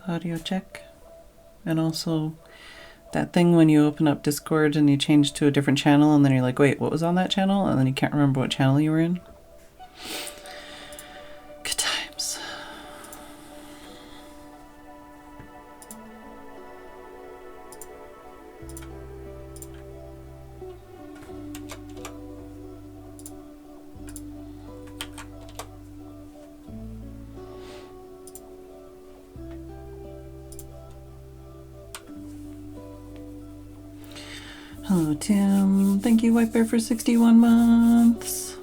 Audio check. And also that thing when you open up Discord and you change to a different channel and then you're like, wait, what was on that channel? And then you can't remember what channel you were in. Good times. Hello, Tim. Thank you, White Bear, for 61 months.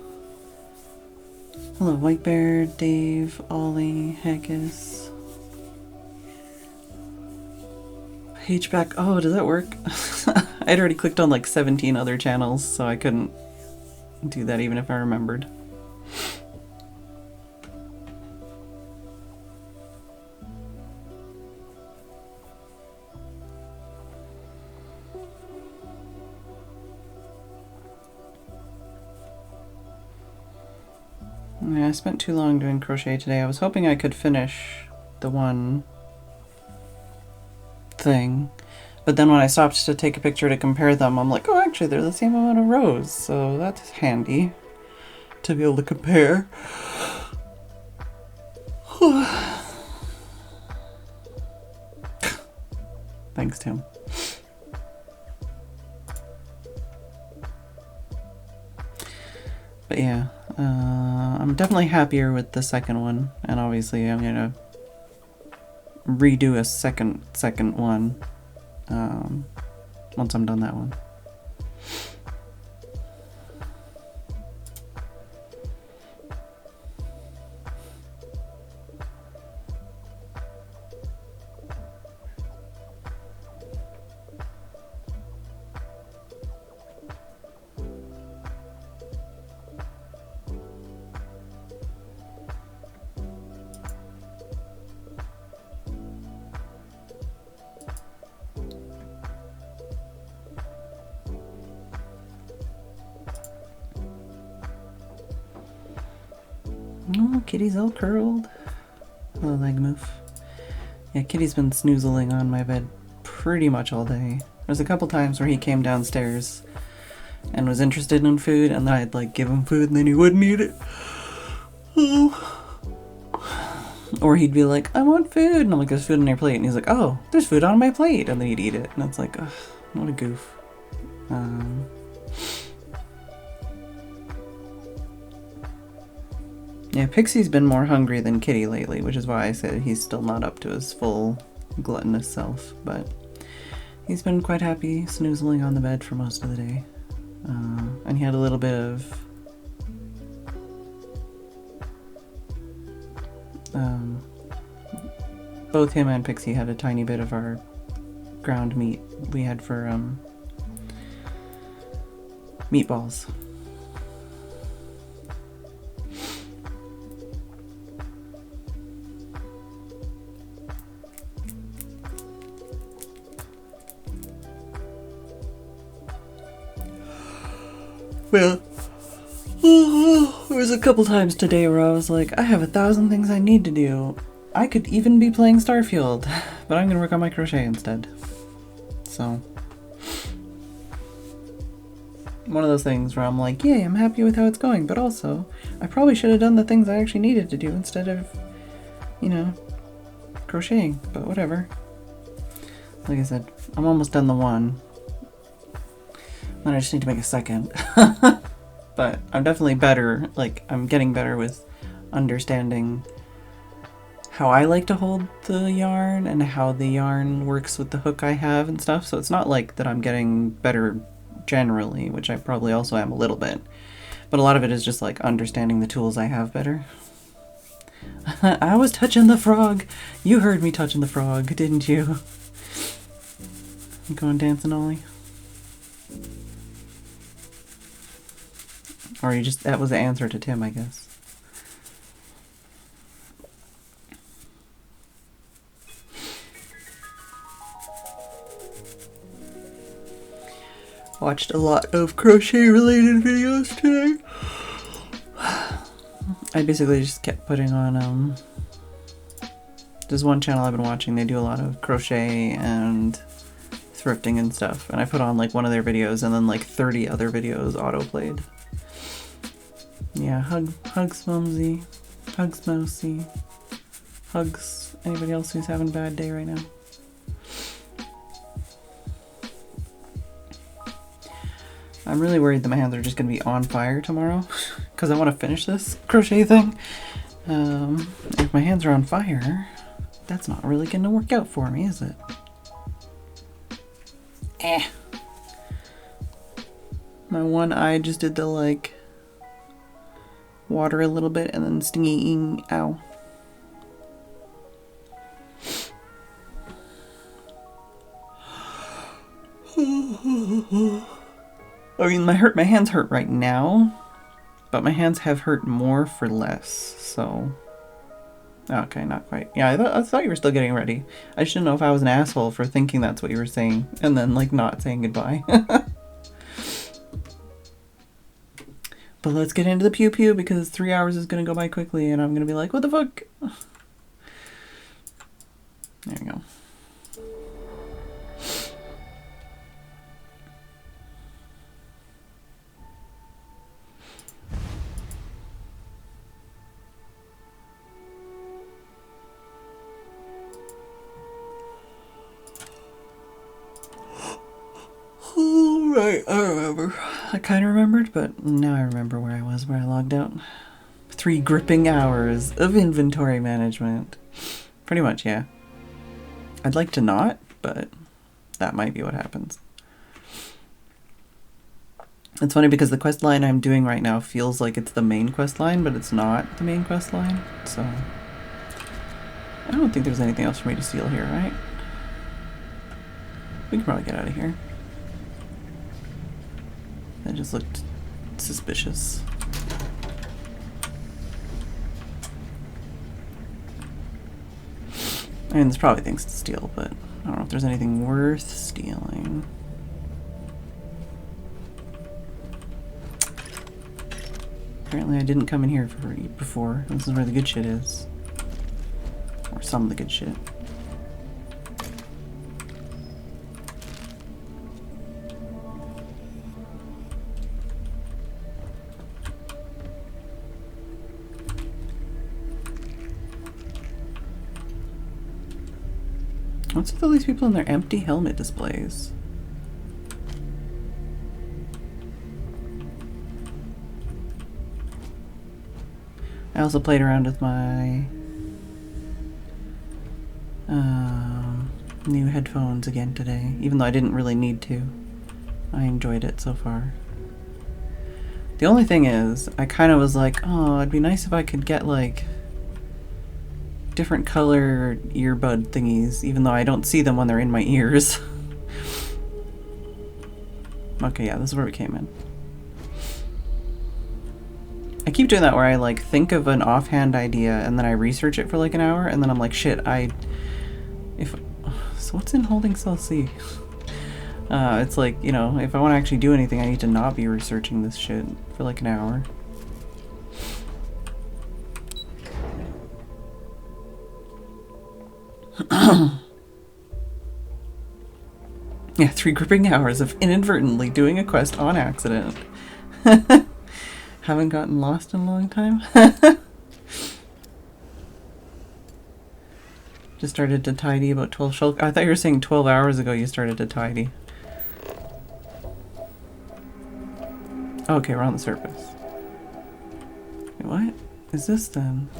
Hello, White Bear, Dave, Ollie, Haggis. Page back. Oh, does that work? I'd already clicked on like 17 other channels, so I couldn't do that even if I remembered. Yeah, I spent too long doing crochet today. I was hoping I could finish the one thing, but then when I stopped to take a picture to compare them, I'm like, oh, actually they're the same amount of rows, so that's handy to be able to compare. Thanks, Tim. But yeah, I'm definitely happier with the second one, and obviously I'm gonna redo a second one once I'm done that one. Oh, Kitty's all curled. Little leg move. Yeah, Kitty's been snoozling on my bed pretty much all day. There's a couple times where he came downstairs and was interested in food, and then I'd like give him food and then he wouldn't eat it. Or he'd be like, I want food, and I'm like, there's food on your plate, and he's like, oh, there's food on my plate, and then he'd eat it, and it's like, ugh, what a goof. Yeah, Pixie's been more hungry than Kitty lately, which is why I said he's still not up to his full gluttonous self, but he's been quite happy snoozling on the bed for most of the day. And he had a little bit of both him and Pixie had a tiny bit of our ground meat we had for meatballs. Well, there was a couple times today where I was like, I have 1,000 things I need to do. I could even be playing Starfield, but I'm gonna work on my crochet instead. So, one of those things where I'm like, yay, I'm happy with how it's going, but also, I probably should have done the things I actually needed to do instead of, you know, crocheting, but whatever. Like I said, I'm almost done the one. Then I just need to make a second. But I'm definitely better, like, I'm getting better with understanding how I like to hold the yarn and how the yarn works with the hook I have and stuff. So it's not like that I'm getting better generally, which I probably also am a little bit. But a lot of it is just like understanding the tools I have better. I was touching the frog. You heard me touching the frog, didn't you? You going dancing, Ollie? Or you just, that was the answer to Tim, I guess. Watched a lot of crochet related videos today. I basically just kept putting on, there's one channel I've been watching, they do a lot of crochet and thrifting and stuff. And I put on like one of their videos and then like 30 other videos auto-played. Yeah, hugs Mumsy, hugs Mousy, hugs anybody else who's having a bad day right now. I'm really worried that my hands are just going to be on fire tomorrow because I want to finish this crochet thing. If my hands are on fire, that's not really going to work out for me, is it? My one eye just did the like water a little bit and then stinging. Ow. I mean, my hands hurt right now, but my hands have hurt more for less, so... Okay, not quite. Yeah, I thought you were still getting ready. I just didn't know if I was an asshole for thinking that's what you were saying, and then, like, not saying goodbye. But let's get into the pew pew because 3 hours is going to go by quickly and I'm going to be like, what the fuck? There you go. Right, I remember. I kind of remembered, but now I remember where I was, where I logged out. 3 gripping hours of inventory management. Pretty much, yeah. I'd like to not, but that might be what happens. It's funny because the quest line I'm doing right now feels like it's the main quest line, but it's not the main quest line, so... I don't think there's anything else for me to steal here, right? We can probably get out of here. That just looked suspicious. I mean, there's probably things to steal, but I don't know if there's anything worth stealing. Apparently I didn't come in here before. This is where the good shit is. Or some of the good shit. What's with all these people in their empty helmet displays? I also played around with my new headphones again today, even though I didn't really need to. I enjoyed it so far. The only thing is, I kind of was like, oh, it'd be nice if I could get like different color earbud thingies, even though I don't see them when they're in my ears. Okay, yeah, this is where we came in. I keep doing that where I like think of an offhand idea and then I research it for like an hour and then I'm like, shit, so what's in holding cell C? It's like, you know, if I want to actually do anything, I need to not be researching this shit for like an hour. Yeah, 3 gripping hours of inadvertently doing a quest on accident. Haven't gotten lost in a long time. Just started to tidy about 12 shulk. I thought you were saying 12 hours ago you started to tidy. Okay, we're on the surface. Wait, what is this then?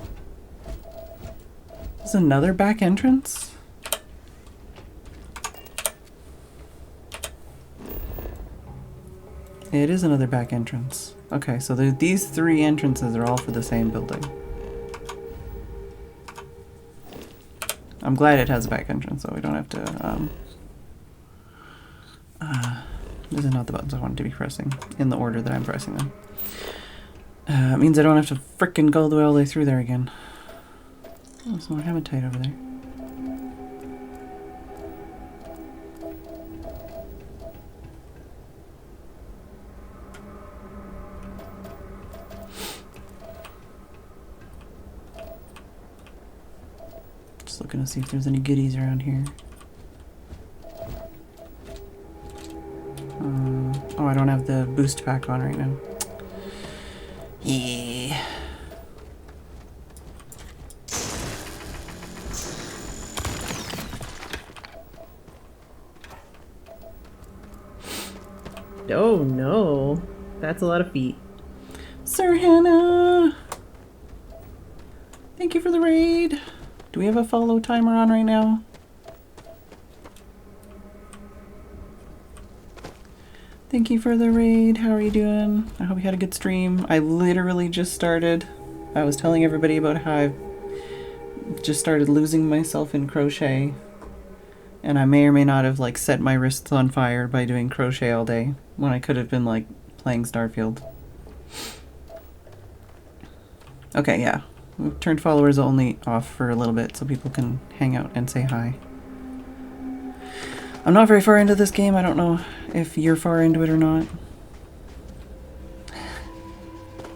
Is this another back entrance? It is another back entrance. Okay, so these 3 entrances are all for the same building. I'm glad it has a back entrance, so we don't have to, these are not the buttons I wanted to be pressing, in the order that I'm pressing them. It means I don't have to frickin' go all the way through there again. Oh, some more hematite over there. Looking to see if there's any goodies around here. Oh, I don't have the boost pack on right now. Yeah. Oh no, that's a lot of feet. Sir Hannah! Thank you for the raid. Do we have a follow timer on right now? Thank you for the raid. How are you doing? I hope you had a good stream. I literally just started. I was telling everybody about how I've just started losing myself in crochet. And I may or may not have like set my wrists on fire by doing crochet all day when I could have been like playing Starfield. Okay, yeah. We've turned followers only off for a little bit so people can hang out and say hi. I'm not very far into this game. I don't know if you're far into it or not.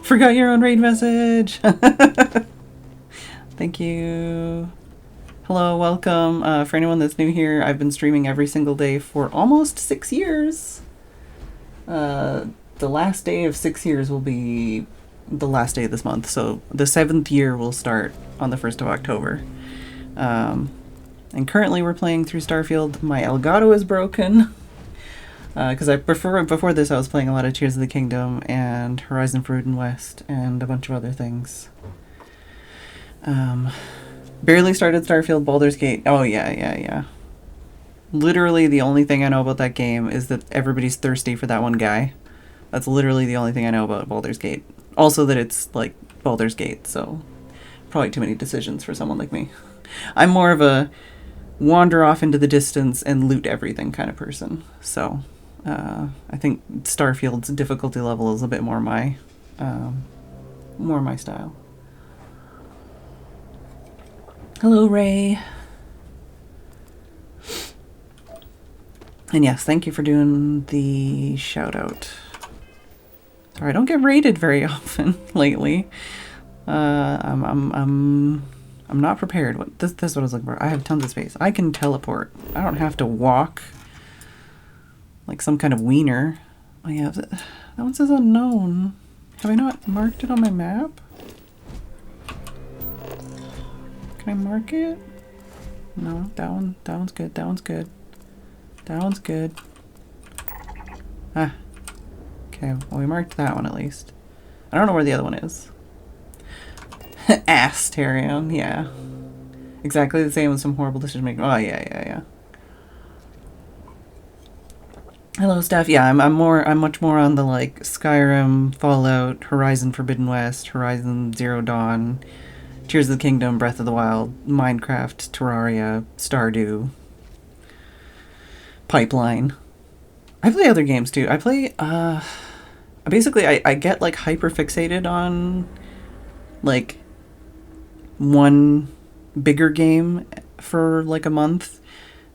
Forgot your own raid message. Thank you. Hello, welcome. For anyone that's new here, I've been streaming every single day for almost 6 years. The last day of 6 years will be the last day of this month, so the 7th year will start on the 1st of October. And currently we're playing through Starfield. My Elgato is broken. Because before this I was playing a lot of Tears of the Kingdom and Horizon Forbidden West and a bunch of other things. Barely started Starfield, Baldur's Gate. Oh yeah. Literally the only thing I know about that game is that everybody's thirsty for that one guy. That's literally the only thing I know about Baldur's Gate. Also that it's like Baldur's Gate, so probably too many decisions for someone like me. I'm more of a wander off into the distance and loot everything kind of person, so I think Starfield's difficulty level is a bit more my style. Hello, Ray. And yes, thank you for doing the shout out. Sorry, I don't get raided very often lately. I'm not prepared. This is what I was looking for. I have tons of space. I can teleport. I don't have to walk like some kind of wiener. Oh yeah, that one says unknown. Have I not marked it on my map? Can I mark it? No, that one's good. That one's good. That one's good. Ah. Okay, well we marked that one at least. I don't know where the other one is. Asterion, yeah. Exactly the same as some horrible decision making. Oh yeah. Hello, Steph. Yeah, I'm much more on the like Skyrim, Fallout, Horizon Forbidden West, Horizon Zero Dawn, Tears of the Kingdom, Breath of the Wild, Minecraft, Terraria, Stardew, Pipeline. I play other games too. I play basically I get like hyper fixated on like one bigger game for like a month,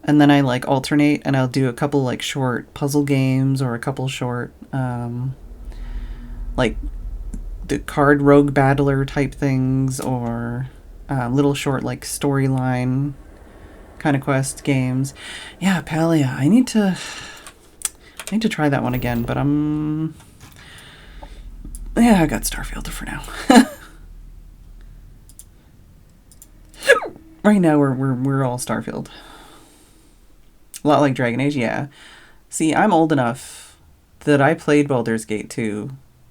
and then I like alternate and I'll do a couple like short puzzle games or a couple short like the card rogue battler type things, or little short like storyline kind of quest games. Yeah, Palia. I need to try that one again, but I got Starfield for now. Right now we're all Starfield. A lot like Dragon Age, yeah. See, I'm old enough that I played Baldur's Gate 2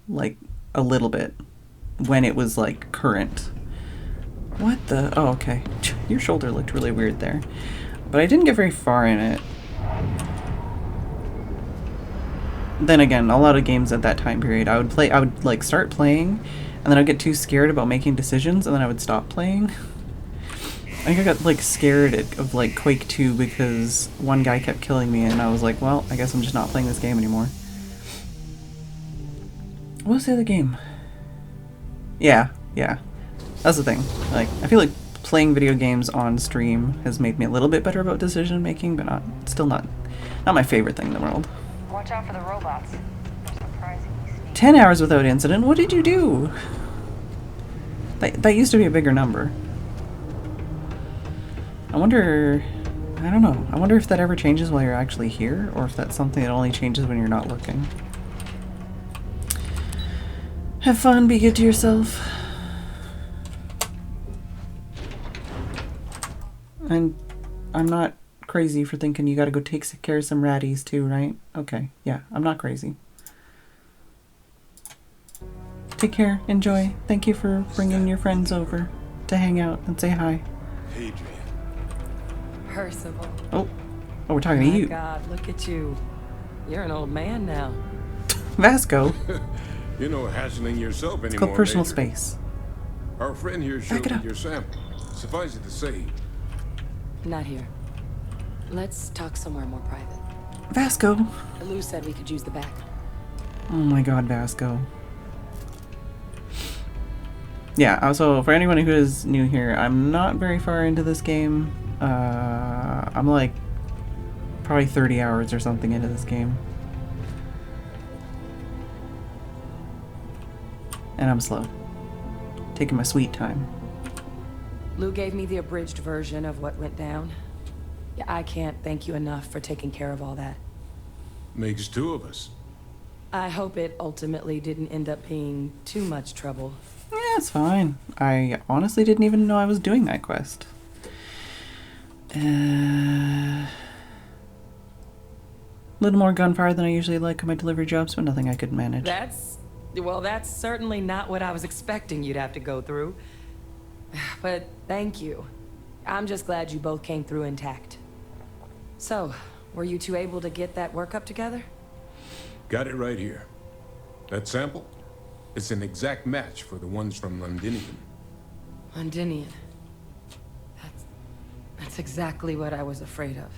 like a little bit when it was like current. What the? Oh, okay. Your shoulder looked really weird there. But I didn't get very far in it. Then again, a lot of games at that time period, I would like start playing, and then I'd get too scared about making decisions, and then I would stop playing. I think I got like scared of like Quake 2 because one guy kept killing me, and I was like, well, I guess I'm just not playing this game anymore. What was the other game? Yeah. That's the thing. Like, I feel like playing video games on stream has made me a little bit better about decision making, but still not my favorite thing in the world. Watch out for the robots. They're surprisingly sneaky. 10 hours without incident? What did you do? That used to be a bigger number. I wonder if that ever changes while you're actually here, or if that's something that only changes when you're not looking. Have fun, be good to yourself. And I'm not crazy for thinking you gotta go take care of some ratties too, right? Okay, yeah, I'm not crazy. Take care, enjoy. Thank you for bringing your friends over to hang out and say hi. Phedran. Percival. Oh, we're talking to you. My God, look at you. You're an old man now. Vasco. You're no hassling yourself anymore. It's called personal Major. space. Our friend here showed it me up. your sample. Suffice it to say, Not here. Let's talk somewhere more private. Vasco. Lou said we could use the back. Oh my god, Vasco. Yeah, so for anyone who is new here, I'm not very far into this game. I'm like probably 30 hours or something into this game. And I'm slow. Taking my sweet time. Lou gave me the abridged version of what went down. Yeah, I can't thank you enough for taking care of all that. Makes two of us. I hope it ultimately didn't end up being too much trouble. Yeah, it's fine. I honestly didn't even know I was doing that quest. A little more gunfire than I usually like on my delivery jobs, but nothing I couldn't manage. That's certainly not what I was expecting you'd have to go through. But thank you. I'm just glad you both came through intact. So, were you two able to get that workup together? Got it right here. That sample? It's an exact match for the ones from Londinium. Londinian. That's exactly what I was afraid of.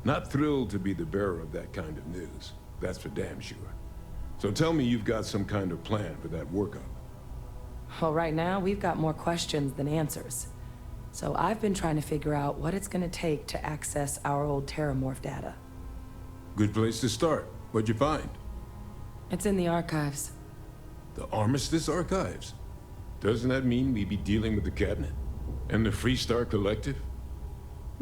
Not thrilled to be the bearer of that kind of news. That's for damn sure. So tell me you've got some kind of plan for that workup. Well, right now, we've got more questions than answers. So I've been trying to figure out what it's gonna take to access our old Terramorph data. Good place to start. What'd you find? It's in the archives. The Armistice Archives? Doesn't that mean we'd be dealing with the cabinet? And the Freestar Collective?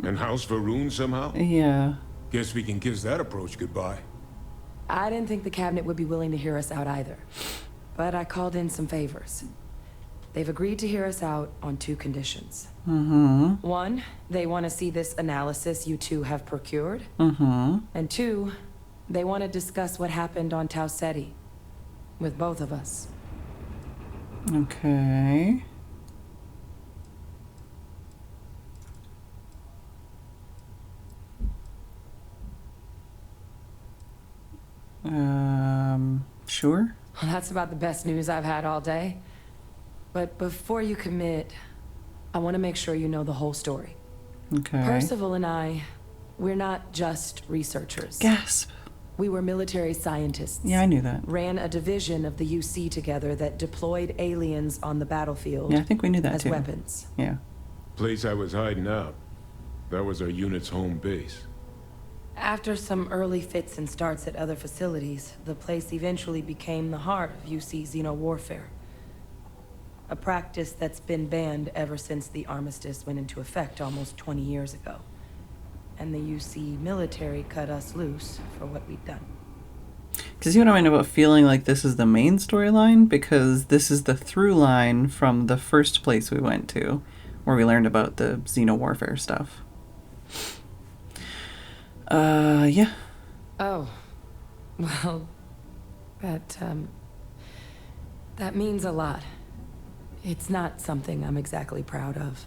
And House Phedran somehow? Yeah. Guess we can kiss that approach goodbye. I didn't think the cabinet would be willing to hear us out either. But I called in some favors. They've agreed to hear us out on 2 conditions. Mm-hmm. 1, they want to see this analysis you two have procured. Mm-hmm. And 2, they want to discuss what happened on Tau Ceti. With both of us. Okay. Sure. Well, that's about the best news I've had all day. But before you commit, I want to make sure you know the whole story. Okay. Percival and I, we're not just researchers. Gasp. We were military scientists. Yeah, I knew that. Ran a division of the UC together that deployed aliens on the battlefield. Yeah, I think we knew that as too. weapons. Yeah. Place I was hiding out. That was our unit's home base. After some early fits and starts at other facilities, the place eventually became the heart of UC xeno-warfare. A practice that's been banned ever since the armistice went into effect almost 20 years ago. And the UC military cut us loose for what we'd done. Because you know what I mean about feeling like this is the main storyline? Because this is the through line from the first place we went to, where we learned about the xeno-warfare stuff. Yeah. Oh. Well, that means a lot. It's not something I'm exactly proud of.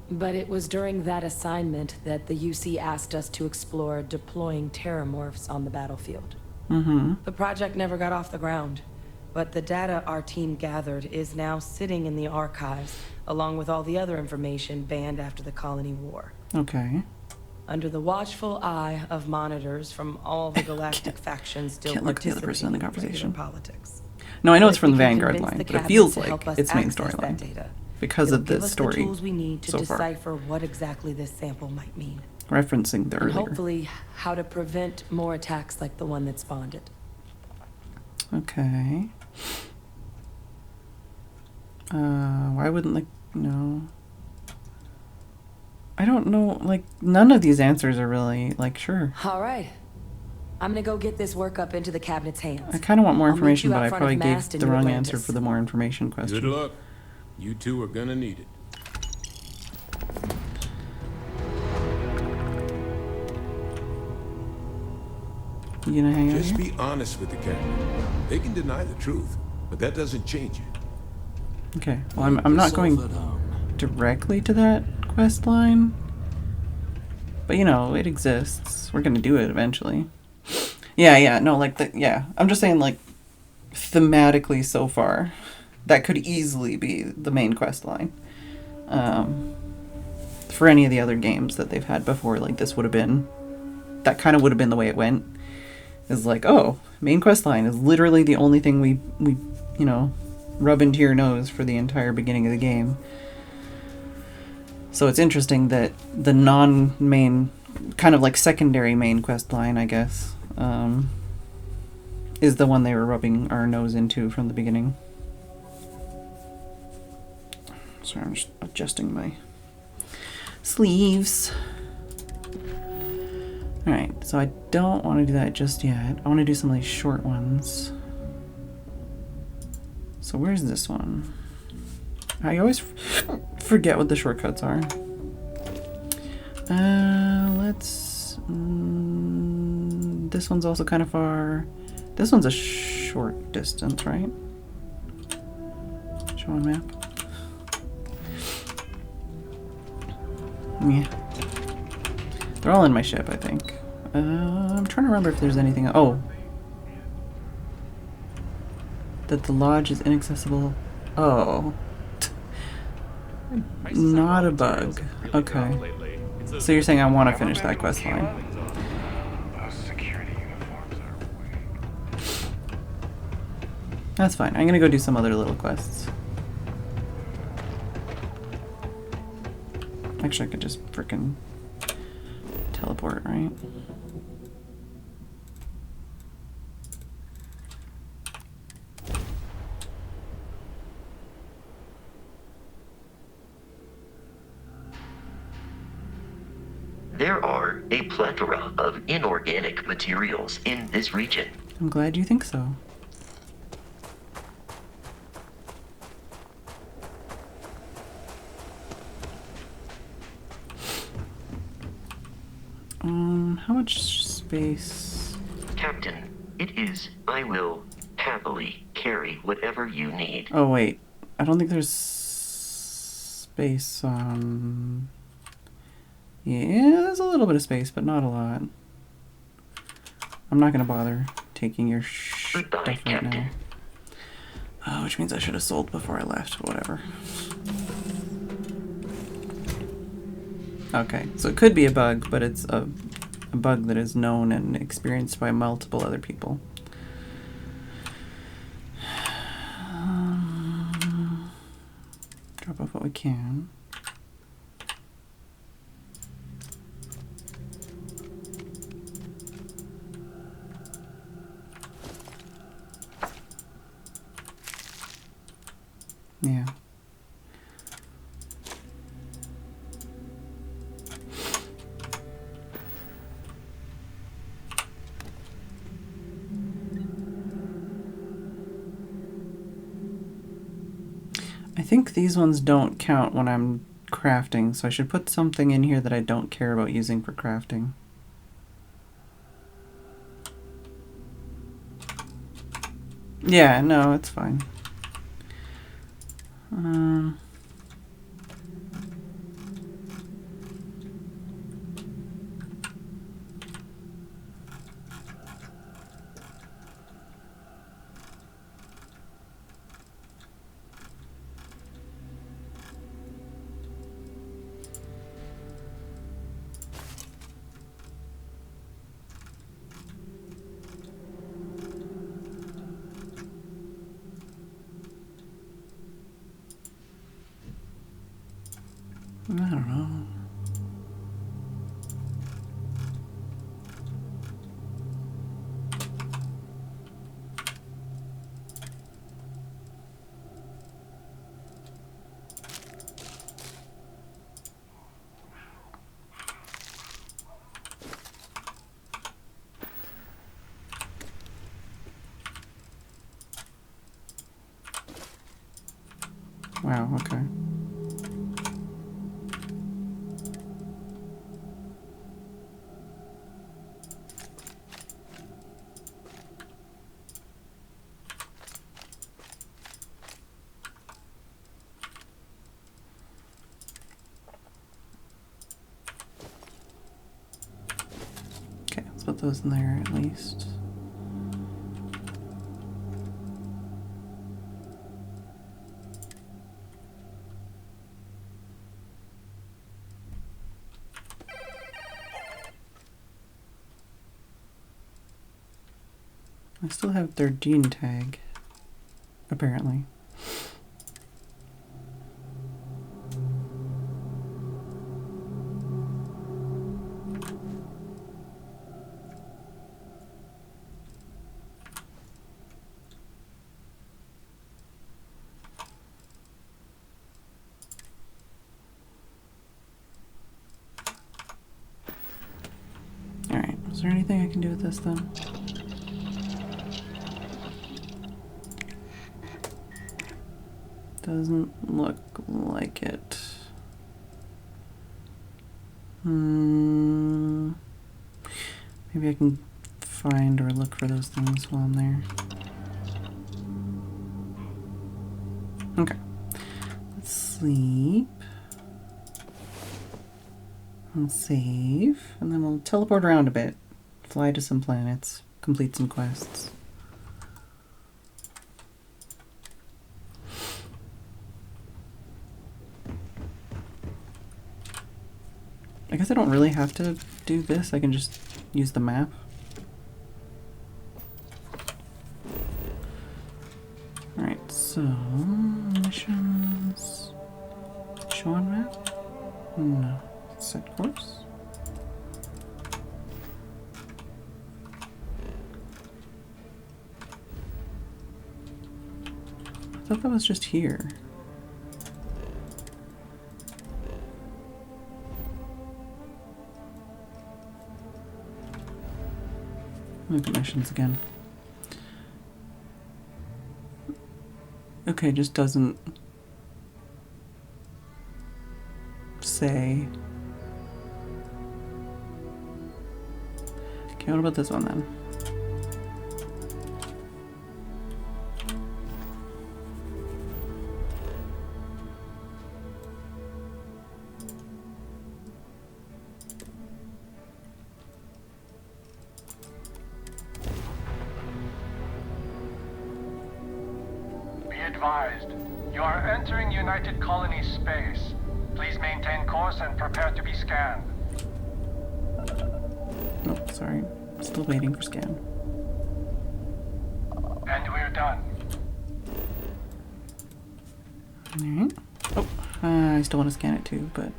But it was during that assignment that the UC asked us to explore deploying terramorphs on the battlefield. Mm-hmm. The project never got off the ground, but the data our team gathered is now sitting in the archives, along with all the other information banned after the Colony War. Okay. Under the watchful eye of monitors from all the galactic factions still can't look at the other person in the participating conversation. regular politics. No, I know But it's if from we the can Vanguard convince line, the but it cabinet feels to help like us its main access that storyline. data, Because it'll of the give us story the tools we need to so far. decipher what exactly this sample might mean. Referencing the And earlier. hopefully how to prevent more attacks like the one that spawned it. Okay. Why wouldn't, like, no. I don't know, like, none of these answers are really, like, sure. All right. I'm gonna go get this work up into the cabinet's hands. I kind of want more I'll meet information, you but out I front of probably gave Mast in the New wrong Atlantis. answer for the more information question. Good luck. You two are gonna need it. You gonna hang out Just here? be honest with the cabinet. They can deny the truth, but that doesn't change it. Okay, well, I'm not going directly to that quest line. But, you know, it exists. We're gonna do it eventually. Yeah, no, like, yeah. I'm just saying, like, thematically so far, that could easily be the main quest line. For any of the other games that they've had before, like, this would have been, that kind of would have been the way it went. Is like, oh, main quest line is literally the only thing we you know, rub into your nose for the entire beginning of the game. So it's interesting that the non-main, kind of like secondary main quest line, I guess, is the one they were rubbing our nose into from the beginning. Sorry, I'm just adjusting my sleeves. Alright, so I don't want to do that just yet. I want to do some of these short ones. So where's this one? I always forget what the shortcuts are. Let's... this one's also kind of far. This one's a short distance, right? Show on map. Yeah. They're all in my ship, I think. I'm trying to remember if there's anything... Oh. That the lodge is inaccessible. Oh. Not a bug. Okay. So you're saying I want to finish that quest line. That's fine. I'm gonna go do some other little quests. Actually, I could just frickin' teleport, right? There are a plethora of inorganic materials in this region. I'm glad you think so. How much space? Captain, it is, I will happily carry whatever you need. Oh, wait. I don't think there's space on... Yeah, there's a little bit of space, but not a lot. I'm not gonna bother taking your stuff right now. Which means I should have sold before I left, whatever. Okay, so it could be a bug, but it's a bug that is known and experienced by multiple other people. Drop off what we can. Yeah. I think these ones don't count when I'm crafting, so I should put something in here that I don't care about using for crafting. Yeah, no, it's fine. I don't know. Wow, okay. Okay, let's put those in there at least. I still have their gene tag, apparently. Is there anything I can do with this then? Doesn't look like it. Maybe I can find or look for those things while I'm there. Okay. Let's sleep. And save. And then we'll teleport around a bit. Fly to some planets. Complete some quests. I guess I don't really have to do this. I can just use the map. Alright, so missions. Show on map? No. Set course. I thought that was just here. Look at missions again. Okay, just doesn't say. Okay, what about this one then? Advised. You are entering United Colony space. Please maintain course and prepare to be scanned. Oh, sorry. Still waiting for scan. And we're done. Alright. Oh, I still want to scan it too, but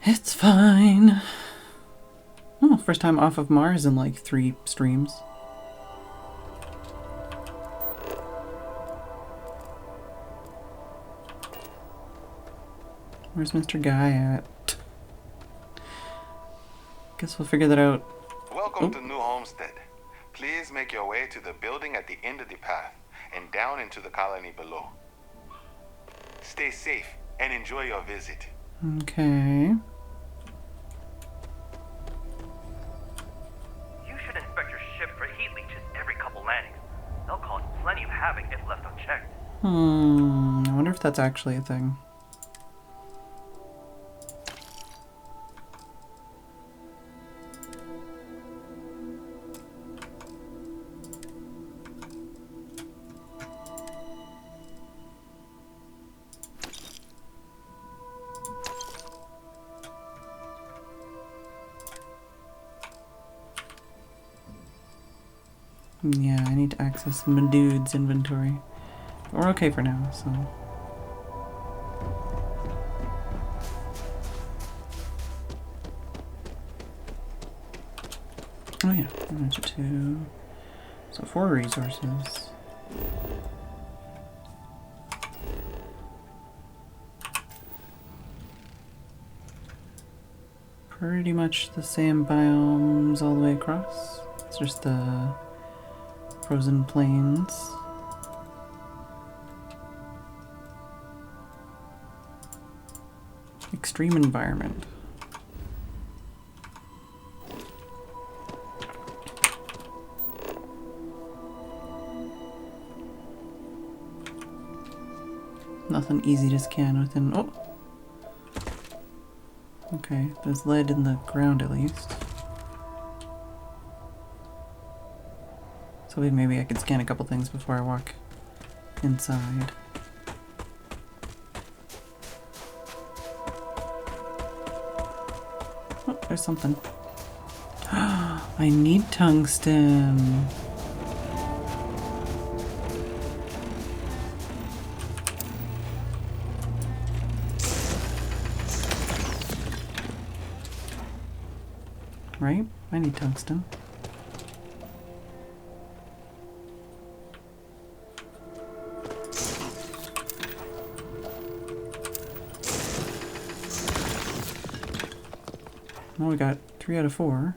it's fine. Oh, first time off of Mars in like 3 streams. Where's Mr. Guy at? Guess we'll figure that out. Welcome to New Homestead. Please make your way to the building at the end of the path and down into the colony below. Stay safe and enjoy your visit. Okay. You should inspect your ship for heat leeches every couple landings. They'll cause plenty of havoc if left unchecked. I wonder if that's actually a thing. Yeah, I need to access my dude's inventory. But we're okay for now, so. Oh yeah, there's 2. So 4 resources. Pretty much the same biomes all the way across. It's just the frozen plains. Extreme environment. Nothing easy to scan within. Oh! Okay, there's lead in the ground at least. So maybe I could scan a couple things before I walk inside. Oh, there's something. I need tungsten. Right? I need tungsten. Oh, we got 3 out of 4.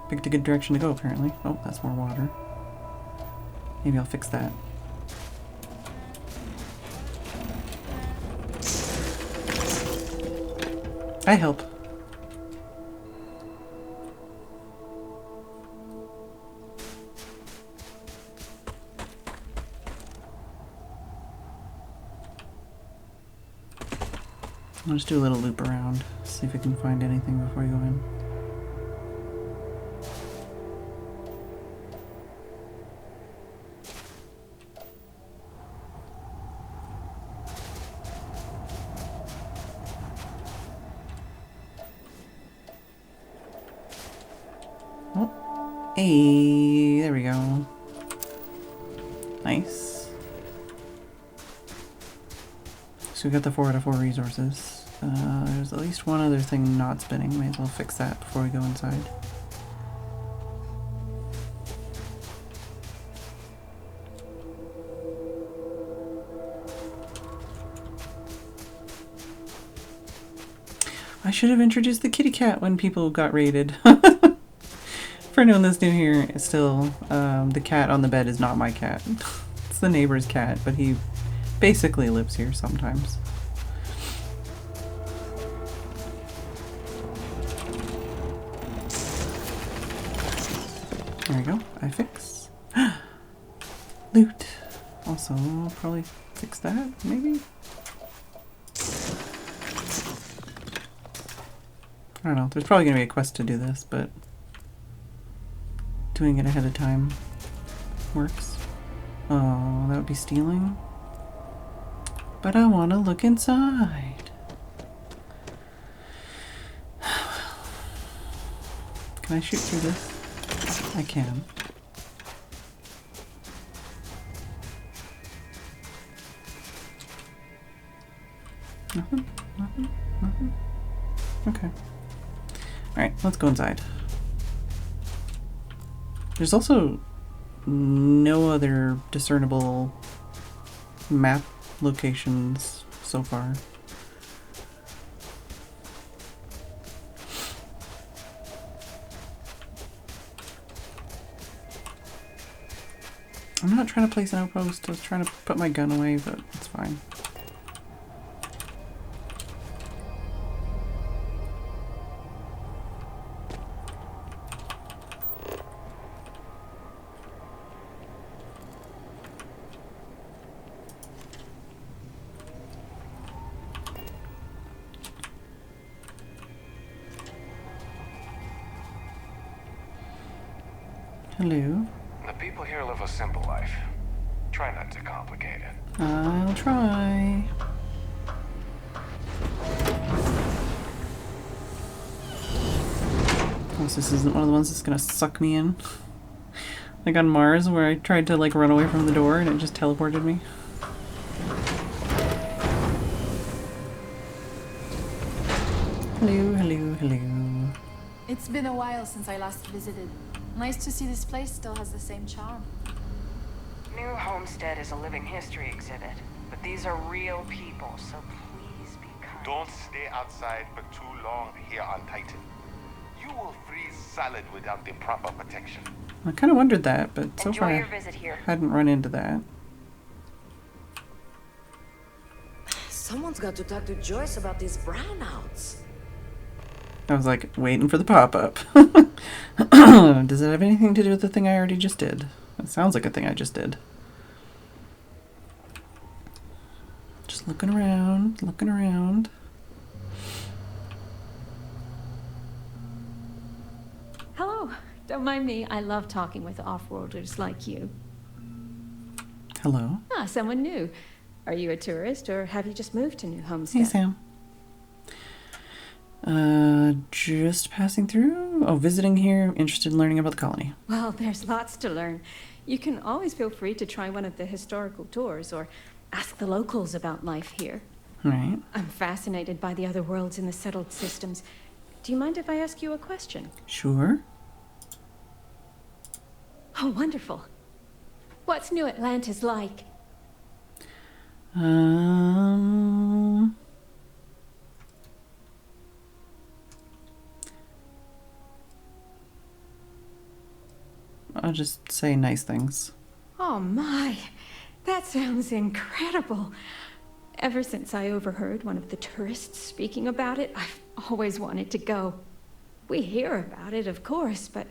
Picked a good direction to go, apparently. Oh, that's more water. Maybe I'll fix that. I help. I'll just do a little loop around, see if we can find anything before we go in. Oh, hey, there we go. Nice. So we got the 4 out of 4 resources. There's at least one other thing not spinning. May as well fix that before we go inside. I should have introduced the kitty cat when people got raided. For anyone that's new here, still, the cat on the bed is not my cat. It's the neighbor's cat, but he basically lives here sometimes. There we go. I fix. Loot. Also, I'll probably fix that, maybe? I don't know. There's probably going to be a quest to do this, but doing it ahead of time works. Oh, that would be stealing. But I want to look inside. Can I shoot through this? I can. Nothing? Nothing? Nothing? Okay. Alright, let's go inside. There's also no other discernible map locations so far. I'm not trying to place an outpost. I was trying to put my gun away, but it's fine. Hello. The people here live a simple life. Try not to complicate it. I'll try. Unless this isn't one of the ones that's gonna suck me in. Like on Mars, where I tried to like run away from the door and it just teleported me. Hello, hello, hello. It's been a while since I last visited. Nice to see this place still has the same charm. New Homestead is a living history exhibit, but these are real people, so please be kind. Don't stay outside for too long here on Titan. You will freeze solid without the proper protection. I kind of wondered that, but so Enjoy far your visit here. I hadn't run into that. Someone's got to talk to Joyce about these brownouts. I was like waiting for the pop-up. Does it have anything to do with the thing I already just did? It sounds like a thing I just did. Just looking around, looking around. Hello. Don't mind me. I love talking with off-worlders like you. Hello. Ah, someone new. Are you a tourist or have you just moved to New Homestead? Hey, Sam. Just passing through. Oh, visiting here. Interested in learning about the colony. Well, there's lots to learn. You can always feel free to try one of the historical tours or ask the locals about life here. Right. I'm fascinated by the other worlds and the settled systems. Do you mind if I ask you a question? Sure. Oh, wonderful. What's New Atlantis like? I'll just say nice things. Oh my, that sounds incredible. Ever since I overheard one of the tourists speaking about it, I've always wanted to go. We hear about it, of course, but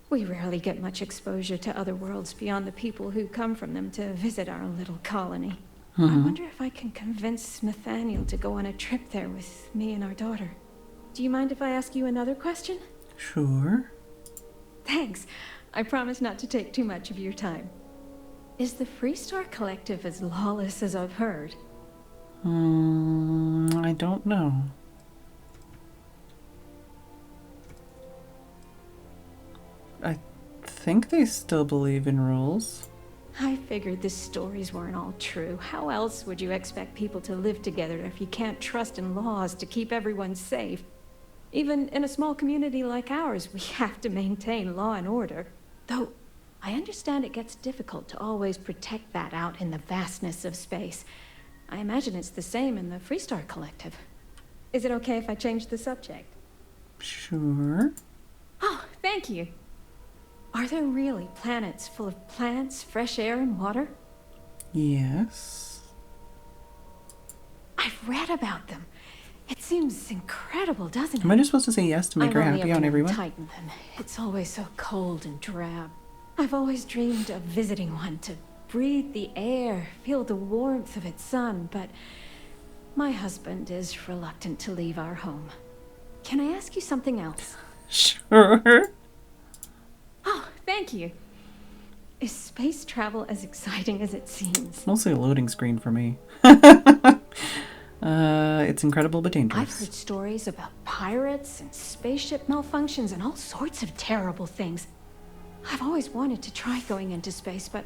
we rarely get much exposure to other worlds beyond the people who come from them to visit our little colony. I wonder if I can convince Nathaniel to go on a trip there with me and our daughter. Do you mind if I ask you another question? Sure. Thanks. I promise not to take too much of your time. Is the Freestar Collective as lawless as I've heard? I don't know. I think they still believe in rules. I figured the stories weren't all true. How else would you expect people to live together if you can't trust in laws to keep everyone safe? Even in a small community like ours, we have to maintain law and order. Though, I understand it gets difficult to always protect that out in the vastness of space. I imagine it's the same in the Freestar Collective. Is it okay if I change the subject? Sure. Oh, thank you. Are there really planets full of plants, fresh air, and water? Yes. I've read about them. It seems incredible, doesn't it? Am I just supposed to say yes to make her happy on everyone? Titan, and it's always so cold and drab. I've always dreamed of visiting one to breathe the air, feel the warmth of its sun, but my husband is reluctant to leave our home. Can I ask you something else? Sure. Oh, thank you. Is space travel as exciting as it seems? Mostly a loading screen for me. It's incredible but dangerous. I've heard stories about pirates and spaceship malfunctions and all sorts of terrible things. I've always wanted to try going into space, but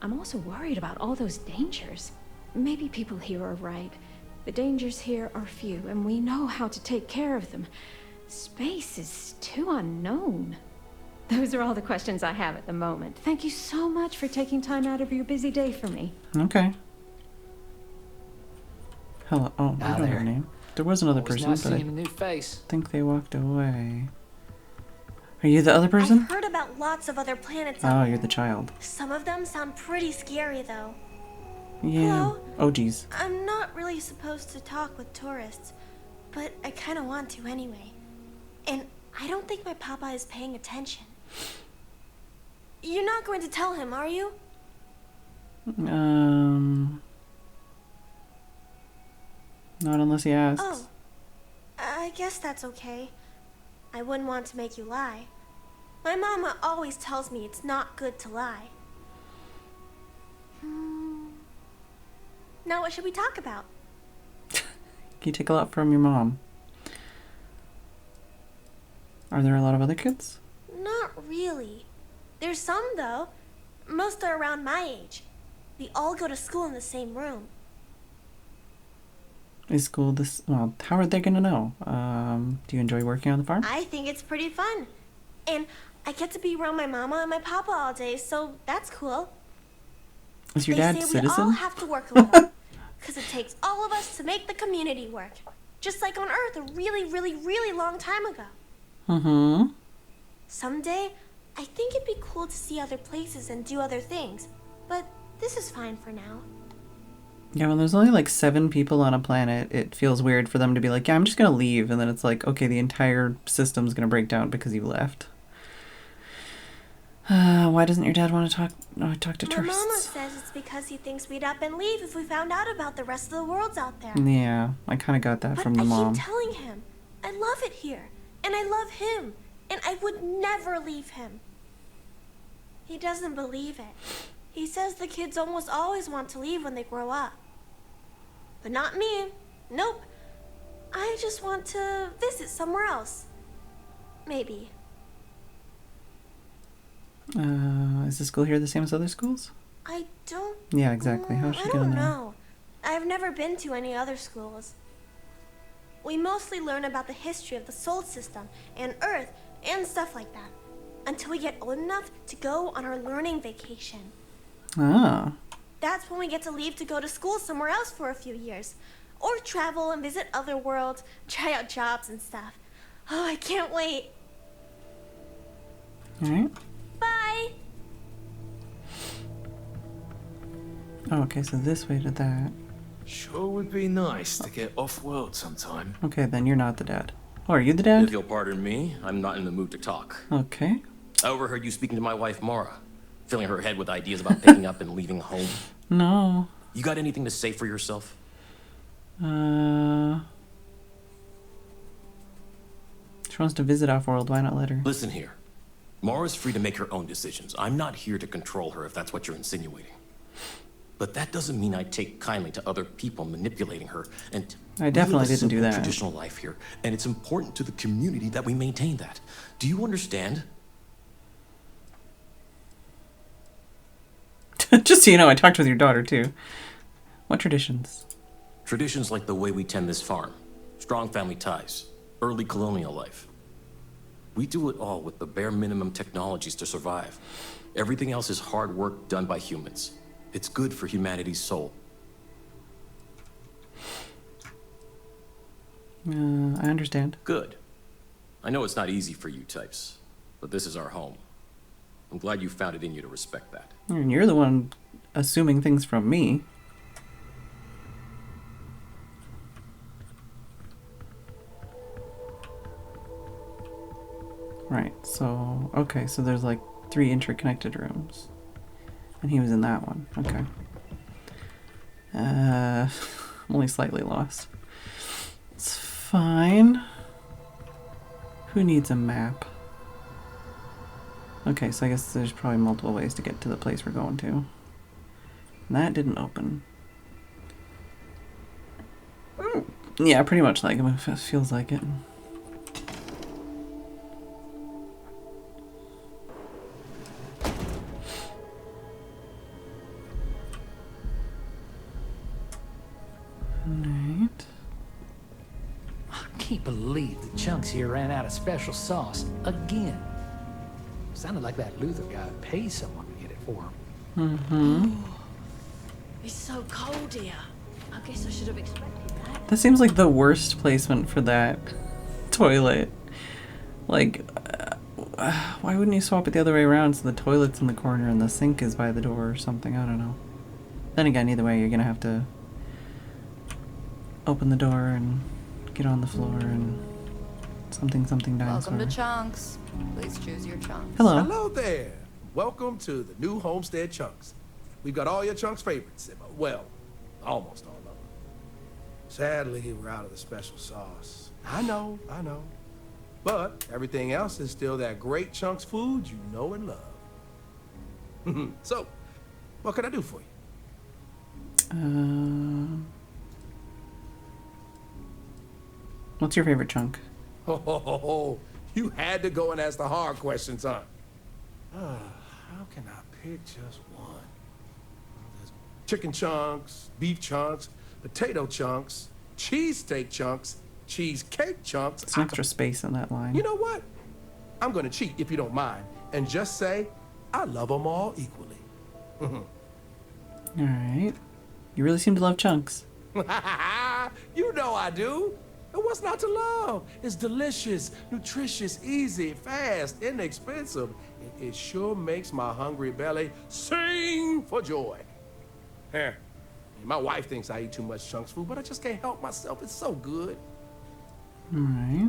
I'm also worried about all those dangers. Maybe people here are right. The dangers here are few, and we know how to take care of them. Space is too unknown. Those are all the questions I have at the moment. Thank you so much for taking time out of your busy day for me. Okay. Hello. Oh, I don't know her name. There was another person, but I think they walked away. Are you the other person? I've heard about lots of other planets out Oh, there. you're the child. Some of them sound pretty scary, though. Yeah. Hello? Oh, geez. I'm not really supposed to talk with tourists, but I kind of want to anyway. And I don't think my papa is paying attention. You're not going to tell him, are you? Not unless he asks. Oh, I guess that's okay. I wouldn't want to make you lie. My mama always tells me it's not good to lie. Now what should we talk about? You take a lot from your mom. Are there a lot of other kids? Not really. There's some, though. Most are around my age. We all go to school in the same room. Is school this... Well, how are they gonna know? Do you enjoy working on the farm? I think it's pretty fun. And I get to be around my mama and my papa all day, so that's cool. Is your dad They say citizen? we all have to work a little. Because it takes all of us to make the community work. Just like on Earth a really, really, really long time ago. Mm-hmm. Someday, I think it'd be cool to see other places and do other things. But this is fine for now. Yeah, when there's only like 7 people on a planet, it feels weird for them to be like, yeah, I'm just gonna leave. And then it's like, okay, the entire system's gonna break down because you left. Why doesn't your dad want to talk to tourists? My mama says it's because he thinks we'd up and leave if we found out about the rest of the worlds out there. Yeah, I kind of got that from the mom. I keep telling him, I love it here, and I love him, and I would never leave him. He doesn't believe it. He says the kids almost always want to leave when they grow up. But not me. Nope. I just want to visit somewhere else. Maybe. Is the school here the same as other schools? I don't... Yeah, exactly. How's she I gonna don't know? know. I've never been to any other schools. We mostly learn about the history of the solar system and Earth and stuff like that until we get old enough to go on our learning vacation. Ah. That's when we get to leave to go to school somewhere else for a few years. Or travel and visit other worlds, try out jobs and stuff. Oh, I can't wait. Alright. Bye! Oh, okay, so this way to that. Sure would be nice to get off-world sometime. Okay, then you're not the dad. Oh, are you the dad? If you'll pardon me, I'm not in the mood to talk. Okay. I overheard you speaking to my wife, Mara, filling her head with ideas about picking up and leaving home. No. You got anything to say for yourself? She wants to visit off-world. Why not let her? Listen here. Mara's free to make her own decisions. I'm not here to control her if that's what you're insinuating. But that doesn't mean I take kindly to other people manipulating her. And I definitely we live a didn't do simple that. Traditional life here, and it's important to the community that we maintain that. Do you understand? Just so you know, I talked with your daughter too. What traditions? Traditions like the way we tend this farm, strong family ties, early colonial life. We do it all with the bare minimum technologies to survive. Everything else is hard work done by humans. It's good for humanity's soul. I understand. Good. I know it's not easy for you types, but this is our home. I'm glad you found it in you to respect that. And you're the one assuming things from me. Right, so, okay, so there's like 3 interconnected rooms. And he was in that one, okay. I'm only slightly lost. It's fine. Who needs a map? Okay, so I guess there's probably multiple ways to get to the place we're going to. And that didn't open. Yeah, pretty much like him. It feels like it. Right. I can't believe the chunks here ran out of special sauce again. Sounded like that Luther guy paid someone to get it for him. Mm-hmm. It's so cold here. I guess I should have expected that. That seems like the worst placement for that toilet. Like, why wouldn't you swap it the other way around so the toilet's in the corner and the sink is by the door or something? I don't know. Then again, either way, you're gonna have to open the door and get on the floor and something dinosaur. Welcome to Chunks. Please choose your chunks. Hello. Hello there. Welcome to the new Homestead Chunks. We've got all your Chunks' favorites. Well, almost all of them. Sadly, we're out of the special sauce. I know. But everything else is still that great Chunks food you know and love. So, what can I do for you? What's your favorite chunk? Oh, you had to go and ask the hard questions, huh? How can I pick just one? There's chicken chunks, beef chunks, potato chunks, cheesesteak chunks, cheesecake chunks. It's an extra space on that line. You know what? I'm gonna cheat if you don't mind, and just say I love them all equally. All right. You really seem to love chunks. You know I do. And what's not to love? It's delicious, nutritious, easy, fast, inexpensive. It sure makes my hungry belly sing for joy. Here, my wife thinks I eat too much Chunks food, but I just can't help myself. It's so good. All right.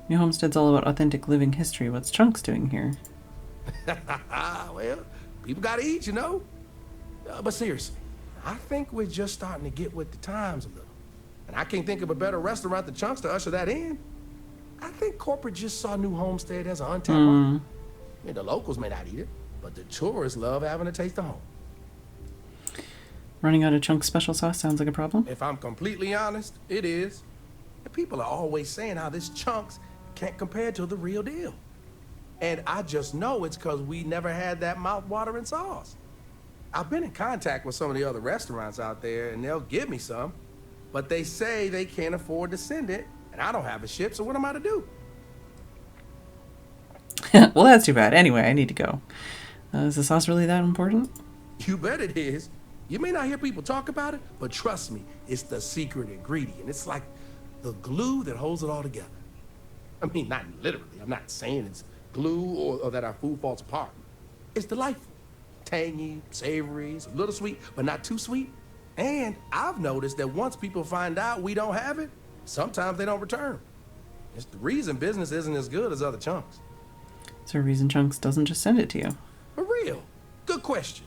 New Homestead's all about authentic living history. What's Chunks doing here? Well, people gotta eat, you know. But seriously, I think we're just starting to get with the times a little. And I can't think of a better restaurant than Chunks to usher that in. I think corporate just saw New Homestead as an untapped market. I mean, the locals may not eat it, but the tourists love having a taste of home. Running out of Chunks special sauce sounds like a problem. If I'm completely honest, it is. And people are always saying how this Chunks can't compare to the real deal. And I just know it's because we never had that mouth-watering sauce. I've been in contact with some of the other restaurants out there, and they'll give me some. But they say they can't afford to send it, and I don't have a ship, so what am I to do? Well, that's too bad. Anyway, I need to go. Is the sauce really that important? You bet it is. You may not hear people talk about it, but trust me, it's the secret ingredient. It's like the glue that holds it all together. I mean, not literally. I'm not saying it's glue or that our food falls apart. It's delightful, Tangy, savory, a little sweet, but not too sweet. And I've noticed that once people find out we don't have it, sometimes they don't return. It's the reason business isn't as good as other chunks. Is there a reason Chunks doesn't just send it to you? For real. Good question.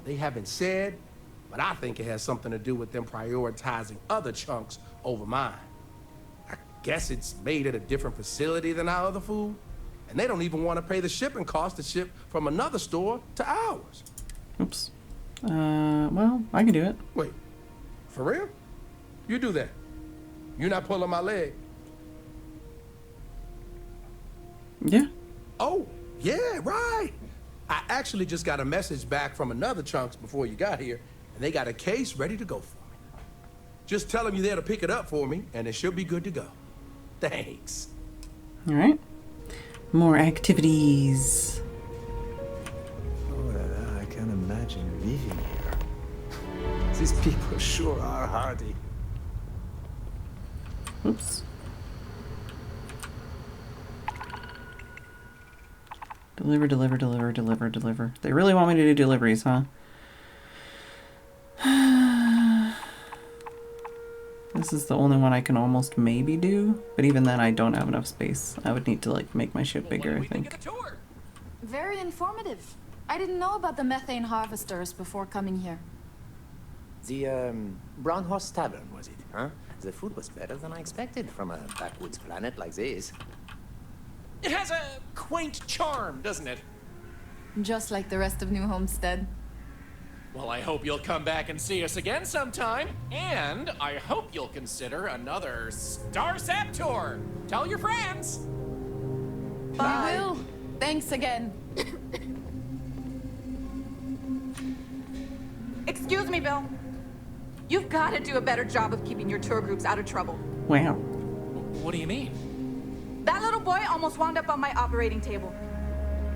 They haven't said, but I think it has something to do with them prioritizing other chunks over mine. I guess it's made at a different facility than our other food, and they don't even want to pay the shipping cost to ship from another store to ours. Oops. Well, I can do it. Wait, for real? You do that. You're not pulling my leg. Yeah. Oh, yeah, right. I actually just got a message back from another Chunks before you got here, and they got a case ready to go for me. Just tell them you're there to pick it up for me, and it should be good to go. Thanks. All right. More activities. Oh, I can't imagine living here. These people sure are hardy. Oops. Deliver, deliver, deliver, deliver, deliver. They really want me to do deliveries, huh? This is the only one I can almost maybe do, but even then I don't have enough space. I would need to like make my ship bigger, I think. Very informative. I didn't know about the methane harvesters before coming here. The Brown Horse Tavern, was it, huh? The food was better than I expected from a backwoods planet like this. It has a quaint charm, doesn't it? Just like the rest of New Homestead. Well, I hope you'll come back and see us again sometime. And I hope you'll consider another Star Sap tour. Tell your friends. Bye. Will. Thanks again. Excuse me, Bill. You've got to do a better job of keeping your tour groups out of trouble. Wow. What do you mean? That little boy almost wound up on my operating table.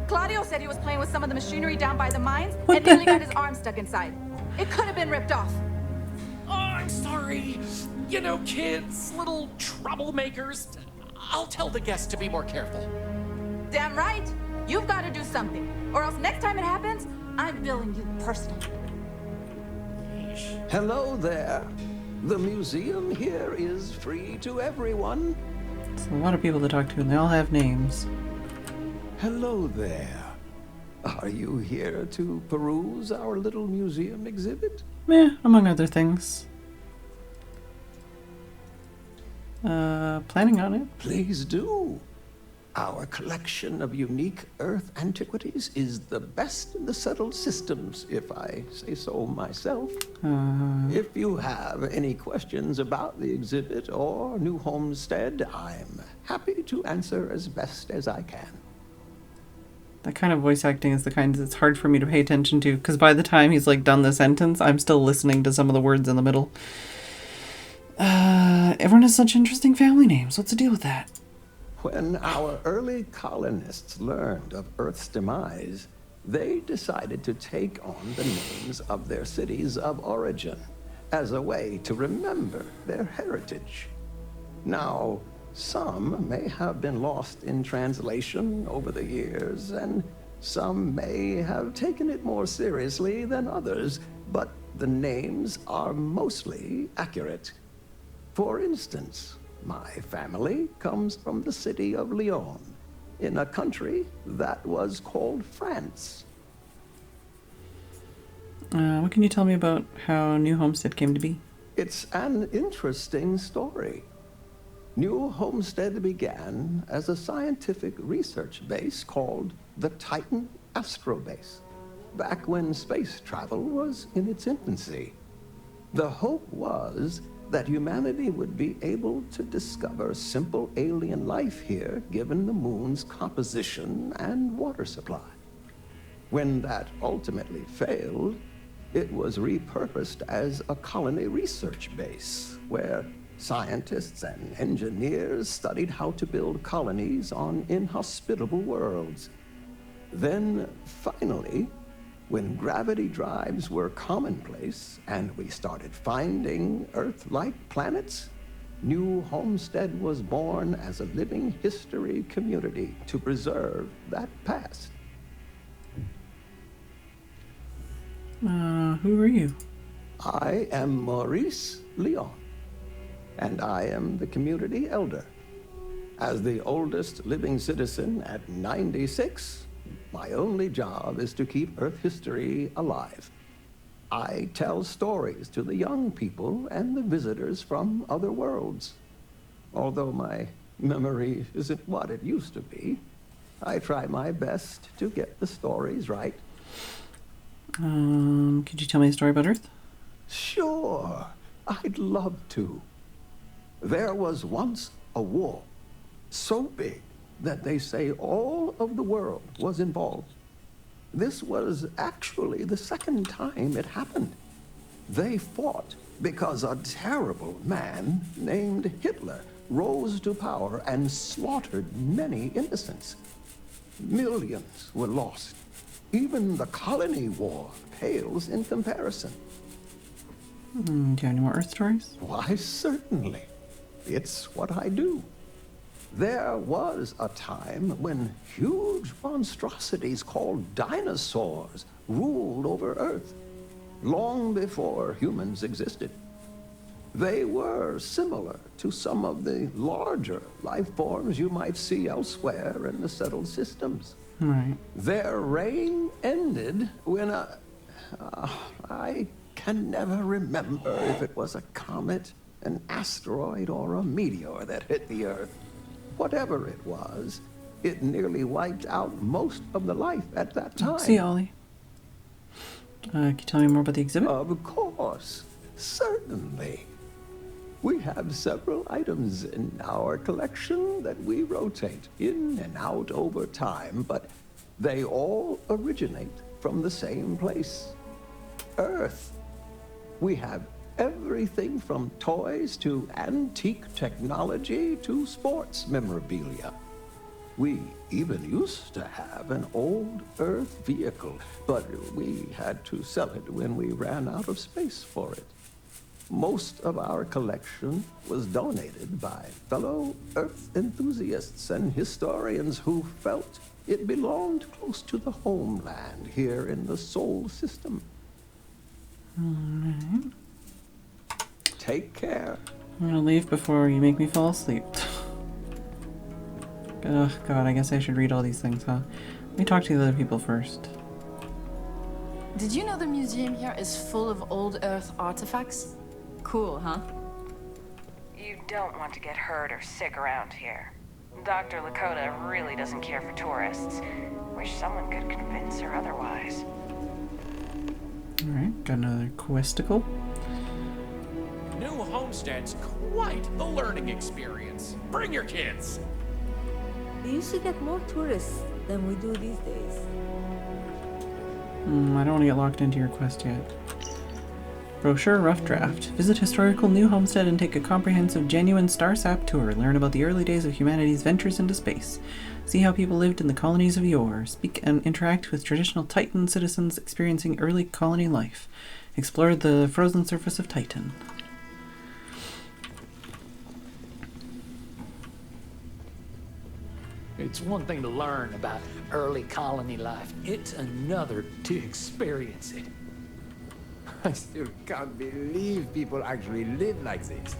Claudio said he was playing with some of the machinery down by the mines and nearly got his arm stuck inside. It could have been ripped off. Oh, I'm sorry. You know, kids, little troublemakers. I'll tell the guests to be more careful. Damn right. You've got to do something. Or else next time it happens, I'm billing you personally. Hello there. The museum here is free to everyone. It's a lot of people to talk to, and they all have names. Hello there. Are you here to peruse our little museum exhibit? Meh, among other things. Planning on it. Please do. Our collection of unique Earth antiquities is the best in the settled systems, if I say so myself. If you have any questions about the exhibit or New Homestead, I'm happy to answer as best as I can. That kind of voice acting is the kind that's hard for me to pay attention to, because by the time he's like done the sentence, I'm still listening to some of the words in the middle. Everyone has such interesting family names. What's the deal with that? When our early colonists learned of Earth's demise, they decided to take on the names of their cities of origin as a way to remember their heritage. Now, some may have been lost in translation over the years, and some may have taken it more seriously than others, but the names are mostly accurate. For instance, my family comes from the city of Lyon, in a country that was called France. What can you tell me about how New Homestead came to be? It's an interesting story. New Homestead began as a scientific research base called the Titan Astrobase, back when space travel was in its infancy. The hope was that humanity would be able to discover simple alien life here given the moon's composition and water supply. When that ultimately failed, it was repurposed as a colony research base where scientists and engineers studied how to build colonies on inhospitable worlds. Then, finally, when gravity drives were commonplace and we started finding Earth-like planets, New Homestead was born as a living history community to preserve that past. Who are you? I am Maurice Leon, and I am the community elder. As the oldest living citizen at 96, my only job is to keep Earth history alive. I tell stories to the young people and the visitors from other worlds. Although my memory isn't what it used to be, I try my best to get the stories right. Could you tell me a story about Earth? Sure, I'd love to. There was once a war, so big that they say all of the world was involved. This was actually the second time it happened. They fought because a terrible man named Hitler rose to power and slaughtered many innocents. Millions were lost. Even the colony war pales in comparison. Do you have any more Earth stories? Why, certainly. It's what I do. There was a time when huge monstrosities called dinosaurs ruled over Earth, long before humans existed. They were similar to some of the larger life forms you might see elsewhere in the settled systems. Right. Their reign ended when I can never remember if it was a comet, an asteroid, or a meteor that hit the Earth. Whatever it was, it nearly wiped out most of the life at that time. See, Ollie. Can you tell me more about the exhibit? Of course. Certainly. We have several items in our collection that we rotate in and out over time, but they all originate from the same place, Earth. We have everything from toys to antique technology to sports memorabilia. We even used to have an old Earth vehicle, but we had to sell it when we ran out of space for it. Most of our collection was donated by fellow Earth enthusiasts and historians who felt it belonged close to the homeland here in the Sol system. Alright. Take care. I'm gonna leave before you make me fall asleep. Ugh, God, I guess I should read all these things, huh? Let me talk to the other people first. Did you know the museum here is full of old Earth artifacts? Cool, huh? You don't want to get hurt or sick around here. Dr. Lakota really doesn't care for tourists. Wish someone could convince her otherwise. Alright, got another questicle. New Homestead's quite the learning experience. Bring your kids. We used to get more tourists than we do these days. I don't want to get locked into your quest yet. Brochure rough draft. Visit historical New Homestead and take a comprehensive genuine Starsap tour. Learn about the early days of humanity's ventures into space. See how people lived in the colonies of yore. Speak and interact with traditional Titan citizens experiencing early colony life. Explore the frozen surface of Titan. It's one thing to learn about early colony life. It's another to experience it. I still can't believe people actually live like this.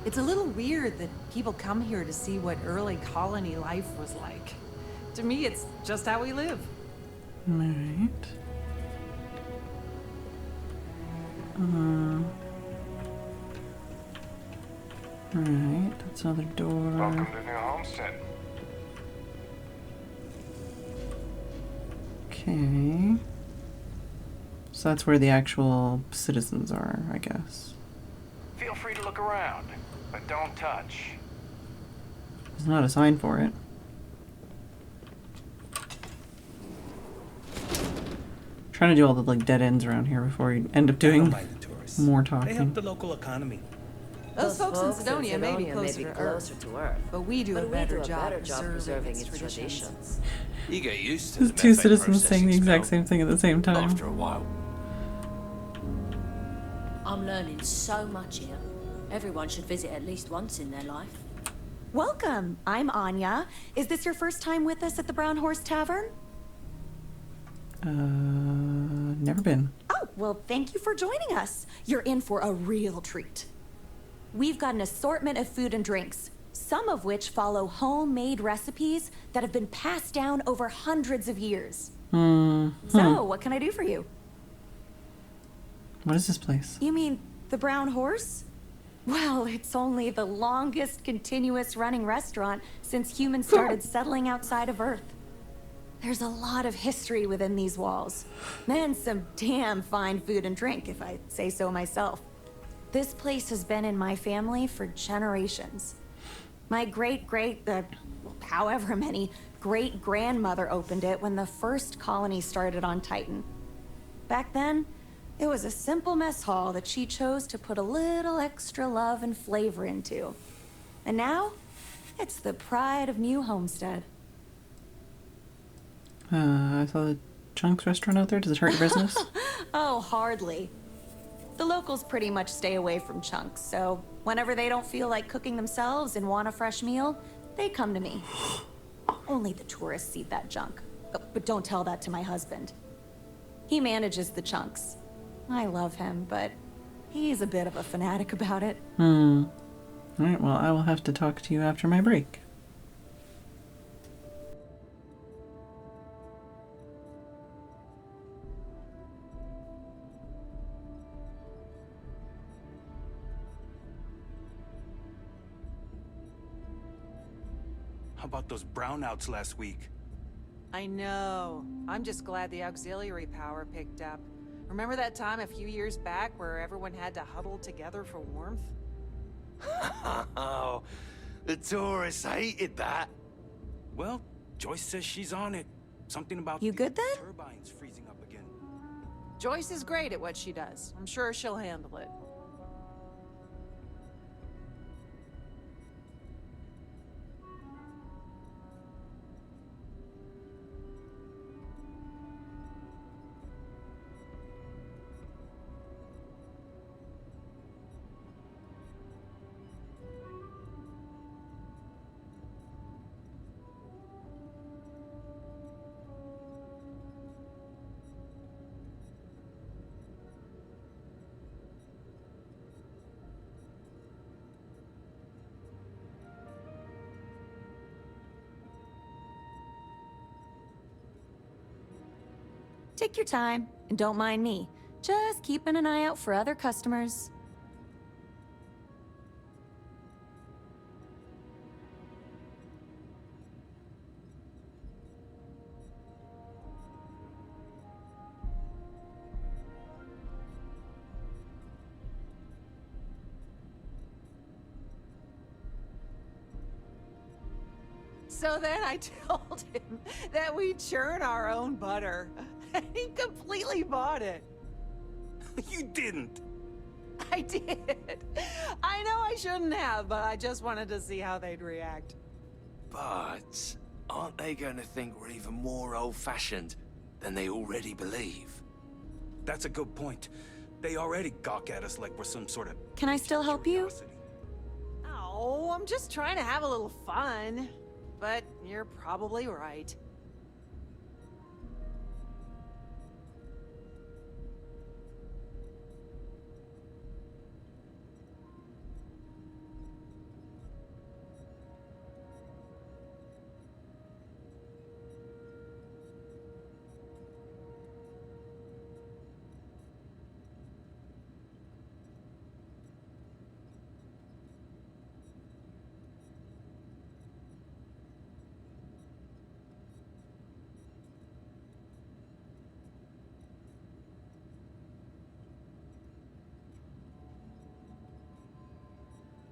It's a little weird that people come here to see what early colony life was like. To me, it's just how we live. Alright. Alright, that's another door. Welcome to New Homestead. Okay. So that's where the actual citizens are, I guess. Feel free to look around, but don't touch. There's not a sign for it. Trying to do all the like dead ends around here before you end up doing more talking. They help the local economy. Those folks in Sidonia may be closer to Earth, but we do a better job preserving its traditions. You get used to There's the two methane citizens saying the processing exact smell same thing at the same time. after a while. I'm learning so much here. Everyone should visit at least once in their life. Welcome. I'm Anya. Is this your first time with us at the Brown Horse Tavern? Never been. Oh, well, thank you for joining us. You're in for a real treat. We've got an assortment of food and drinks, some of which follow homemade recipes that have been passed down over hundreds of years. So, what can I do for you? What is this place? You mean the Brown Horse? Well, it's only the longest continuous running restaurant since humans started settling outside of Earth. There's a lot of history within these walls, and some damn fine food and drink, if I say so myself. This place has been in my family for generations. My however many, great-grandmother opened it when the first colony started on Titan. Back then, it was a simple mess hall that she chose to put a little extra love and flavor into. And now, it's the pride of New Homestead. I saw the Chunks restaurant out there. Does it hurt your business? Oh, hardly. The locals pretty much stay away from Chunks, so whenever they don't feel like cooking themselves and want a fresh meal, they come to me. Only the tourists eat that junk. But don't tell that to my husband. He manages the Chunks. I love him, but he's a bit of a fanatic about it. Alright, well, I will have to talk to you after my break. How about those brownouts last week? I know. I'm just glad the auxiliary power picked up. Remember that time a few years back where everyone had to huddle together for warmth? Oh, the tourists hated that. Well, Joyce says she's on it. Something about you good then? Turbines freezing up again. Joyce is great at what she does. I'm sure she'll handle it. Take your time, and don't mind me. Just keeping an eye out for other customers. So then I told him that we churn our own butter. And he completely bought it. You didn't. I did. I know I shouldn't have, but I just wanted to see how they'd react. But aren't they going to think we're even more old-fashioned than they already believe? That's a good point. They already gawk at us like we're some sort of... Can I still help you? Oh, I'm just trying to have a little fun. But you're probably right.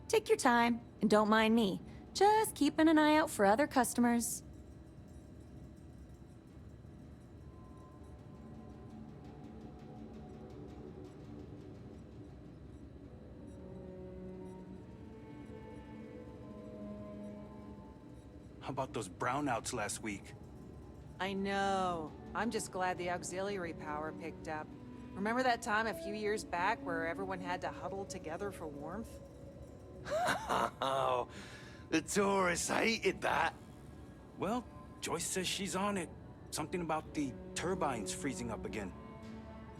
Take your time, and don't mind me. Just keeping an eye out for other customers. How about those brownouts last week? I know. I'm just glad the auxiliary power picked up. Remember that time a few years back where everyone had to huddle together for warmth? Oh, the tourists hated that. Well, Joyce says she's on it. Something about the turbines freezing up again.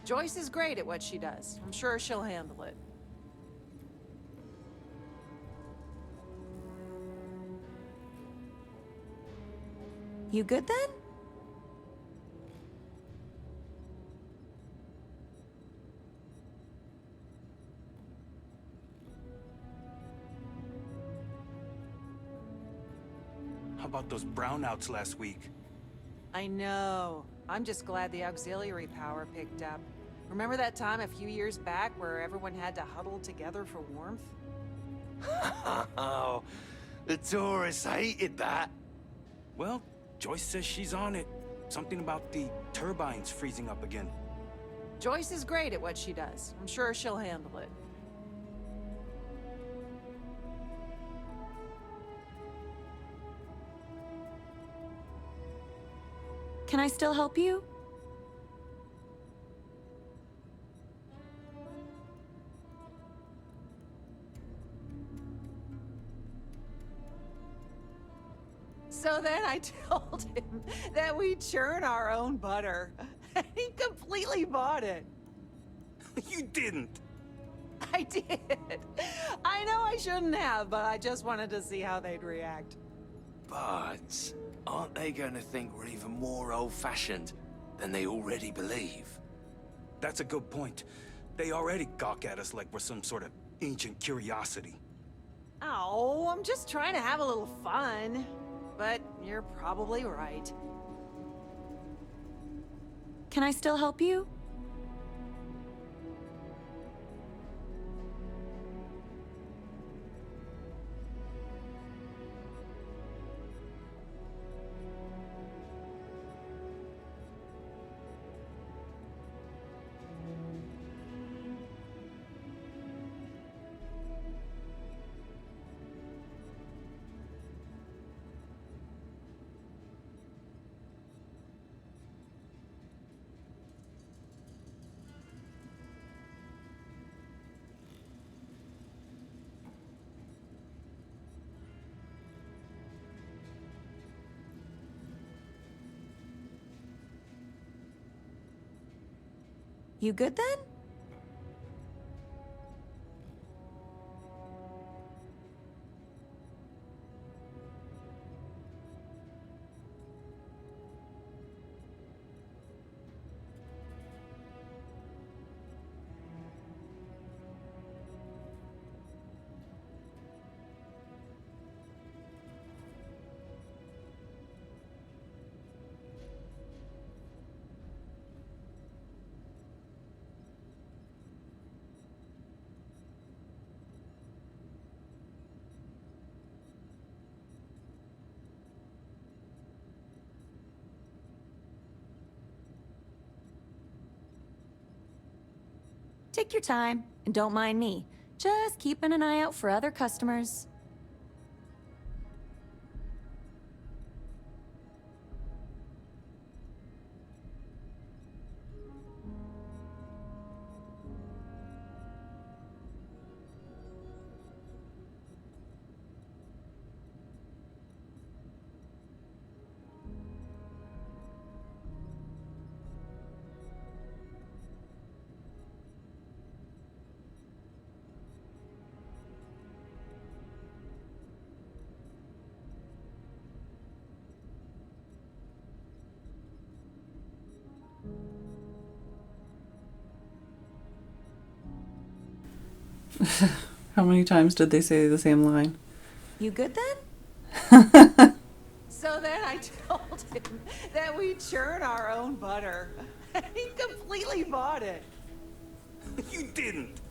Joyce is great at what she does. I'm sure she'll handle it. You good then? How about those brownouts last week? I know. I'm just glad the auxiliary power picked up. Remember that time a few years back where everyone had to huddle together for warmth? Oh, the tourists hated that. Well, Joyce says she's on it. Something about the turbines freezing up again. Joyce is great at what she does. I'm sure she'll handle it. Can I still help you? So then I told him that we churn our own butter. And he completely bought it. You didn't. I did. I know I shouldn't have, but I just wanted to see how they'd react. But aren't they going to think we're even more old-fashioned than they already believe? That's a good point. They already gawk at us like we're some sort of ancient curiosity. Oh, I'm just trying to have a little fun. But you're probably right. Can I still help you? You good then? Take your time, and don't mind me. Just keeping an eye out for other customers. How many times did they say the same line? You good then? So then I told him that we churn our own butter. And he completely bought it. You didn't.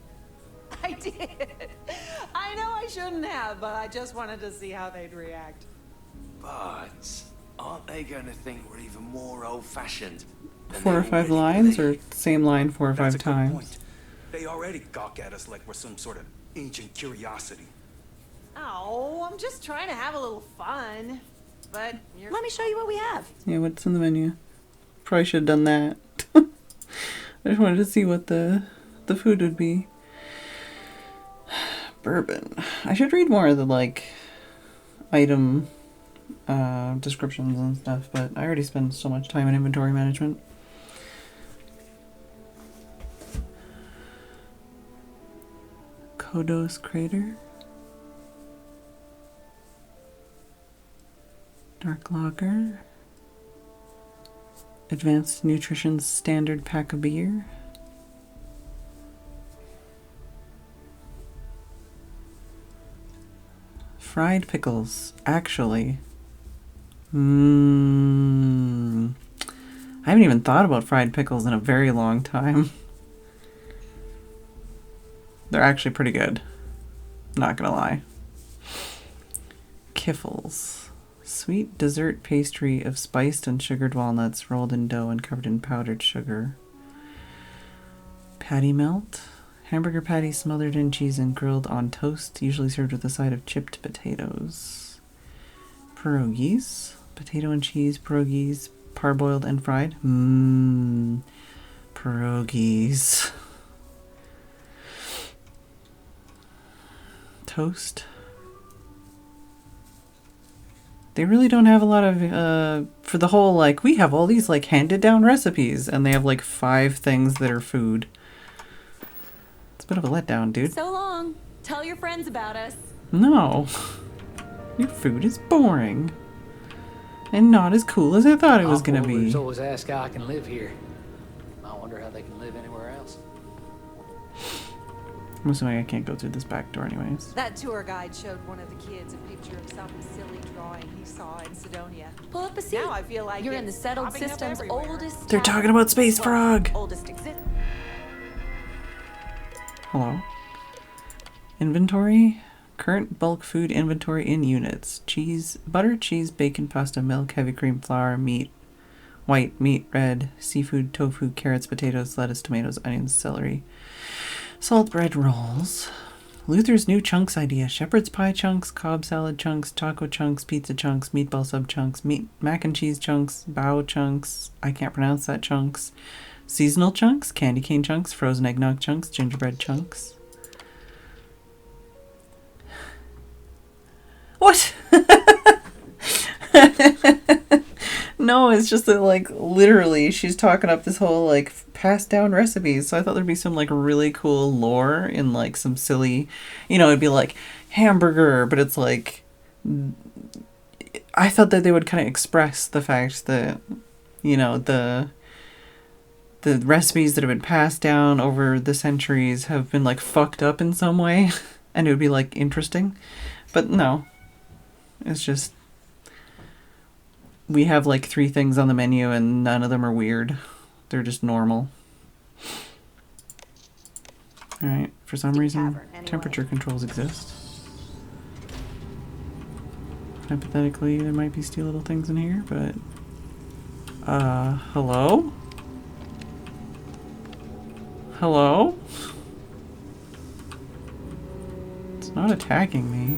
I did. I know I shouldn't have, but I just wanted to see how they'd react. But aren't they going to think we're even more old-fashioned than 4 or they 5 already lines, believe? or same line 4 or 5 times? Point. They already gawk at us like we're some sort of ancient curiosity. Oh, I'm just trying to have a little fun. But you're... Let me show you what we have. Yeah, what's in the menu? Probably should have done that. I just wanted to see what the food would be. Bourbon. I should read more of the, like, item descriptions and stuff, but I already spend so much time in inventory management. Kodos Crater. Dark Lager. Advanced Nutrition Standard Pack of Beer. Fried pickles. Actually. I haven't even thought about fried pickles in a very long time. They're actually pretty good. Not gonna lie. Kiffles. Sweet dessert pastry of spiced and sugared walnuts rolled in dough and covered in powdered sugar. Patty melt. Hamburger patty smothered in cheese and grilled on toast, usually served with a side of chipped potatoes. Pierogies. Potato and cheese pierogies, parboiled and fried. Pierogies. Toast. They really don't have a lot of, for the whole, like, we have all these, like, handed down recipes, and they have, like, 5 things that are food. It's a bit of a letdown, dude. So long. Tell your friends about us. No. Your food is boring. And not as cool as I thought it was gonna be. Homeowners always ask how I can live here. I wonder how they can live anywhere else. I'm assuming I can't go through this back door anyways. That tour guide showed one of the kids a picture of some silly drawing he saw in Sidonia. Pull up a seat. Now I feel like you're in the settled popping up system's everywhere. oldest. They're talking about Space Frog. Oldest exist. Hello. Inventory. Current bulk food inventory in units. Cheese, butter, cheese, bacon, pasta, milk, heavy cream, flour, meat, white, meat, red, seafood, tofu, carrots, potatoes, lettuce, tomatoes, onions, celery, salt, bread, rolls. Luther's new chunks idea. Shepherd's pie chunks, Cobb salad chunks, taco chunks, pizza chunks, meatball sub chunks, mac and cheese chunks, bao chunks, I can't pronounce that, chunks. Seasonal chunks, candy cane chunks, frozen eggnog chunks, gingerbread chunks. What? No, it's just that, like, literally she's talking up this whole, like, passed down recipes. So I thought there'd be some, like, really cool lore in, like, some silly, you know, it'd be like hamburger, but it's like, I thought that they would kind of express the fact that, you know, the recipes that have been passed down over the centuries have been, like, fucked up in some way, and it would be, like, interesting. But no. It's just, we have like 3 things on the menu and none of them are weird. They're just normal. Alright, for some reason, temperature controls exist. Hypothetically, there might be steel little things in here, but... hello? Hello? It's not attacking me.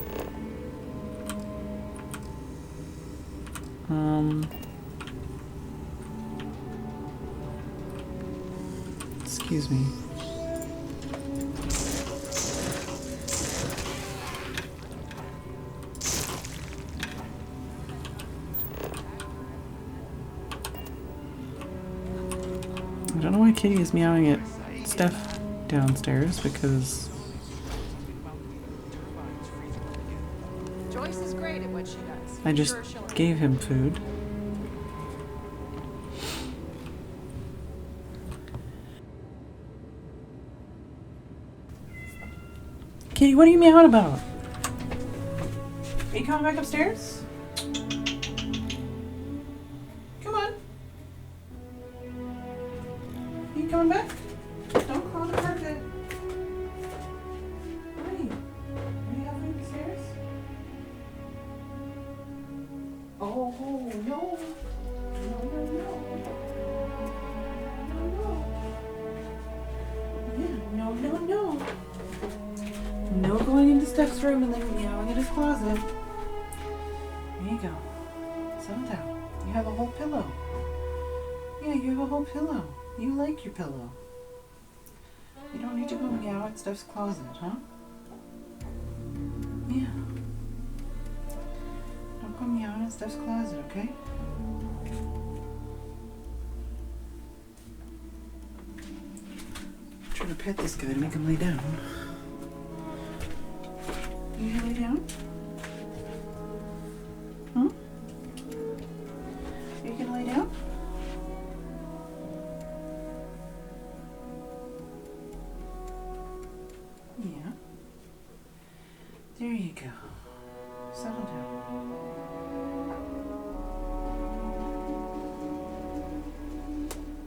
Excuse me. I don't know why Kitty is meowing at Steph downstairs, because Joyce is great at what she does. I just gave him food. Kitty, what are you meowing about? Are you coming back upstairs? Come on. Are you coming back? Don't crawl the carpet. Why? Are you halfway upstairs? Oh, no. No. No going into Steph's room and then meowing in his closet. There you go. Settle down. You have a whole pillow. Yeah, you have a whole pillow. You like your pillow. You don't need to go meow at Steph's closet, huh? Yeah. Don't go meow Steph's closet, okay? I'm trying to pet this guy to make him lay down. You gonna lay down? Hmm? You gonna lay down? Yeah. There you go. Settle down.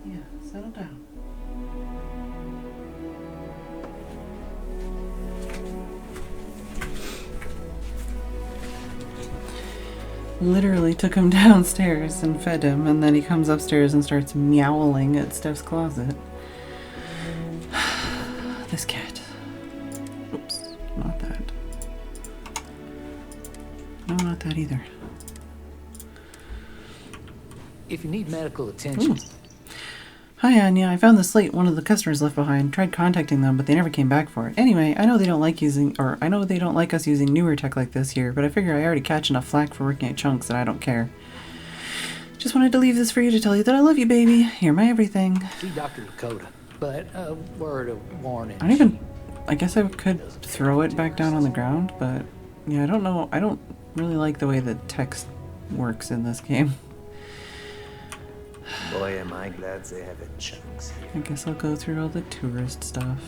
Yeah, settle down. Literally took him downstairs and fed him, and then he comes upstairs and starts meowing at Steph's closet. This cat. Oops, not that. No, not that either. If you need medical attention. Ooh. Hi, Anya. I found the slate one of the customers left behind. Tried contacting them, but they never came back for it. Anyway, I know they don't like us using newer tech like this here, but I figure I already catch enough flack for working at Chunks that I don't care. Just wanted to leave this for you to tell you that I love you, baby. You're my everything. See Dr. Lakota, but a word of warning. I guess I could throw it back down on the ground, but yeah, I don't know. I don't really like the way the text works in this game. Boy, am I glad they have Chunks here. I guess I'll go through all the tourist stuff.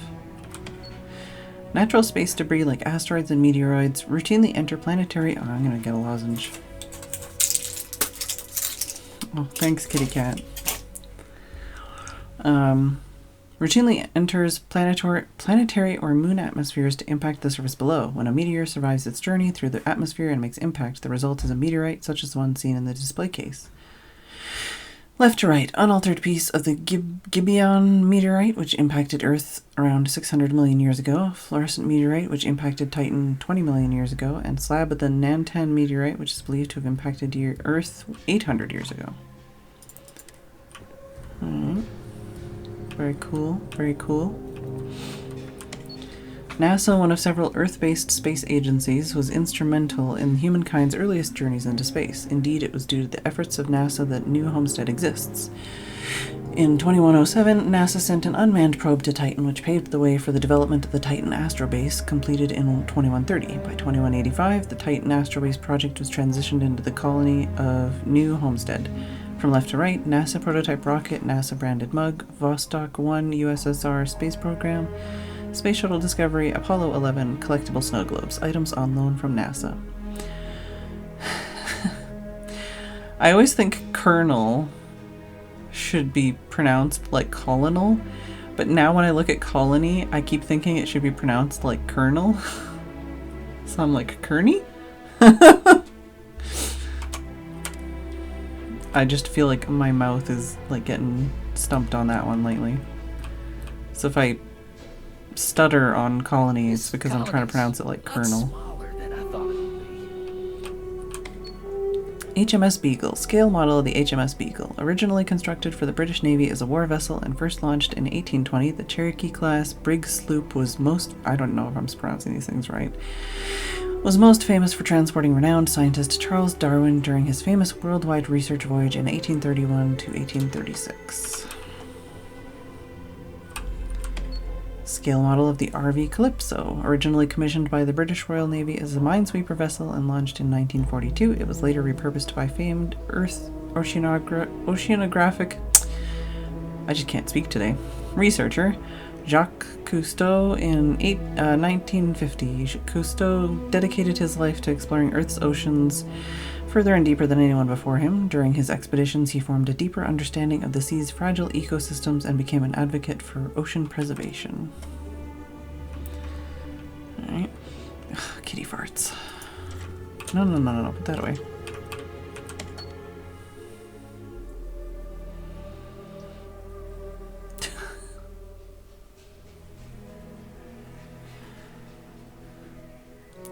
Natural space debris like asteroids and meteoroids routinely enter planetary... Oh, I'm gonna get a lozenge. Oh, thanks, kitty cat. Routinely enters planetary or moon atmospheres to impact the surface below. When a meteor survives its journey through the atmosphere and makes impact, the result is a meteorite such as the one seen in the display case. Left to right, unaltered piece of the Gibeon meteorite, which impacted Earth around 600 million years ago, fluorescent meteorite, which impacted Titan 20 million years ago, and slab of the Nantan meteorite, which is believed to have impacted Earth 800 years ago. Alright. Very cool, very cool. NASA, one of several Earth-based space agencies, was instrumental in humankind's earliest journeys into space. Indeed, it was due to the efforts of NASA that New Homestead exists. In 2107, NASA sent an unmanned probe to Titan, which paved the way for the development of the Titan Astrobase, completed in 2130. By 2185, the Titan Astrobase project was transitioned into the colony of New Homestead. From left to right, NASA prototype rocket, NASA branded mug, Vostok 1 USSR space program, Space Shuttle Discovery, Apollo 11, collectible snow globes, items on loan from NASA. I always think colonel should be pronounced like colonel, but now when I look at colony, I keep thinking it should be pronounced like colonel. So I'm like, Kearney? I just feel like my mouth is like getting stumped on that one lately. So if I stutter on colony, it's because I'm trying to pronounce it like colonel. HMS Beagle. Scale model of the HMS Beagle. Originally constructed for the British Navy as a war vessel and first launched in 1820, the Cherokee-class brig sloop was I don't know if I'm pronouncing these things right, was most famous for transporting renowned scientist Charles Darwin during his famous worldwide research voyage in 1831 to 1836. Scale model of the RV Calypso. Originally commissioned by the British Royal Navy as a minesweeper vessel and launched in 1942, it was later repurposed by famed Earth oceanographic I just can't speak today. Researcher Jacques Cousteau in 1950. Cousteau dedicated his life to exploring Earth's oceans further and deeper than anyone before him. During his expeditions, he formed a deeper understanding of the sea's fragile ecosystems and became an advocate for ocean preservation. Alright. Kitty farts. No, put that away.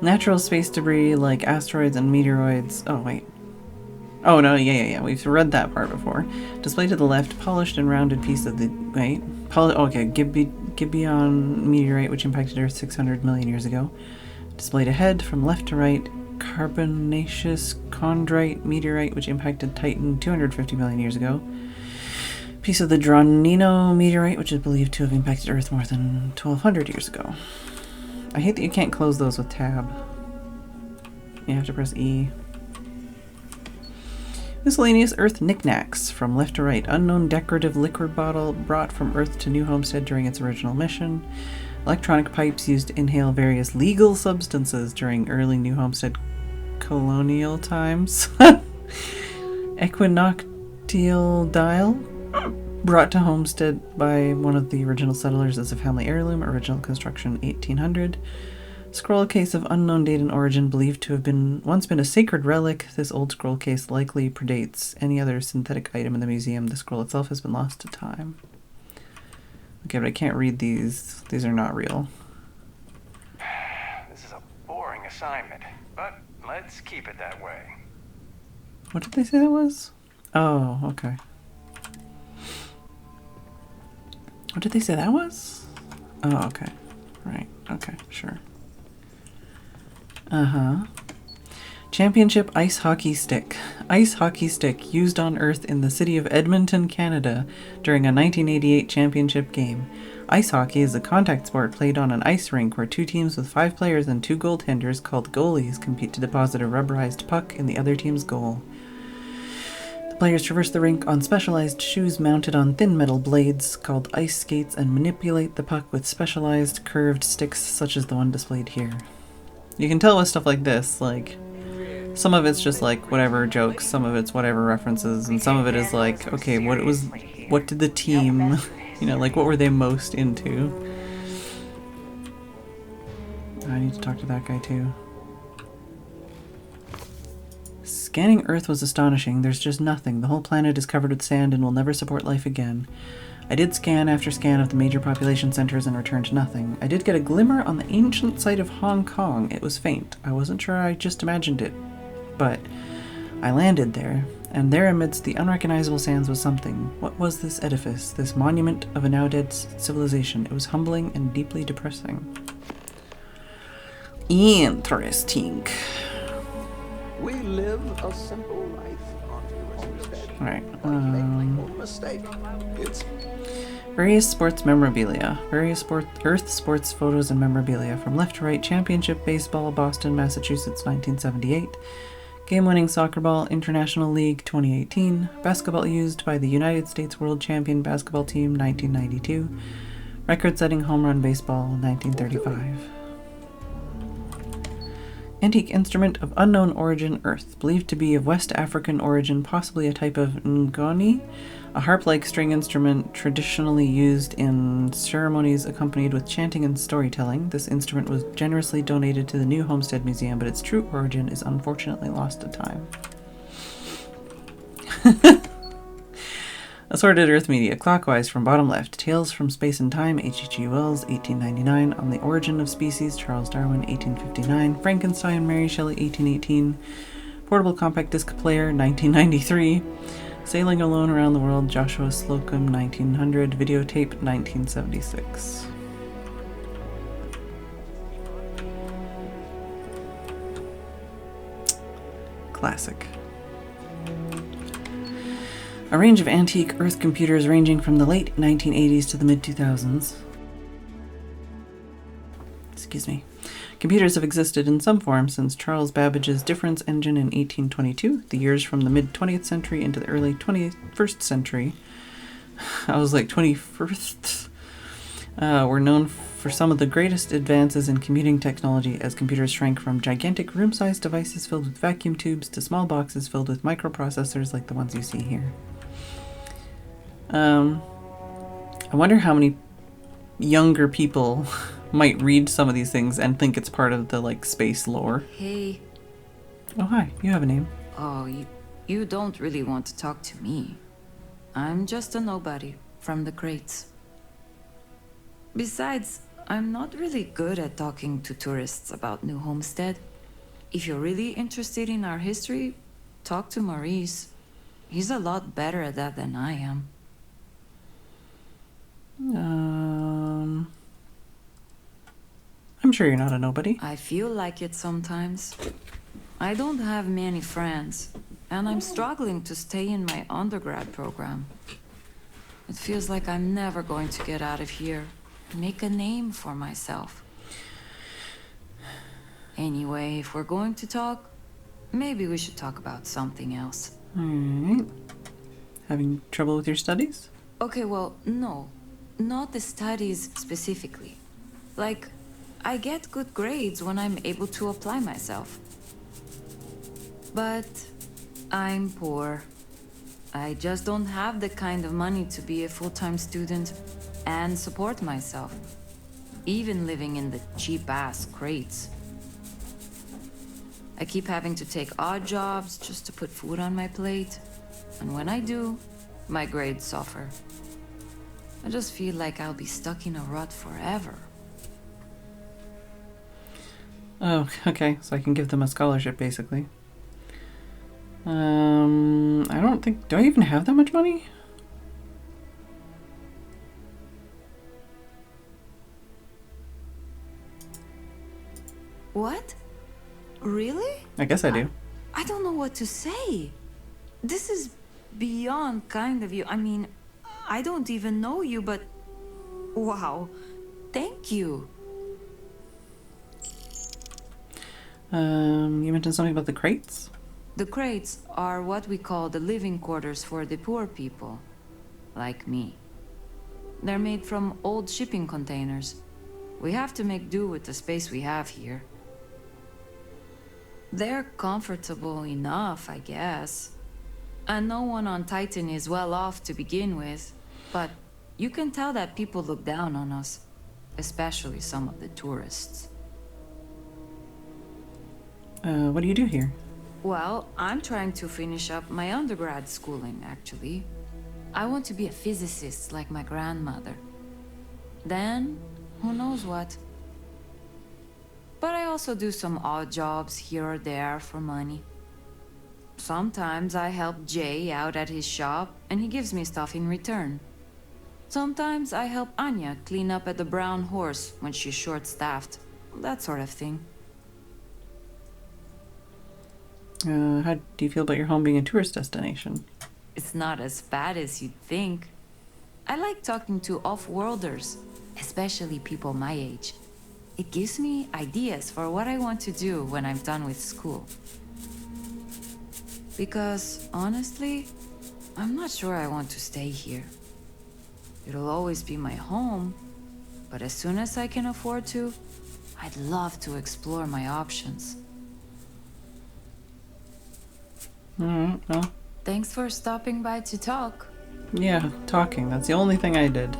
Natural space debris like asteroids and meteoroids. Oh, wait. Oh, no, yeah. We've read that part before. Displayed to the left, polished and rounded piece of the... Wait. Okay, Gibeon meteorite, which impacted Earth 600 million years ago. Displayed ahead, from left to right, carbonaceous chondrite meteorite which impacted Titan 250 million years ago. Piece of the Dronino meteorite which is believed to have impacted Earth more than 1200 years ago. I hate that you can't close those with tab. You have to press E. Miscellaneous Earth knickknacks from left to right. Unknown decorative liquid bottle brought from Earth to New Homestead during its original mission. Electronic pipes used to inhale various legal substances during early New Homestead colonial times. Equinoctial dial brought to Homestead by one of the original settlers as a family heirloom. Original construction 1800. Scroll case of unknown date and origin, believed to have once been a sacred relic. This old scroll case likely predates any other synthetic item in the museum. The scroll itself has been lost to time. Okay, but I can't read these. These are not real. This is a boring assignment, but let's keep it that way. What did they say that was? Oh, okay. What did they say that was? Oh, okay. Right. Okay, sure. Championship ice hockey stick. Ice hockey stick used on Earth in the city of Edmonton, Canada during a 1988 championship game. Ice hockey is a contact sport played on an ice rink where two teams with 5 players and 2 goaltenders called goalies compete to deposit a rubberized puck in the other team's goal. The players traverse the rink on specialized shoes mounted on thin metal blades called ice skates and manipulate the puck with specialized curved sticks such as the one displayed here. You can tell with stuff like this, like, some of it's just like whatever jokes, some of it's whatever references, and some of it is like, okay, what did the team, you know, like what were they most into? I need to talk to that guy too. Scanning Earth was astonishing. There's just nothing. The whole planet is covered with sand and will never support life again. I did scan after scan of the major population centers and returned nothing. I did get a glimmer on the ancient site of Hong Kong. It was faint. I wasn't sure I just imagined it. But I landed there, and there amidst the unrecognizable sands was something. What was this edifice, this monument of a now-dead civilization? It was humbling and deeply depressing. Interesting. We live a simple life on Homestead. Alright, Make no mistake. It's various sports memorabilia. Various Earth sports photos and memorabilia. From left to right, Championship Baseball, Boston, Massachusetts, 1978. Game-winning soccer ball, International League, 2018. Basketball used by the United States World Champion Basketball Team, 1992. Record-setting home run baseball, 1935. Antique instrument of unknown origin, Earth. Believed to be of West African origin, possibly a type of ngoni, a harp-like string instrument traditionally used in ceremonies accompanied with chanting and storytelling. This instrument was generously donated to the New Homestead Museum, but its true origin is unfortunately lost to time. Assorted Earth Media, clockwise from bottom left. Tales from Space and Time, H.G. Wells, 1899. On the Origin of Species, Charles Darwin, 1859. Frankenstein, Mary Shelley, 1818. Portable Compact Disc Player, 1993. Sailing Alone Around the World, Joshua Slocum, 1900. Videotape, 1976. Classic. A range of antique Earth computers ranging from the late 1980s to the mid-2000s. Excuse me. Computers have existed in some form since Charles Babbage's difference engine in 1822. The years from the mid-20th century into the early 21st century, I was like 21st, were known for some of the greatest advances in computing technology as computers shrank from gigantic room-sized devices filled with vacuum tubes to small boxes filled with microprocessors like the ones you see here. I wonder how many younger people might read some of these things and think it's part of the, like, space lore. Hey. Oh, hi. You have a name. Oh, you don't really want to talk to me. I'm just a nobody from the crates. Besides, I'm not really good at talking to tourists about New Homestead. If you're really interested in our history, talk to Maurice. He's a lot better at that than I am. I'm sure you're not a nobody. I feel like it sometimes. I don't have many friends, and I'm struggling to stay in my undergrad program. It feels like I'm never going to get out of here and make a name for myself. Anyway, if we're going to talk, maybe we should talk about something else. Alright. Having trouble with your studies? Okay, well, no. Not the studies specifically. Like, I get good grades when I'm able to apply myself. But I'm poor. I just don't have the kind of money to be a full-time student and support myself. Even living in the cheap-ass crates. I keep having to take odd jobs just to put food on my plate. And when I do, my grades suffer. I just feel like I'll be stuck in a rut forever. Oh, okay. So I can give them a scholarship, basically. I don't think... Do I even have that much money? What? Really? I guess I do. I don't know what to say. This is beyond kind of you. I mean, I don't even know you, but wow, thank you. You mentioned something about the crates? The crates are what we call the living quarters for the poor people, like me. They're made from old shipping containers. We have to make do with the space we have here. They're comfortable enough, I guess. And no one on Titan is well off to begin with, but you can tell that people look down on us, especially some of the tourists. What do you do here? Well, I'm trying to finish up my undergrad schooling, actually. I want to be a physicist like my grandmother. Then, who knows what. But I also do some odd jobs here or there for money. Sometimes I help Jay out at his shop, and he gives me stuff in return. Sometimes I help Anya clean up at the Brown Horse when she's short-staffed. That sort of thing. How do you feel about your home being a tourist destination? It's not as bad as you'd think. I like talking to off-worlders, especially people my age. It gives me ideas for what I want to do when I'm done with school. Because, honestly, I'm not sure I want to stay here. It'll always be my home, but as soon as I can afford to, I'd love to explore my options. Alright, well. Thanks for stopping by to talk. Yeah, talking. That's the only thing I did.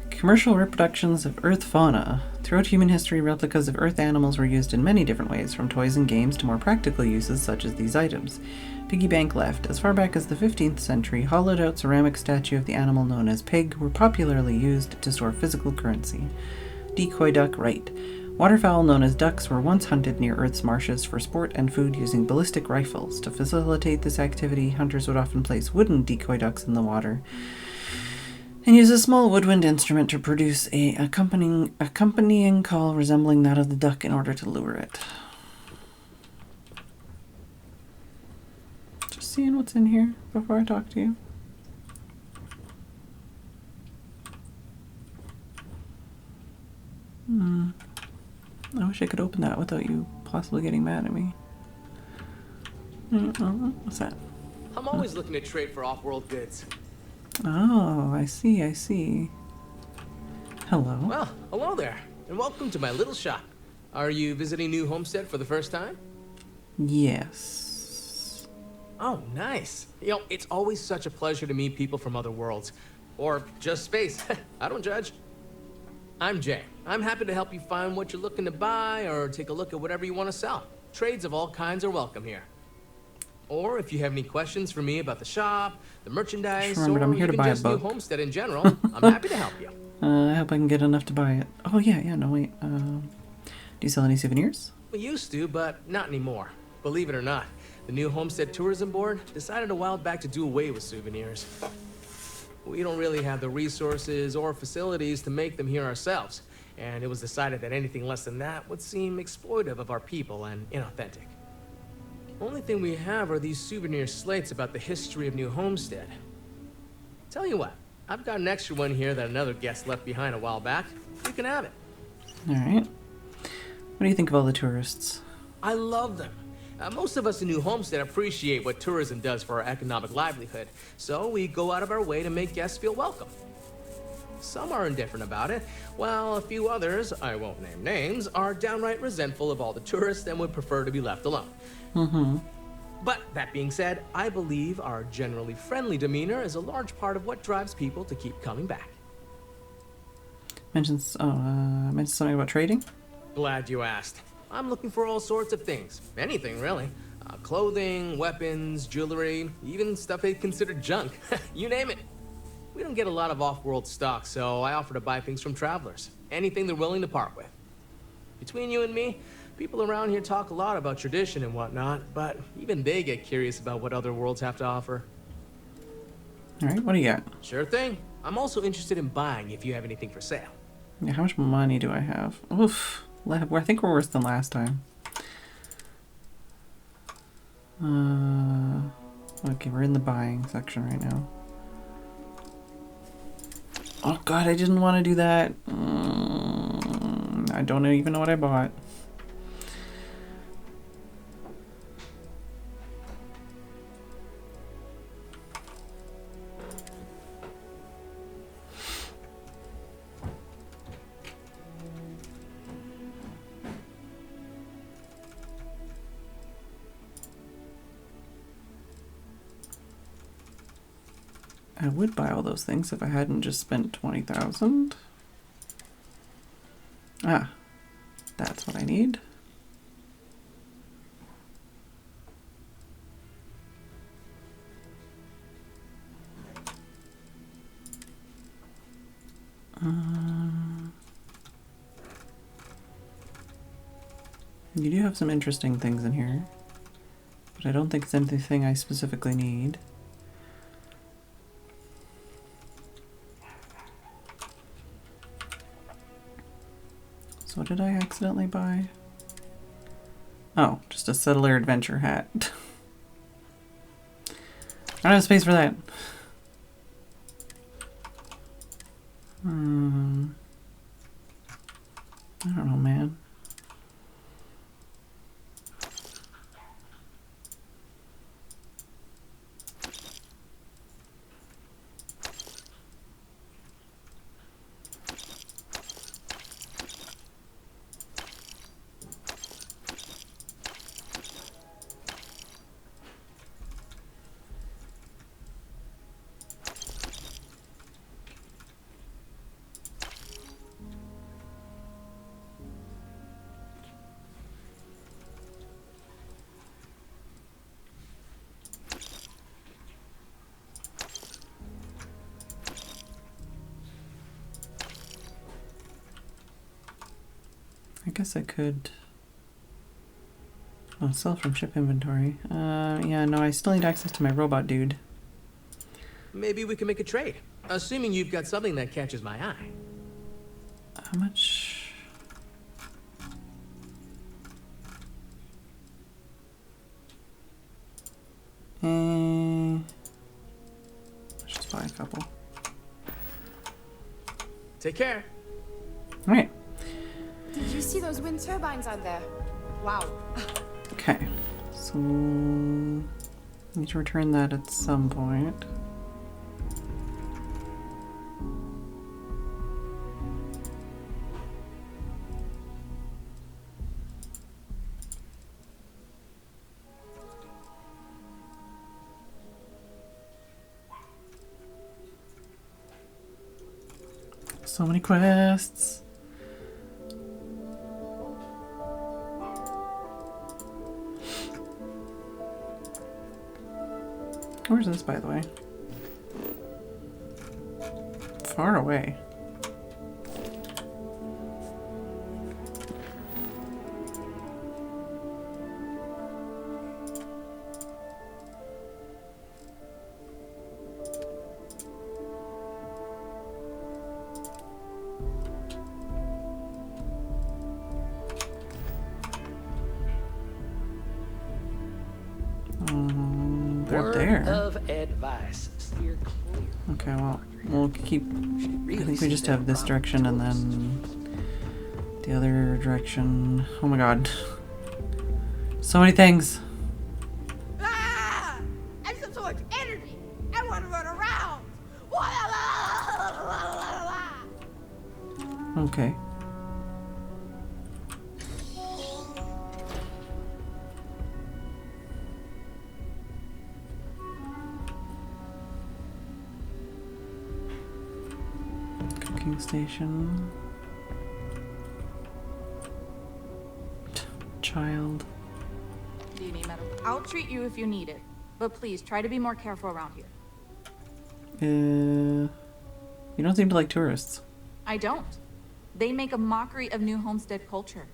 Commercial reproductions of Earth fauna. Throughout human history, replicas of Earth animals were used in many different ways, from toys and games to more practical uses such as these items. Piggy bank left. As far back as the 15th century, hollowed-out ceramic statue of the animal known as pig were popularly used to store physical currency. Decoy duck right. Waterfowl known as ducks were once hunted near Earth's marshes for sport and food using ballistic rifles. To facilitate this activity, hunters would often place wooden decoy ducks in the water and use a small woodwind instrument to produce a accompanying call resembling that of the duck in order to lure it. Just seeing what's in here before I talk to you. I wish I could open that without you possibly getting mad at me. What's that? I'm always looking to trade for off-world goods. Oh, I see, I see. Hello. Well, hello there, and welcome to my little shop. Are you visiting New Homestead for the first time? Yes. Oh, nice. You know, it's always such a pleasure to meet people from other worlds. Or just space. I don't judge. I'm Jay. I'm happy to help you find what you're looking to buy or take a look at whatever you want to sell. Trades of all kinds are welcome here. Or if you have any questions for me about the shop, the merchandise, Remember, or I'm here to even buy a just New book. Homestead in general, I'm happy to help you. I hope I can get enough to buy it. Oh, yeah, no, wait. Do you sell any souvenirs? We used to, but not anymore. Believe it or not, the New Homestead Tourism Board decided a while back to do away with souvenirs. We don't really have the resources or facilities to make them here ourselves. and it was decided that anything less than that would seem exploitive of our people and inauthentic. Only thing we have are these souvenir slates about the history of New Homestead. Tell you what, I've got an extra one here that another guest left behind a while back. You can have it. All right. What do you think of all the tourists? I love them. Most of us in New Homestead appreciate what tourism does for our economic livelihood, so we go out of our way to make guests feel welcome. Some are indifferent about it, while a few others, I won't name names, are downright resentful of all the tourists and would prefer to be left alone. Mm-hmm. But that being said, I believe our generally friendly demeanor is a large part of what drives people to keep coming back. Mentioned something about trading? Glad you asked. I'm looking for all sorts of things. Anything, really. Clothing, weapons, jewelry, even stuff they consider junk. You name it. We don't get a lot of off-world stock, so I offer to buy things from travelers. Anything they're willing to part with. Between you and me, people around here talk a lot about tradition and whatnot, but even they get curious about what other worlds have to offer. All right, what do you got? Sure thing. I'm also interested in buying if you have anything for sale. Yeah, how much money do I have? Oof. I think we're worse than last time. Okay, we're in the buying section right now. Oh god, I didn't want to do that. I don't even know what I bought. I would buy all those things if I hadn't just spent 20,000. Ah, that's what I need. You do have some interesting things in here, but I don't think it's anything I specifically need. So what did I accidentally buy? Oh, just a settler adventure hat. I don't have space for that. I don't know, man. I guess I could sell from ship inventory. Yeah, no, I still need access to my robot dude. Maybe we can make a trade, assuming you've got something that catches my eye. How much? Let's just buy a couple. Take care. All right. Did you see those wind turbines out there? Wow. Okay, so need to return that at some point. So many quests. Where's this, by the way? Far away. there. of advice. Steer clear. Okay, well, we'll keep... I think we just have this direction and then the other direction. Oh my god. So many things. Ah! I have so much energy. I want to run around. Okay. Cooking station. Child. Do you need medical? I'll treat you if you need it. But please, try to be more careful around here. You don't seem to like tourists. I don't. They make a mockery of New Homestead culture.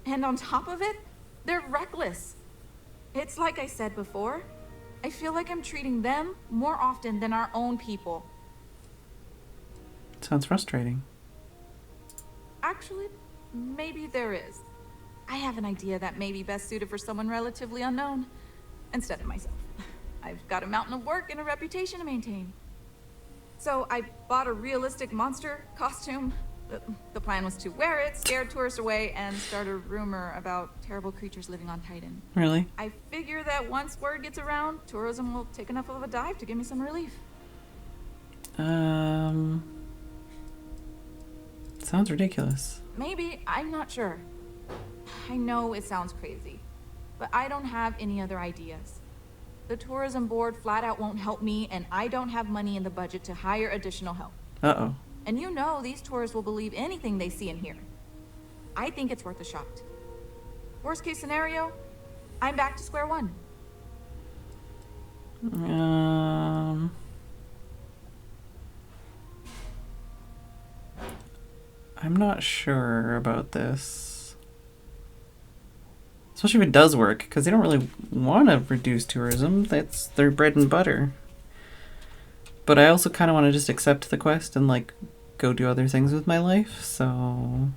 And on top of it, they're reckless. It's like I said before, I feel like I'm treating them more often than our own people. Sounds frustrating. Actually, maybe there is. I have an idea that may be best suited for someone relatively unknown, instead of myself. I've got a mountain of work and a reputation to maintain. So I bought a realistic monster costume. The plan was to wear it, scare tourists away, and start a rumor about terrible creatures living on Titan. Really? I figure that once word gets around, tourism will take enough of a dive to give me some relief. Sounds ridiculous. Maybe, I'm not sure. I know it sounds crazy, but I don't have any other ideas. The tourism board flat out won't help me, and I don't have money in the budget to hire additional help. Uh-oh. And you know these tourists will believe anything they see and hear. I think it's worth a shot. Worst case scenario, I'm back to square one. I'm not sure about this. Especially if it does work, because they don't really want to reduce tourism. That's their bread and butter. But I also kind of want to just accept the quest and, like, go do other things with my life, so...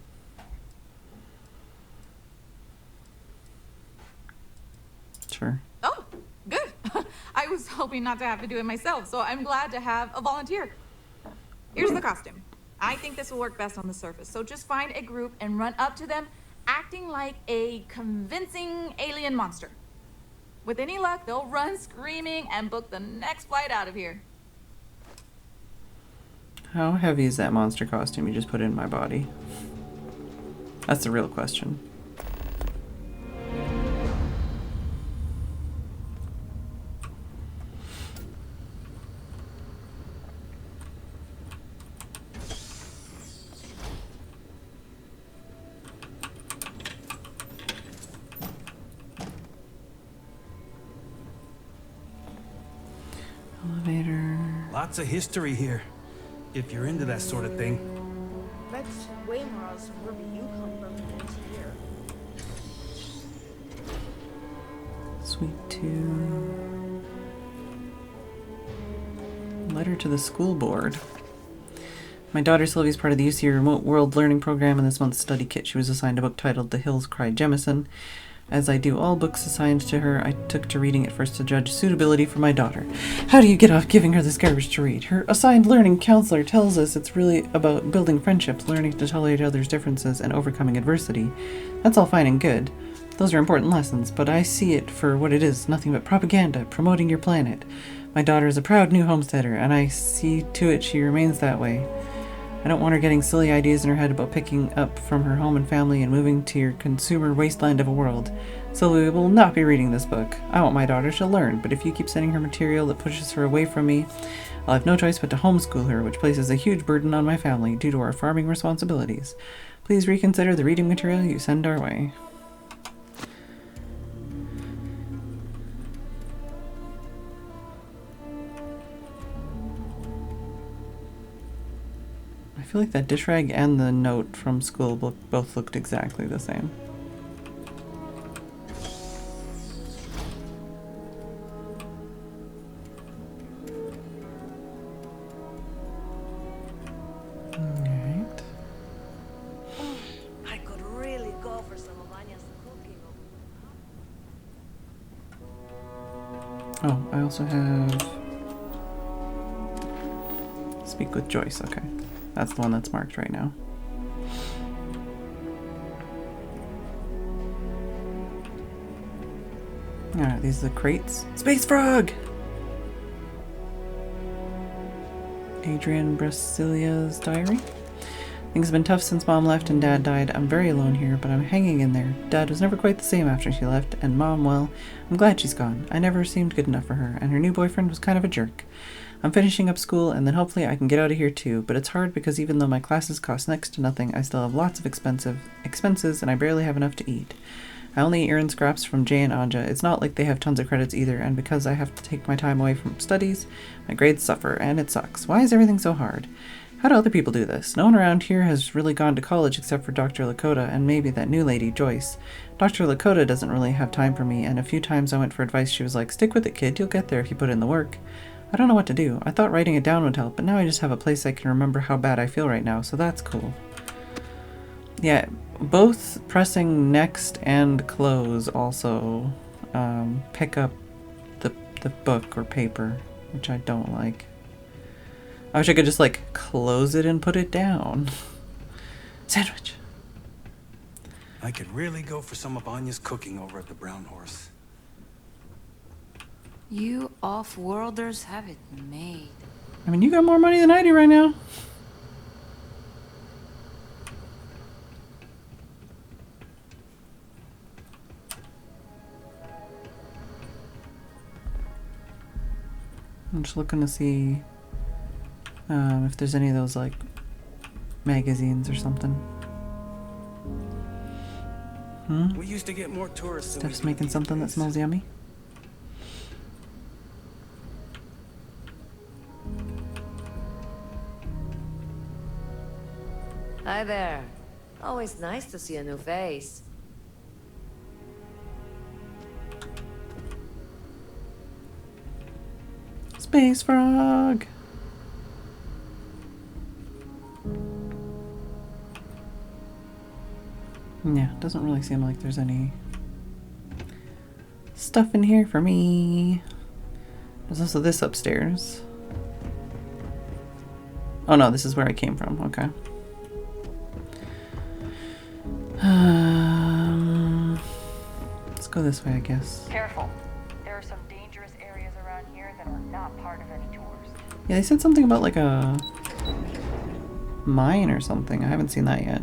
Sure. Oh, good. I was hoping not to have to do it myself, so I'm glad to have a volunteer. Here's the costume. I think this will work best on the surface, so just find a group and run up to them, acting like a convincing alien monster. With any luck, they'll run screaming and book the next flight out of here. How heavy is that monster costume you just put in my body? That's the real question. Elevator. Lots of history here, if you're into that sort of thing. That's way more awesome wherever you come from than it's here. Suite 2. Letter to the school board. My daughter Sylvie is part of the UC Remote World Learning Program. In this month's study kit, she was assigned a book titled The Hills Cry Jemison. As I do all books assigned to her, I took to reading it first to judge suitability for my daughter. How do you get off giving her this garbage to read? Her assigned learning counselor tells us it's really about building friendships, learning to tolerate others' differences, and overcoming adversity. That's all fine and good. Those are important lessons, but I see it for what it is, nothing but propaganda, promoting your planet. My daughter is a proud new homesteader, and I see to it she remains that way. I don't want her getting silly ideas in her head about picking up from her home and family and moving to your consumer wasteland of a world. Sylvia will not be reading this book. I want my daughter to learn, but if you keep sending her material that pushes her away from me, I'll have no choice but to homeschool her, which places a huge burden on my family due to our farming responsibilities. Please reconsider the reading material you send our way. I feel like that dish rag and the note from school both looked exactly the same. Alright. I could really go for some of Anya's cooking. Oh, I also have speak with Joyce. Okay, that's the one that's marked right now. Alright, these are the crates. Space Frog! Adrian Brasilia's diary. Things have been tough since Mom left and Dad died. I'm very alone here, but I'm hanging in there. Dad was never quite the same after she left, and Mom, well, I'm glad she's gone. I never seemed good enough for her, and her new boyfriend was kind of a jerk. I'm finishing up school, and then hopefully I can get out of here too, but it's hard because even though my classes cost next to nothing, I still have lots of expenses, and I barely have enough to eat. I only earn scraps from Jay and Anja. It's not like they have tons of credits either, and because I have to take my time away from studies, my grades suffer, and it sucks. Why is everything so hard? How do other people do this? No one around here has really gone to college except for Dr. Lakota and maybe that new lady, Joyce. Dr. Lakota doesn't really have time for me, and a few times I went for advice she was like, stick with it, kid, you'll get there if you put in the work. I don't know what to do. I thought writing it down would help, but now I just have a place I can remember how bad I feel right now, so that's cool. Yeah, both pressing next and close also pick up the book or paper, which I don't like. I wish I could just like close it and put it down. Sandwich. I could really go for some of Anya's cooking over at the Brown Horse. You off-worlders have it made. I mean, you got more money than I do right now. I'm just looking to see if there's any of those like magazines or something. We used to get more tourists. Steph's making something that smells yummy. Hi there. Always nice to see a new face. Space Frog! Yeah, doesn't really seem like there's any stuff in here for me. There's also this upstairs. Oh no, this is where I came from. Okay. Let's go this way, I guess. Careful. There are some dangerous areas around here that are not part of any tours. Yeah, they said something about like a mine or something. I haven't seen that yet.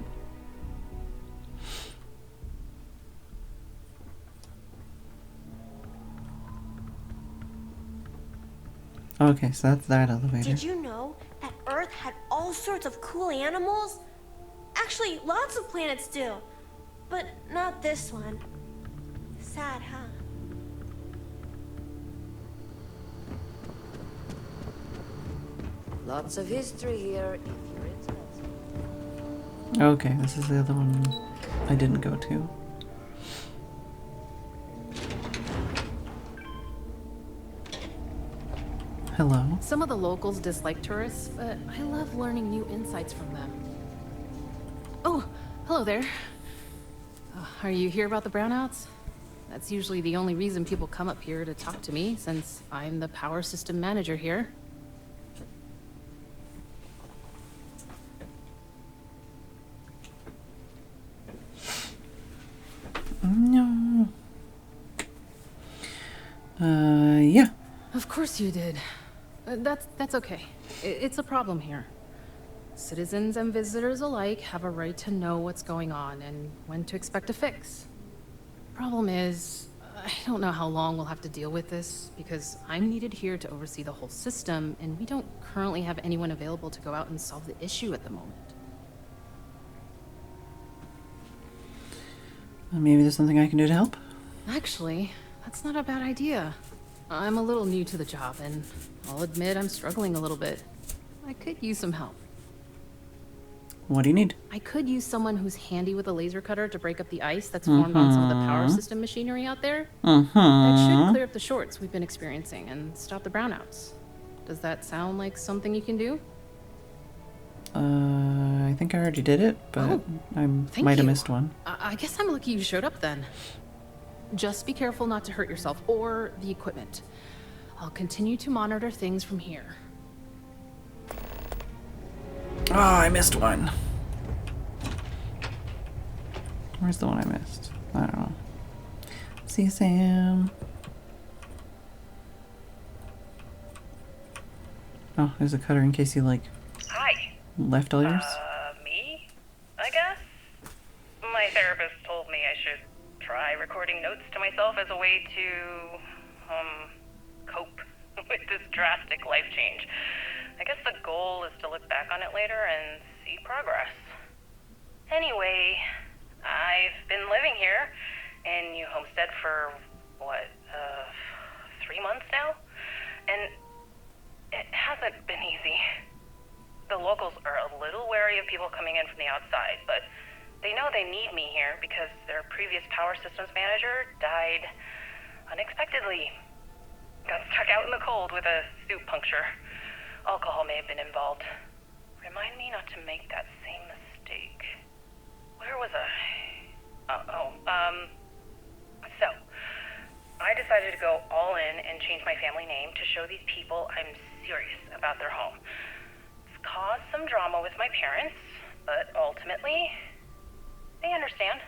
Okay, so that's that elevator. Did you know that Earth had all sorts of cool animals? Actually, lots of planets do. But not this one. Sad, huh? Lots of history here, if you're interested. Okay, this is the other one I didn't go to. Hello. Some of the locals dislike tourists, but I love learning new insights from them. Oh, hello there. Are you here about the brownouts? That's usually the only reason people come up here to talk to me, since I'm the power system manager here. No. Yeah. Of course you did. That's okay. It's a problem here. Citizens and visitors alike have a right to know what's going on and when to expect a fix. Problem is, I don't know how long we'll have to deal with this, because I'm needed here to oversee the whole system, and we don't currently have anyone available to go out and solve the issue at the moment. Maybe there's something I can do to help? Actually, that's not a bad idea. I'm a little new to the job, and I'll admit I'm struggling a little bit. I could use some help. What do you need? I could use someone who's handy with a laser cutter to break up the ice that's formed on some of the power system machinery out there. That should clear up the shorts we've been experiencing and stop the brownouts. Does that sound like something you can do? I think I already did it, but I might have missed one. I guess I'm lucky you showed up then. Just be careful not to hurt yourself or the equipment. I'll continue to monitor things from here. Oh, I missed one. Where's the one I missed? I don't know. See you, Sam. Oh, there's a cutter in case you, like, Hi. left all yours. Me? I guess? My therapist told me I should try recording notes to myself as a way to, cope with this drastic life change. I guess the goal is to look back on it later and see progress. Anyway, I've been living here in New Homestead for, 3 months now? And it hasn't been easy. The locals are a little wary of people coming in from the outside, but they know they need me here because their previous power systems manager died unexpectedly. Got stuck out in the cold with a suit puncture. Alcohol may have been involved. Remind me not to make that same mistake. Where was I? So, I decided to go all in and change my family name to show these people I'm serious about their home. It's caused some drama with my parents, but ultimately, they understand.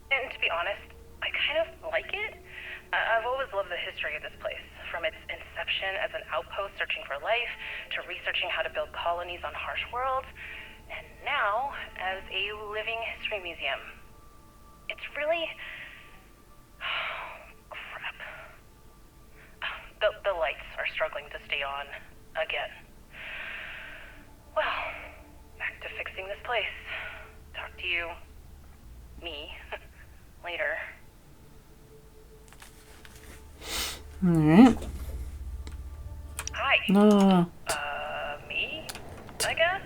And to be honest, I kind of like it. I've always loved the history of this place, from its inception as an outpost searching for life, to researching how to build colonies on harsh worlds, and now as a living history museum. It's really... crap. The lights are struggling to stay on again. Well, back to fixing this place. Talk to you, me, later. Alright. Hi. No. Me? I guess?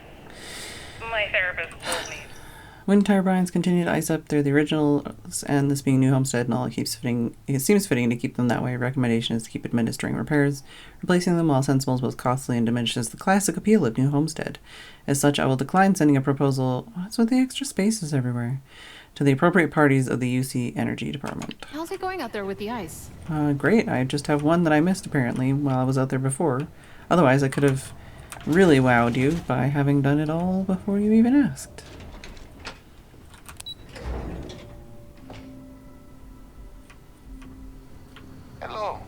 My therapist told me. Wind turbines continue to ice up. They're the originals, and this being New Homestead and all, it seems fitting to keep them that way. Recommendation is to keep administering repairs. Replacing them while sensible is both costly and diminishes the classic appeal of New Homestead. As such, I will decline sending a proposal. What's with the extra spaces everywhere? To the appropriate parties of the UC Energy Department. How's it going out there with the ice? Great. I just have one that I missed, apparently, while I was out there before. Otherwise, I could have really wowed you by having done it all before you even asked. Hello.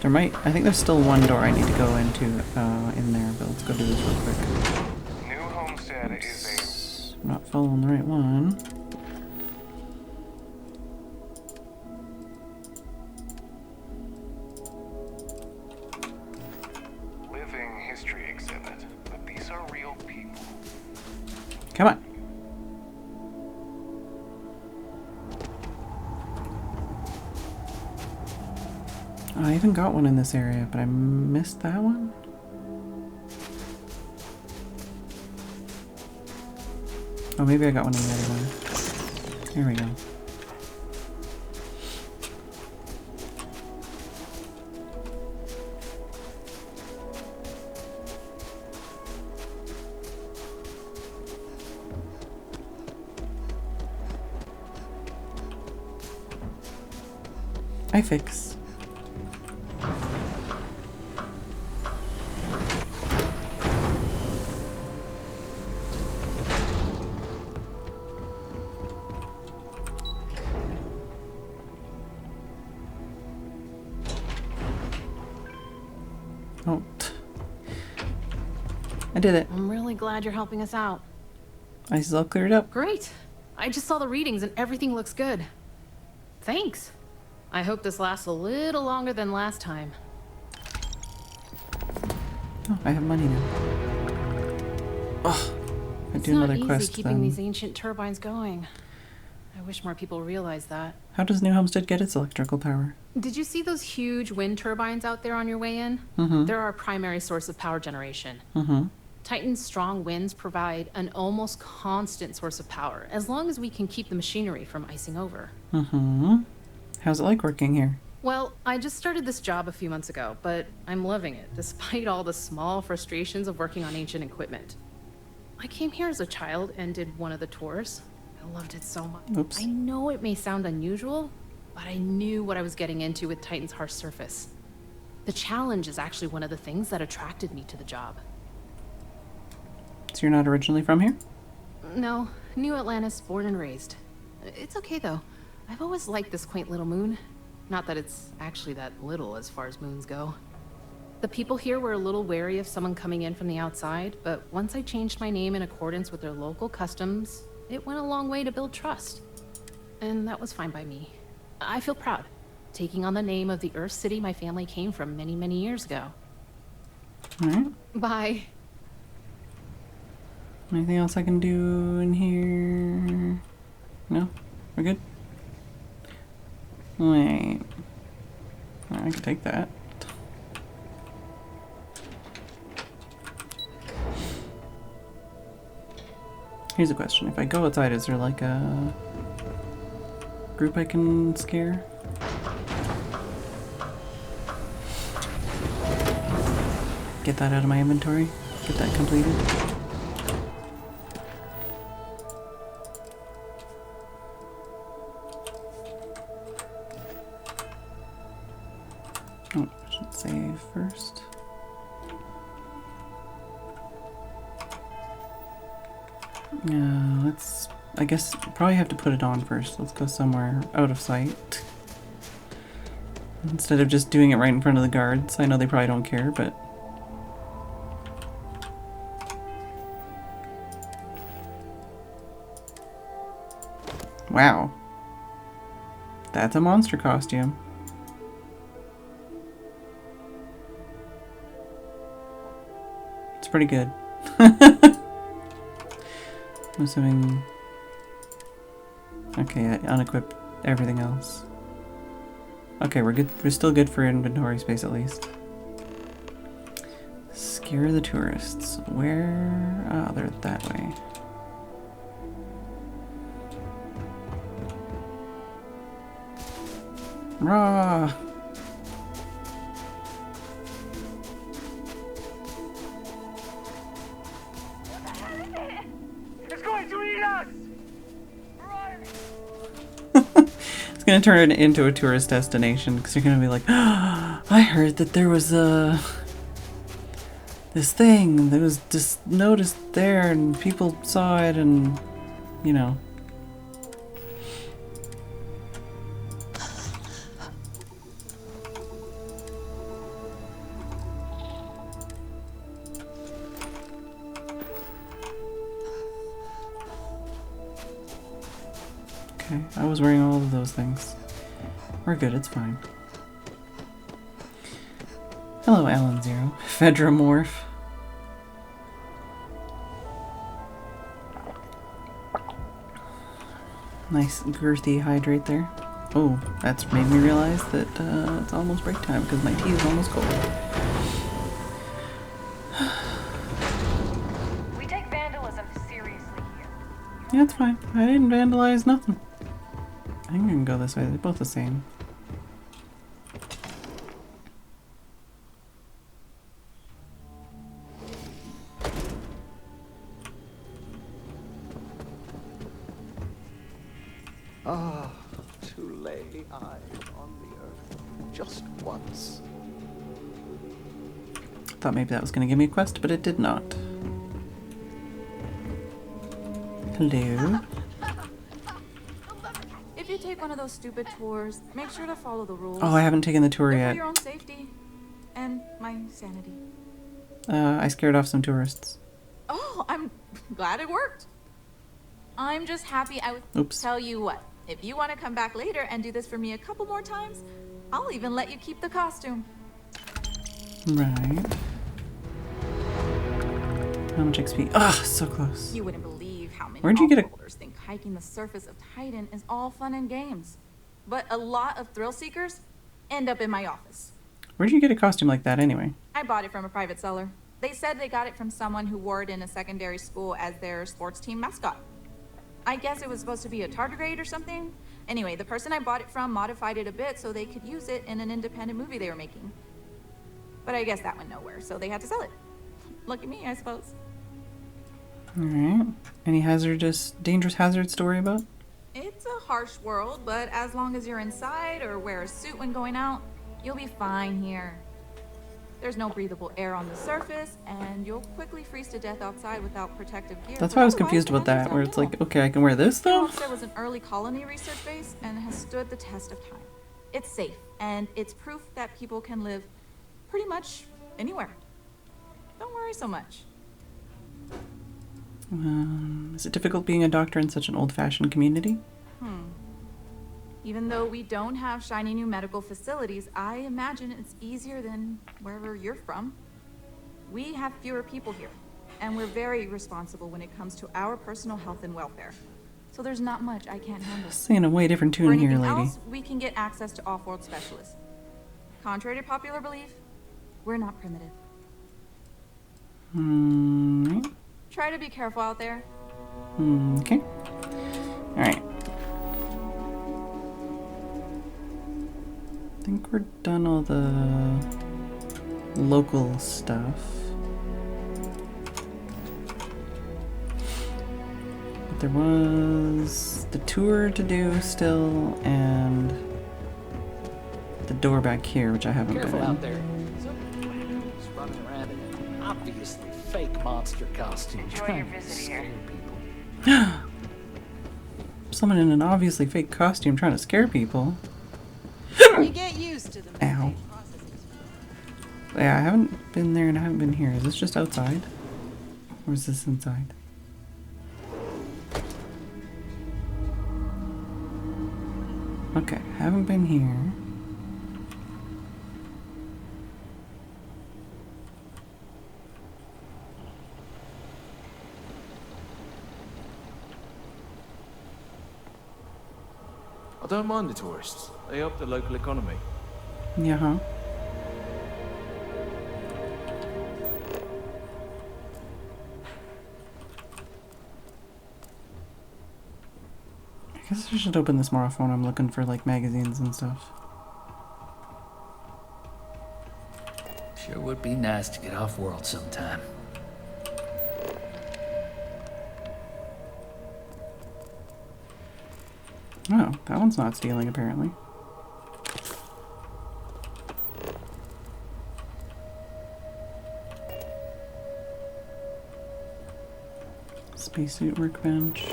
I think there's still one door I need to go into in there, but let's go do this real quick. New Homestead is I'm not following the right one. a living history exhibit, but these are real people. Come on. Oh, I even got one in this area, but I missed that one. Oh, maybe I got one in the other one. Here we go. I fix. Oh. I did it. I'm really glad you're helping us out. Ice is all cleared up. Great. I just saw the readings and everything looks good. Thanks. I hope this lasts a little longer than last time. Oh, I have money now. Oh, I do another quest. It's not easy keeping these ancient turbines going. I wish more people realized that. How does New Homestead get its electrical power? Did you see those huge wind turbines out there on your way in? Mm-hmm. They're our primary source of power generation. Mm-hmm. Titan's strong winds provide an almost constant source of power, as long as we can keep the machinery from icing over. Mm-hmm. How's it like working here? Well, I just started this job a few months ago, but I'm loving it, despite all the small frustrations of working on ancient equipment. I came here as a child and did one of the tours. I loved it so much. Oops. I know it may sound unusual, but I knew what I was getting into with Titan's harsh surface. The challenge is actually one of the things that attracted me to the job. So you're not originally from here? No, New Atlantis, born and raised. It's okay though. I've always liked this quaint little moon. Not that it's actually that little as far as moons go. The people here were a little wary of someone coming in from the outside, but once I changed my name in accordance with their local customs, it went a long way to build trust. And that was fine by me. I feel proud, taking on the name of the Earth City my family came from many, many years ago. Alright. Bye. Anything else I can do in here? No? We're good? Wait. I can take that. Here's a question. If I go outside, is there like a group I can scare? Get that out of my inventory. Get that completed. Oh, I should save first. Let's... I guess probably have to put it on first. Let's go somewhere out of sight. Instead of just doing it right in front of the guards. I know they probably don't care, but... Wow. That's a monster costume. It's pretty good. I'm assuming... Okay, I unequip everything else. Okay, we're good. We're still good for inventory space at least. Scare the tourists. Where? Oh, they're that way. Rah! It's going to eat us! It's gonna turn it into a tourist destination because you're gonna be like, oh, I heard that there was this thing that was just noticed there and people saw it and, you know. Okay, I was wearing all of those things. We're good, it's fine. Hello, Alan Zero. Phedran morph. Nice girthy hydrate there. Oh, that's made me realize that it's almost break time because my tea is almost cold. We take vandalism seriously here. Yeah, it's fine. I didn't vandalize nothing. I think we can go this way. They're both the same. Ah, to lay eyes on the earth just once. Thought maybe that was going to give me a quest, but it did not. Hello. If you take one of those stupid tours, make sure to follow the rules. Oh, I haven't taken the tour Good yet. for your own safety and my sanity. I scared off some tourists. Oh, I'm glad it worked. I'm just happy I would Oops. tell you what. If you want to come back later and do this for me a couple more times, I'll even let you keep the costume. Right. How much XP? Ugh, so close. You wouldn't believe how many Where'd you get a... holders think hiking the surface of Titan is all fun and games. But a lot of thrill seekers end up in my office. Where'd you get a costume like that anyway? I bought it from a private seller. They said they got it from someone who wore it in a secondary school as their sports team mascot. I guess it was supposed to be a tardigrade or something. Anyway, the person I bought it from modified it a bit so they could use it in an independent movie they were making. But I guess that went nowhere, so they had to sell it. Lucky me, I suppose. Alright. Any dangerous hazard story about? It's a harsh world, but as long as you're inside or wear a suit when going out, you'll be fine here. There's no breathable air on the surface, and you'll quickly freeze to death outside without protective gear. That's why I was confused about that, where it's like, okay, I can wear this though? Homestead was an early colony research base and has stood the test of time. It's safe, and it's proof that people can live pretty much anywhere. Don't worry so much. Is it difficult being a doctor in such an old-fashioned community? Even though we don't have shiny new medical facilities, I imagine it's easier than wherever you're from. We have fewer people here, and we're very responsible when it comes to our personal health and welfare. So there's not much I can't handle. Saying a way different tune here, lady. Else, we can get access to off-world specialists. Contrary to popular belief, we're not primitive. Try to be careful out there. Okay. Alright. I think we're done all the local stuff. But there was the tour to do still, and the door back here, which I haven't been in. Careful out there. Some running around in an obviously fake monster costume trying to scare people. Someone in an obviously fake costume trying to scare people. You get used to them. Ow. Yeah, I haven't been there and I haven't been here. Is this just outside? Or is this inside? Okay, haven't been here. I don't mind the tourists. They help the local economy. Yeah, huh? I guess I should open this more often when I'm looking for like magazines and stuff. Sure would be nice to get off world sometime. Oh, that one's not stealing apparently. Spacesuit workbench.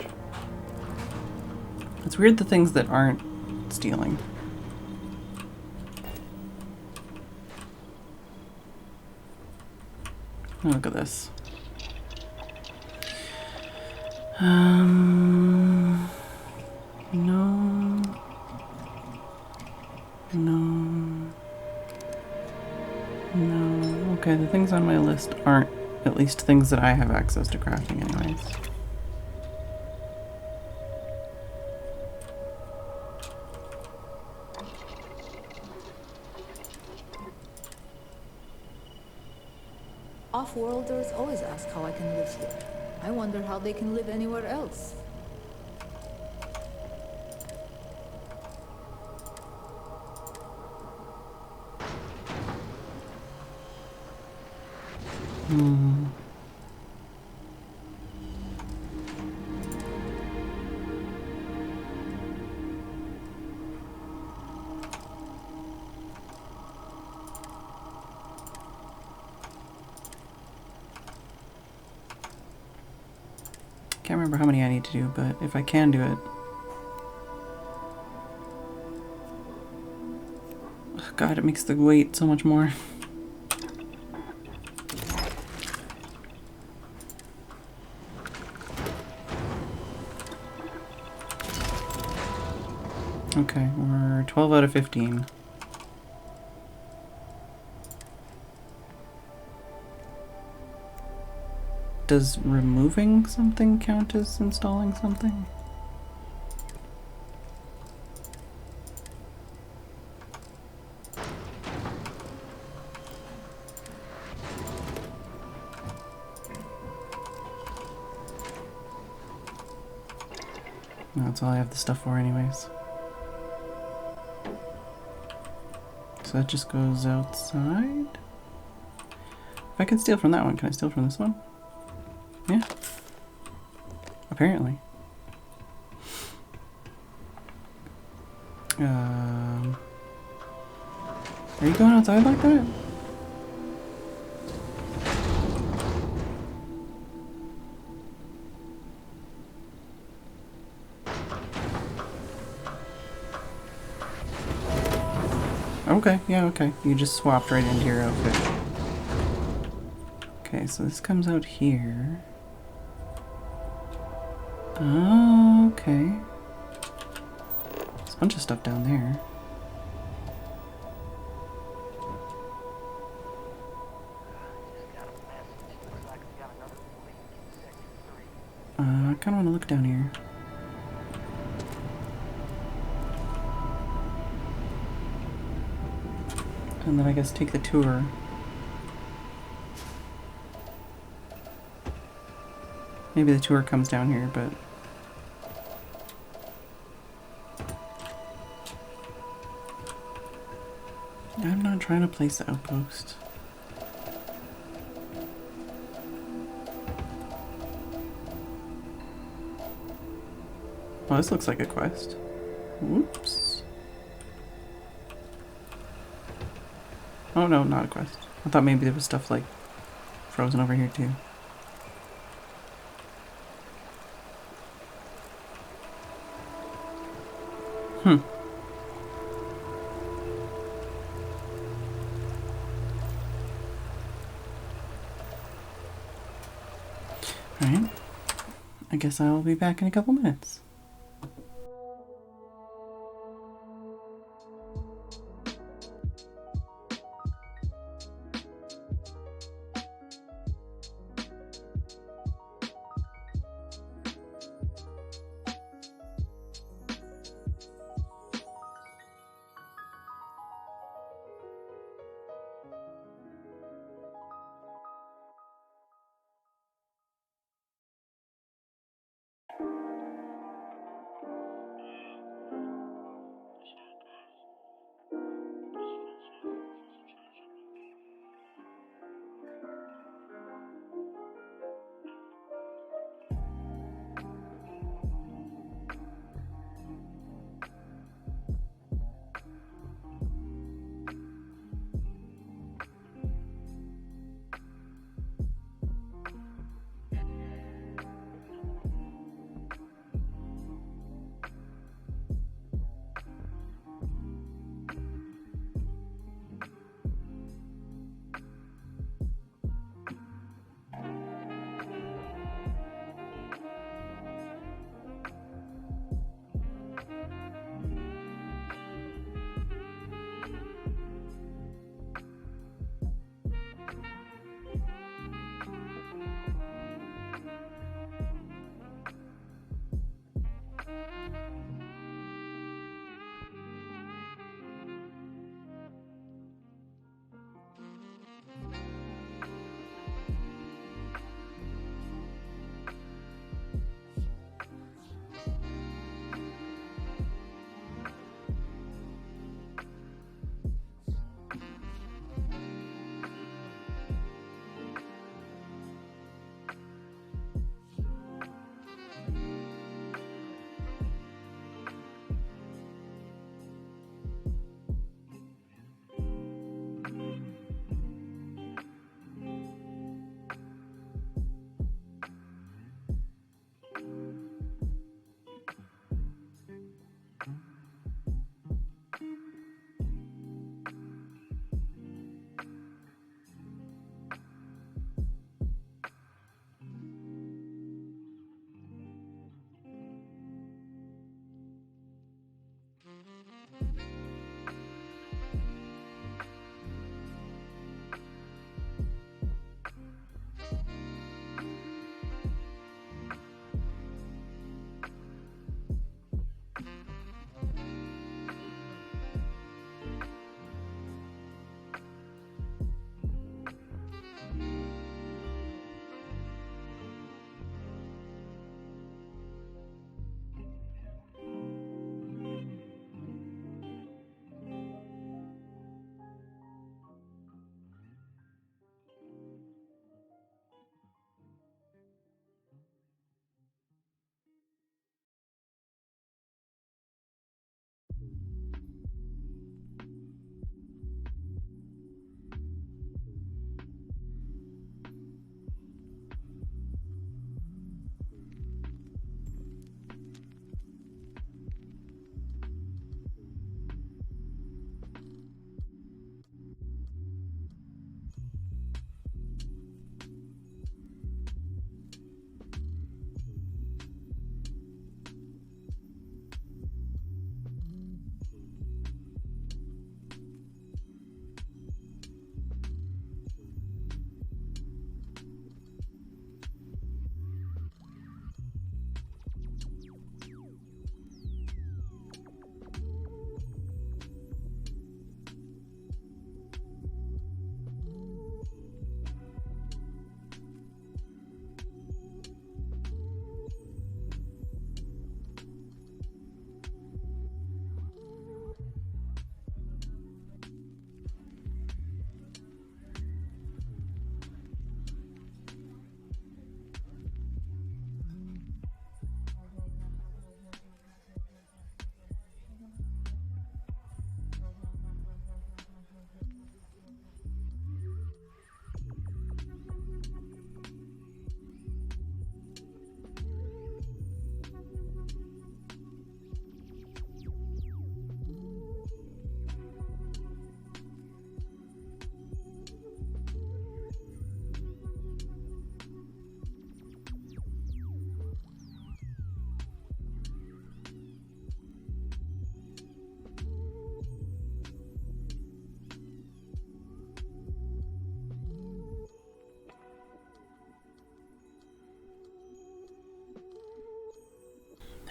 It's weird the things that aren't stealing. Oh, look at this. No. No. No. Okay, the things on my list aren't at least things that I have access to crafting anyways. Off-worlders always ask how I can live here. I wonder how they can live anywhere else. Can't remember how many I need to do, but if I can do it. Oh God, it makes the wait so much more. Okay, we're 12 out of 15. Does removing something count as installing something? No, that's all I have the stuff for anyways. So that just goes outside. If I can steal from that one, can I steal from this one? Yeah. Apparently. Are you going outside like that? Okay, yeah, okay. You just swapped right into your outfit. Okay, so this comes out here. Oh, okay. There's a bunch of stuff down there. I kind of want to look down here. And then I guess take the tour. Maybe the tour comes down here, but... I'm not trying to place the outpost. Oh, this looks like a quest. Whoops. Oh no, not a quest. I thought maybe there was stuff like frozen over here too. Alright. I guess I'll be back in a couple minutes.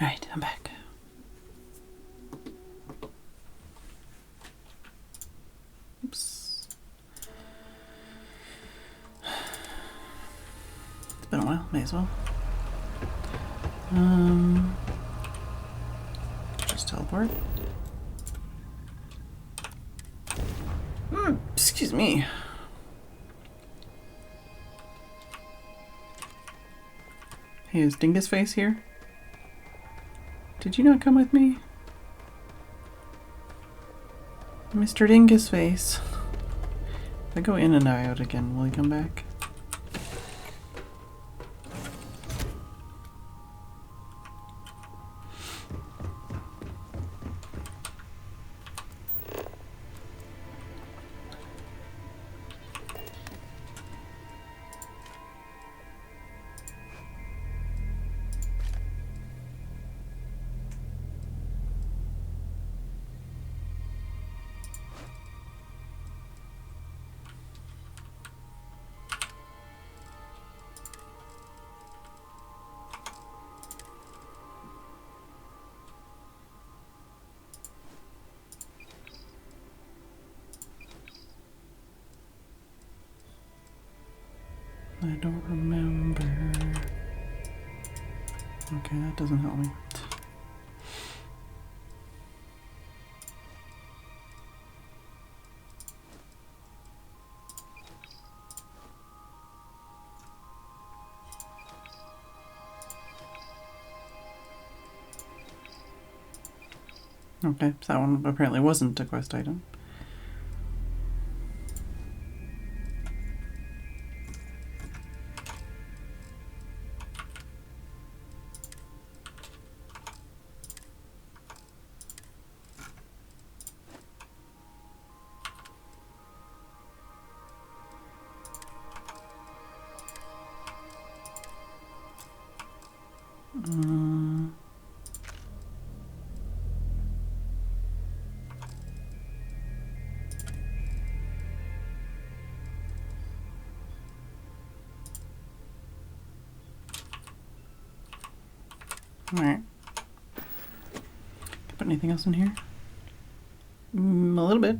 Alright, I'm back. Oops. It's been a while, may as well. Just teleport. Excuse me. Hey, is Dingus Face here? Did you not come with me? Mr. Dingus Face. If I go in and out again, will he come back? I don't remember. Okay, that doesn't help me. Okay, so that one apparently wasn't a quest item. Alright. Put anything else in here? A little bit.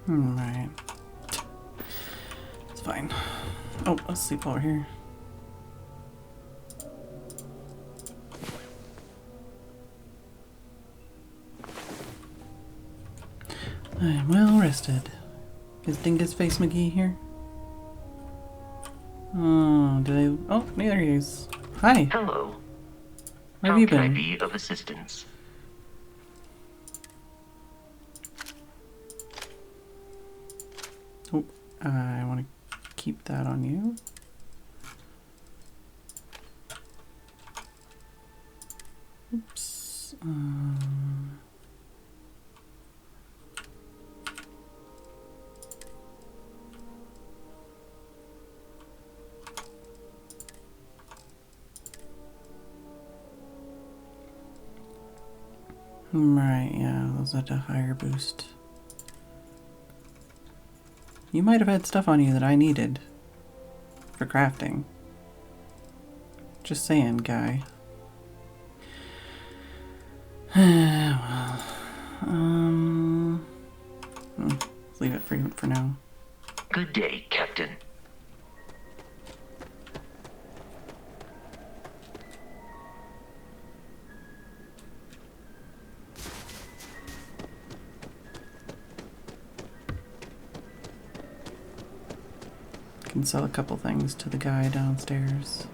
Alright. It's fine. Oh, let's sleep over here. I'm well rested. Is Dingus Face McGee here? Oh, did I? Oh, there he is. Hi. Hello. Where have you been? How can I be of assistance? Oh, I want to keep that on you. Oops. Right, yeah, those had a higher boost. You might have had stuff on you that I needed for crafting. Just saying, guy. Well, let's leave it for now. Good day, Captain. Can sell a couple things to the guy downstairs.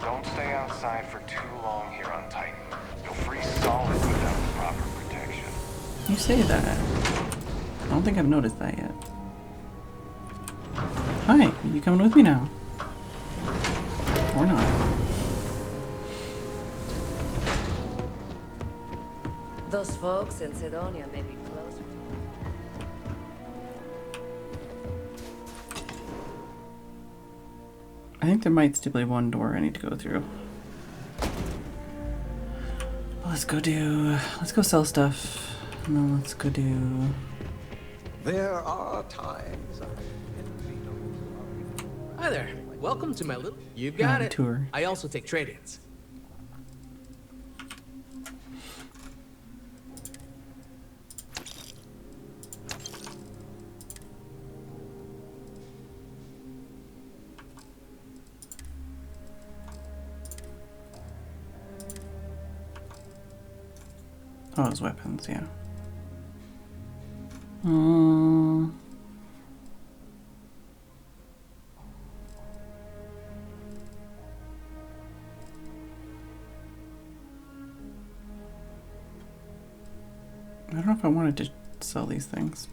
Don't stay outside for too long here on Titan. You'll freeze solid without the proper protection. You say that. I don't think I've noticed that yet. Hi, you coming with me now? Or not? Those folks in Sidonia may be closer. I think there might still be one door I need to go through. Let's go sell stuff. And then let's go do... There are times Hi there. Welcome to my little... You've got it. Tour. I also take trade-ins. Oh, his weapons, yeah. I don't know if I wanted to sell these things.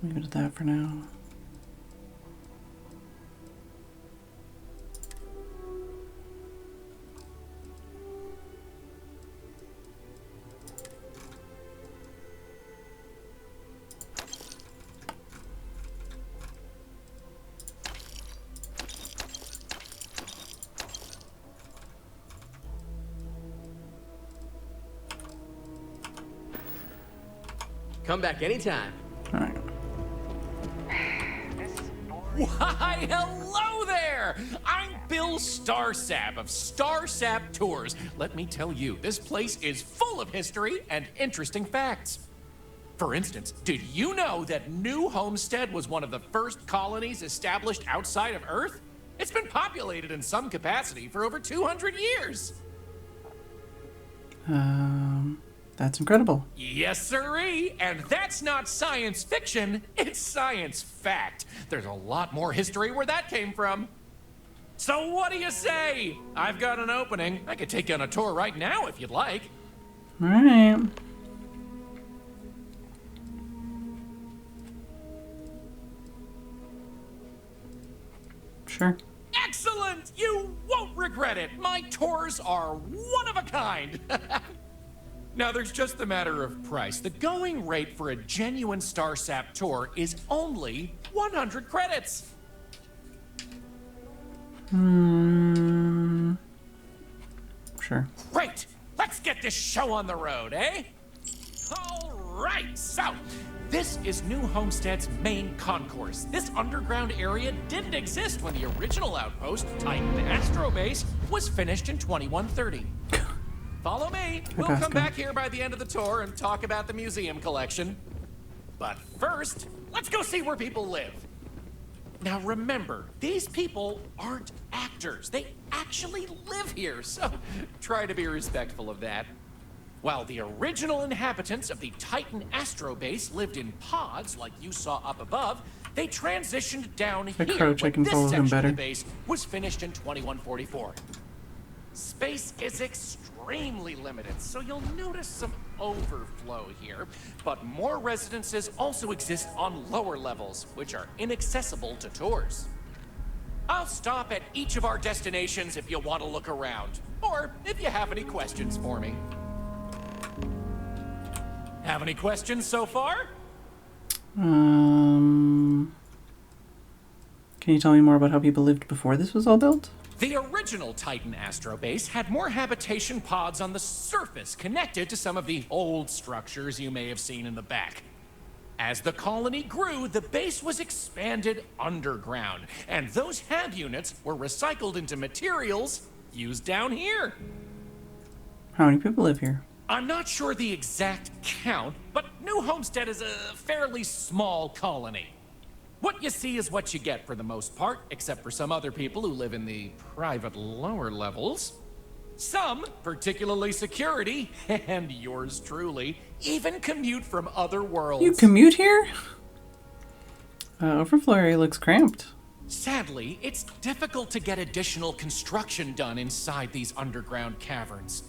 Leave it at that for now. Come back anytime. All right. Why, hello there! I'm Bill Starsap of Starsap Tours. Let me tell you, this place is full of history and interesting facts. For instance, did you know that New Homestead was one of the first colonies established outside of Earth? It's been populated in some capacity for over 200 years. That's incredible. Yes, sirree. And that's not science fiction, it's science fact. There's a lot more history where that came from. So what do you say? I've got an opening. I could take you on a tour right now if you'd like. All right. Sure. Excellent! You won't regret it. My tours are one of a kind. Now, there's just a matter of price. The going rate for a genuine Starsap tour is only 100 credits. Sure. Great! Let's get this show on the road, eh? All right, so this is New Homestead's main concourse. This underground area didn't exist when the original outpost, Titan Astro Base, was finished in 2130. Follow me. We'll come back here by the end of the tour and talk about the museum collection. But first, let's go see where people live. Now remember, these people aren't actors. They actually live here, so try to be respectful of that. While the original inhabitants of the Titan Astro Base lived in pods like you saw up above, they transitioned down here when this section of the base was finished in 2144. Space is extremely limited, so you'll notice some overflow here, but more residences also exist on lower levels, which are inaccessible to tours. I'll stop at each of our destinations if you want to look around, or if you have any questions for me. Have any questions so far? Can you tell me more about how people lived before this was all built? The original Titan Astro Base had more habitation pods on the surface connected to some of the old structures you may have seen in the back. As the colony grew, the base was expanded underground, and those hab units were recycled into materials used down here. How many people live here? I'm not sure the exact count, but New Homestead is a fairly small colony. What you see is what you get for the most part, except for some other people who live in the private lower levels. Some, particularly security, and yours truly, even commute from other worlds. You commute here? Overflow area looks cramped. Sadly, it's difficult to get additional construction done inside these underground caverns.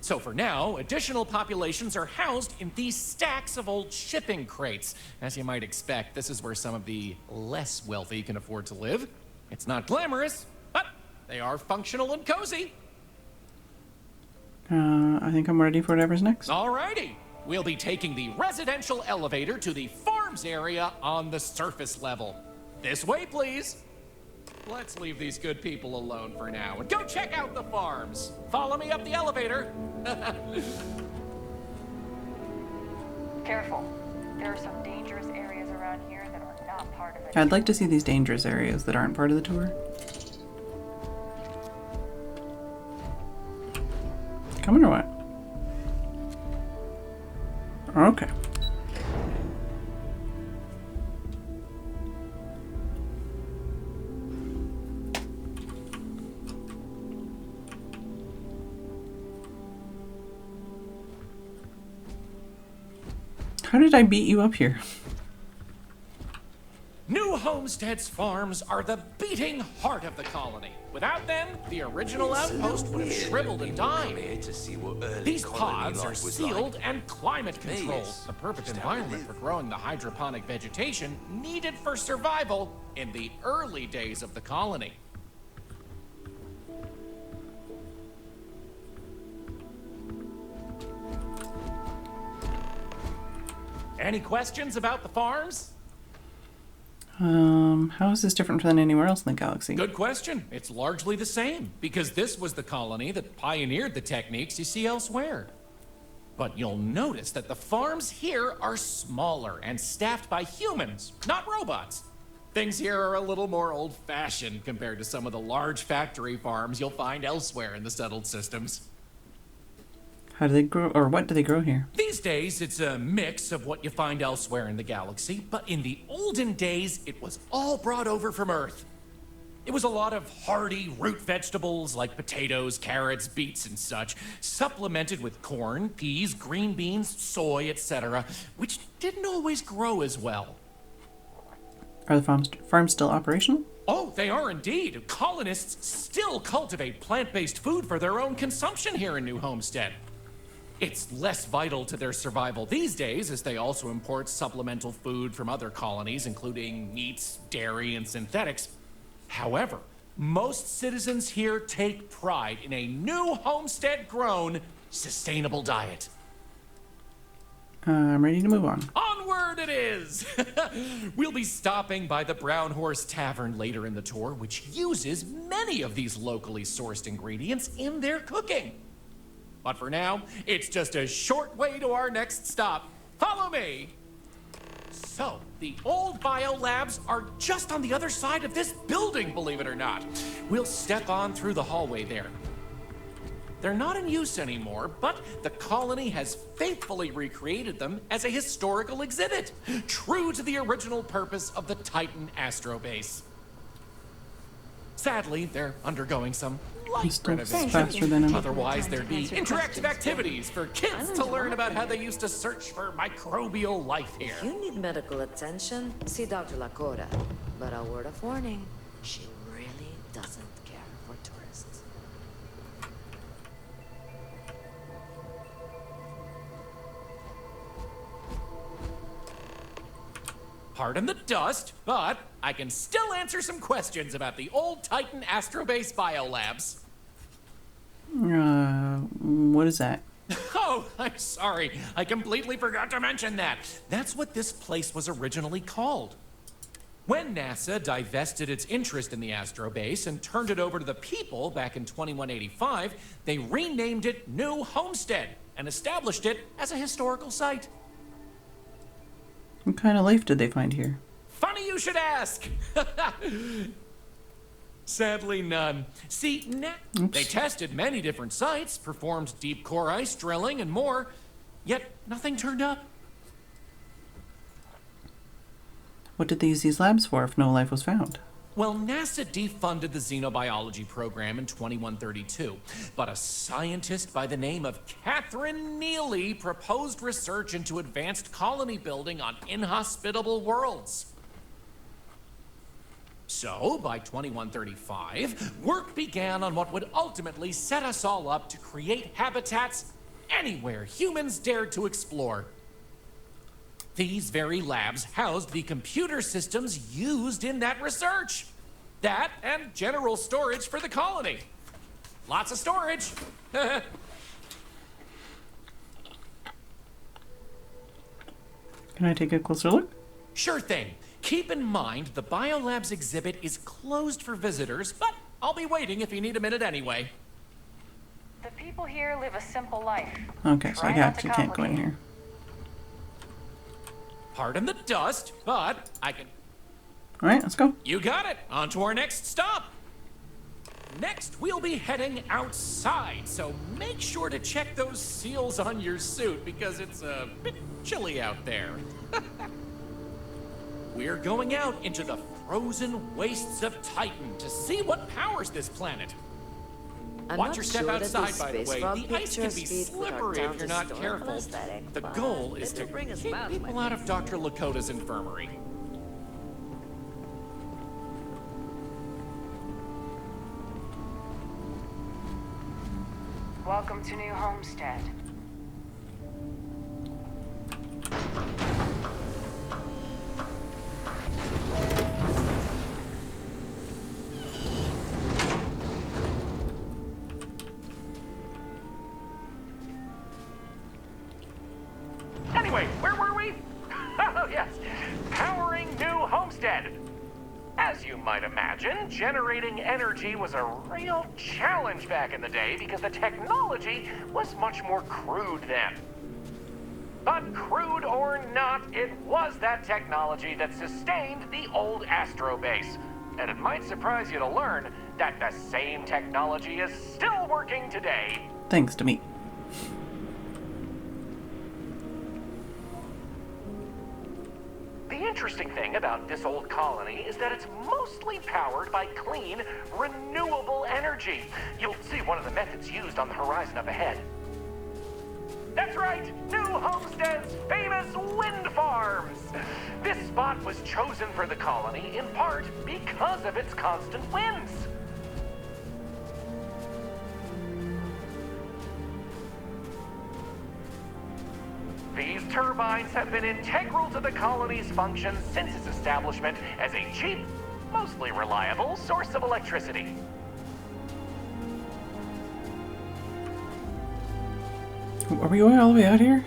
So for now, additional populations are housed in these stacks of old shipping crates. As you might expect, this is where some of the less wealthy can afford to live. It's not glamorous, but they are functional and cozy. I think I'm ready for whatever's next. Alrighty. We'll be taking the residential elevator to the farms area on the surface level. This way, please. Let's leave these good people alone for now and go check out the farms. Follow me up the elevator. Careful. There are some dangerous areas around here that are not part of it. I'd like to see these dangerous areas that aren't part of the tour. Coming or what? Okay. How did I beat you up here? New Homestead's farms are the beating heart of the colony. Without them, the original outpost would have shriveled and died. These pods are sealed and climate controlled, the perfect environment for growing the hydroponic vegetation needed for survival in the early days of the colony. Any questions about the farms? How is this different than anywhere else in the galaxy? Good question. It's largely the same, because this was the colony that pioneered the techniques you see elsewhere. But you'll notice that the farms here are smaller and staffed by humans, not robots. Things here are a little more old-fashioned compared to some of the large factory farms you'll find elsewhere in the settled systems. How do they grow, or what do they grow here? These days, it's a mix of what you find elsewhere in the galaxy, but in the olden days, it was all brought over from Earth. It was a lot of hardy root vegetables like potatoes, carrots, beets, and such, supplemented with corn, peas, green beans, soy, etc., which didn't always grow as well. Are the farms still operational? Oh, they are indeed. Colonists still cultivate plant-based food for their own consumption here in New Homestead. It's less vital to their survival these days, as they also import supplemental food from other colonies, including meats, dairy, and synthetics. However, most citizens here take pride in a New Homestead-grown, sustainable diet. I'm ready to move on. Onward it is! We'll be stopping by the Brown Horse Tavern later in the tour, which uses many of these locally sourced ingredients in their cooking. But for now, it's just a short way to our next stop. Follow me! So, the old biolabs are just on the other side of this building, believe it or not. We'll step on through the hallway there. They're not in use anymore, but the colony has faithfully recreated them as a historical exhibit, true to the original purpose of the Titan Astrobase. Sadly, they're undergoing some light renovation. Otherwise, there'd be interactive activities for kids to learn about how they used to search for microbial life here. If you need medical attention, see Dr. Lakota. But a word of warning, she really doesn't care for tourists. Pardon the dust, but I can still answer some questions about the old Titan Astrobase biolabs. What is that? Oh, I'm sorry. I completely forgot to mention that. That's what this place was originally called. When NASA divested its interest in the Astrobase and turned it over to the people back in 2185, they renamed it New Homestead and established it as a historical site. What kind of life did they find here? Funny you should ask. Sadly, none. See, they tested many different sites, performed deep core ice drilling and more, yet nothing turned up. What did they use these labs for if no life was found? Well, NASA defunded the xenobiology program in 2132, but a scientist by the name of Catherine Neely proposed research into advanced colony building on inhospitable worlds. So, by 2135, work began on what would ultimately set us all up to create habitats anywhere humans dared to explore. These very labs housed the computer systems used in that research. That and general storage for the colony. Lots of storage. Can I take a closer look? Sure thing. Keep in mind the Biolabs exhibit is closed for visitors, but I'll be waiting if you need a minute anyway. The people here live a simple life. Okay, so I Try not to actually can't go in here. Pardon the dust, but I can... Alright, let's go. You got it. On to our next stop. Next, we'll be heading outside, so make sure to check those seals on your suit because it's a bit chilly out there. We're going out into the frozen wastes of Titan to see what powers this planet. Watch your step outside, by the way. The ice can be slippery if you're not careful. The goal is to keep people out of Dr. Lakota's infirmary. Welcome to New Homestead. Anyway, where were we? Oh, yes. Powering New Homestead. As you might imagine, generating energy was a real challenge back in the day because the technology was much more crude then. But crude or not, it was that technology that sustained the old Astro base. And it might surprise you to learn that the same technology is still working today. Thanks to me. The interesting thing about this old colony is that it's mostly powered by clean, renewable energy. You'll see one of the methods used on the horizon up ahead. That's right, New Homestead's famous wind farms. This spot was chosen for the colony in part because of its constant winds. These turbines have been integral to the colony's function since its establishment as a cheap, mostly reliable source of electricity. Are we going all the way out here?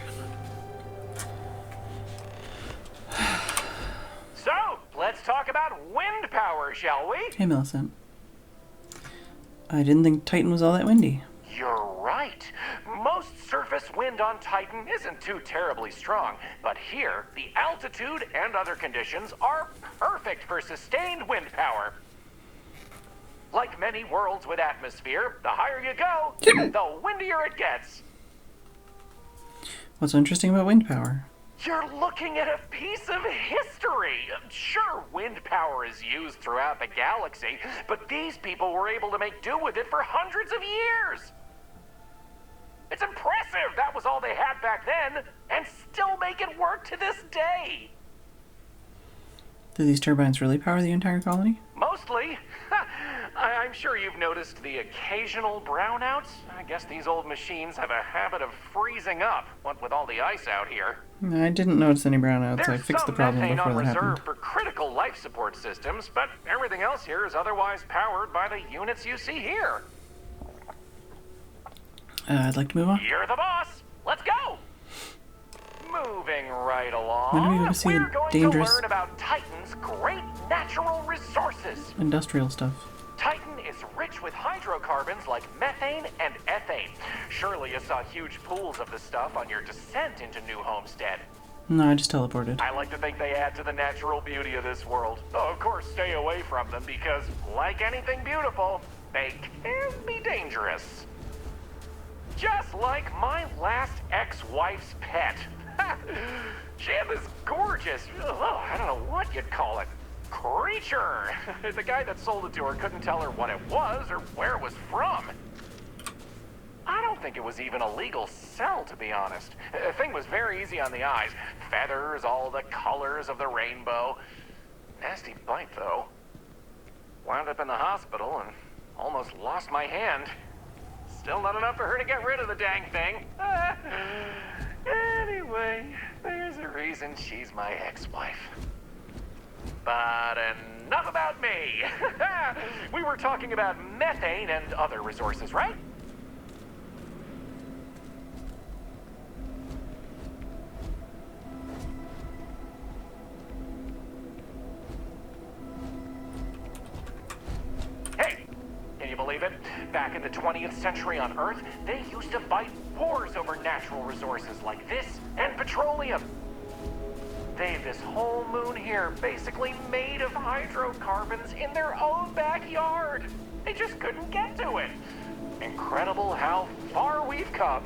So, let's talk about wind power, shall we? Hey, Millicent. I didn't think Titan was all that windy. You're right. Most surface wind on Titan isn't too terribly strong, but here, the altitude and other conditions are perfect for sustained wind power. Like many worlds with atmosphere, the higher you go, the windier it gets. What's so interesting about wind power? You're looking at a piece of history. Sure, wind power is used throughout the galaxy, but these people were able to make do with it for hundreds of years. It's impressive that was all they had back then, and still make it work to this day. Do these turbines really power the entire colony? Mostly. I'm sure you've noticed the occasional brownouts. I guess these old machines have a habit of freezing up, what with all the ice out here. I didn't notice any brownouts. I fixed the problem There's some before methane that on happened. reserve for critical life support systems, but everything else here is otherwise powered by the units you see here. I'd like to move on. You're the boss. Let's go. Moving right along. When do we go to see we're the going dangerous to learn about Titan's great natural resources. industrial stuff? Titan is rich with hydrocarbons like methane and ethane. Surely you saw huge pools of the stuff on your descent into New Homestead. No, I just teleported. I like to think they add to the natural beauty of this world. Though, of course, stay away from them because, like anything beautiful, they can be dangerous. Just like my last ex-wife's pet. She had this gorgeous, I don't know what you'd call it, creature. The guy that sold it to her couldn't tell her what it was or where it was from. I don't think it was even a legal sell, to be honest. The thing was very easy on the eyes. Feathers, all the colors of the rainbow. Nasty bite, though. Wound up in the hospital and almost lost my hand. Still not enough for her to get rid of the dang thing. Anyway, there's a reason she's my ex-wife. But enough about me. We were talking about methane and other resources, right? Hey, can you believe it? Back in the 20th century on Earth, they used to fight wars over natural resources like this and petroleum. They have this whole moon here basically made of hydrocarbons in their own backyard. They just couldn't get to it. Incredible how far we've come.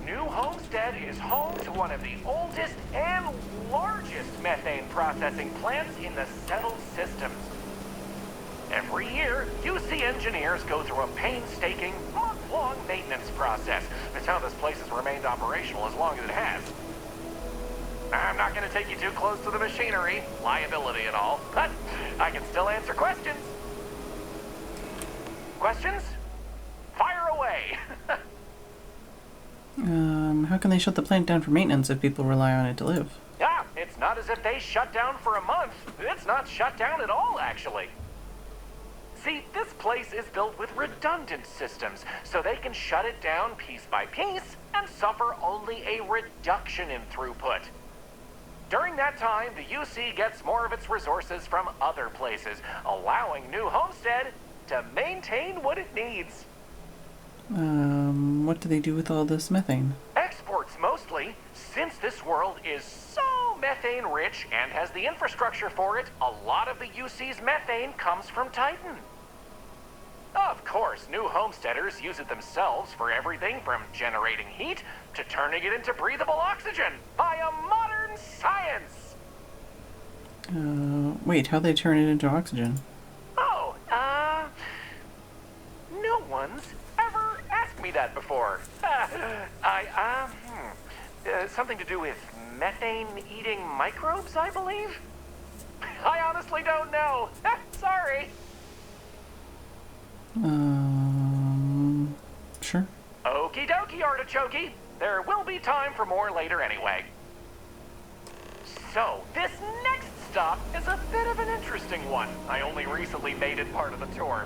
New Homestead is home to one of the oldest and largest methane processing plants in the settled systems. Every year, UC engineers go through a painstaking, month-long maintenance process. That's how this place has remained operational as long as it has. I'm not going to take you too close to the machinery, liability and all, but I can still answer questions. Questions? Fire away! How can they shut the plant down for maintenance if people rely on it to live? Yeah, it's not as if they shut down for a month. It's not shut down at all, actually. See, this place is built with redundant systems, so they can shut it down piece by piece and suffer only a reduction in throughput. During that time, the UC gets more of its resources from other places, allowing New Homestead to maintain what it needs. What do they do with all this methane? Exports mostly, since this world is so methane rich and has the infrastructure for it, a lot of the UC's methane comes from Titan. Of course, New Homesteaders use it themselves for everything from generating heat to turning it into breathable oxygen via modern science. Wait, how'd they turn it into oxygen? Oh, no one's ever asked me that before. Something to do with methane-eating microbes, I believe? I honestly don't know. Sorry. Sure. Okie dokie, artichoke. There will be time for more later anyway. So, this next stop is a bit of an interesting one. I only recently made it part of the tour.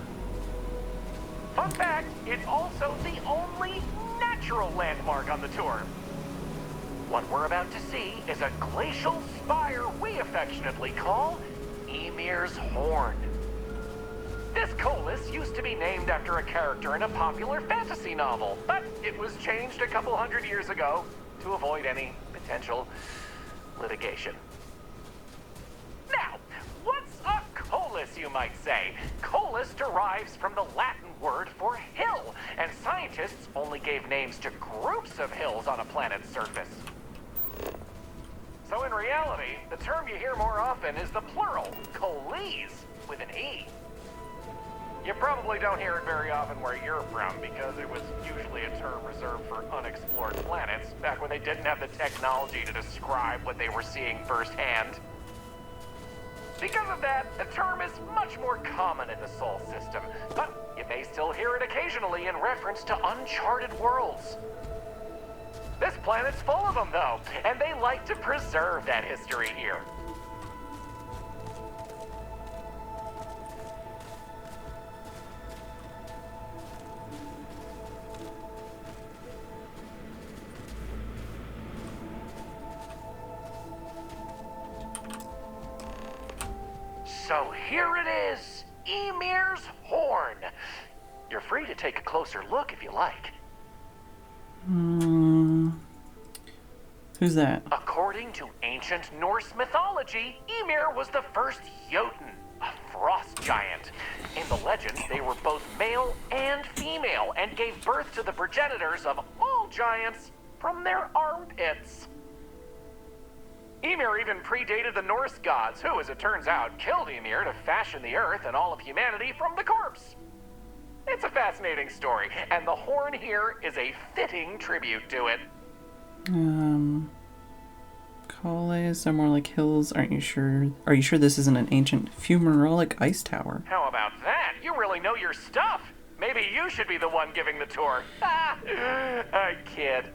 Fun fact, it's also the only natural landmark on the tour. What we're about to see is a glacial spire we affectionately call Ymir's Horn. This colus used to be named after a character in a popular fantasy novel, but it was changed a couple hundred years ago to avoid any potential litigation. Now, what's a colus, you might say? Colus derives from the Latin word for hill, and scientists only gave names to groups of hills on a planet's surface. So in reality, the term you hear more often is the plural, coles, with an E. You probably don't hear it very often where you're from because it was usually a term reserved for unexplored planets back when they didn't have the technology to describe what they were seeing firsthand. Because of that, the term is much more common in the Sol system, but you may still hear it occasionally in reference to uncharted worlds. This planet's full of them, though, and they like to preserve that history here. So here it is, Ymir's Horn. You're free to take a closer look if you like. Who's that? According to ancient Norse mythology, Ymir was the first Jotun, a frost giant. In the legend, they were both male and female and gave birth to the progenitors of all giants from their armpits. Ymir even predated the Norse gods, who, as it turns out, killed Ymir to fashion the Earth and all of humanity from the corpse. It's a fascinating story, and the horn here is a fitting tribute to it. Coles are more like hills. Aren't you sure? Are you sure this isn't an ancient fumarolic ice tower? How about that? You really know your stuff. Maybe you should be the one giving the tour. I kid.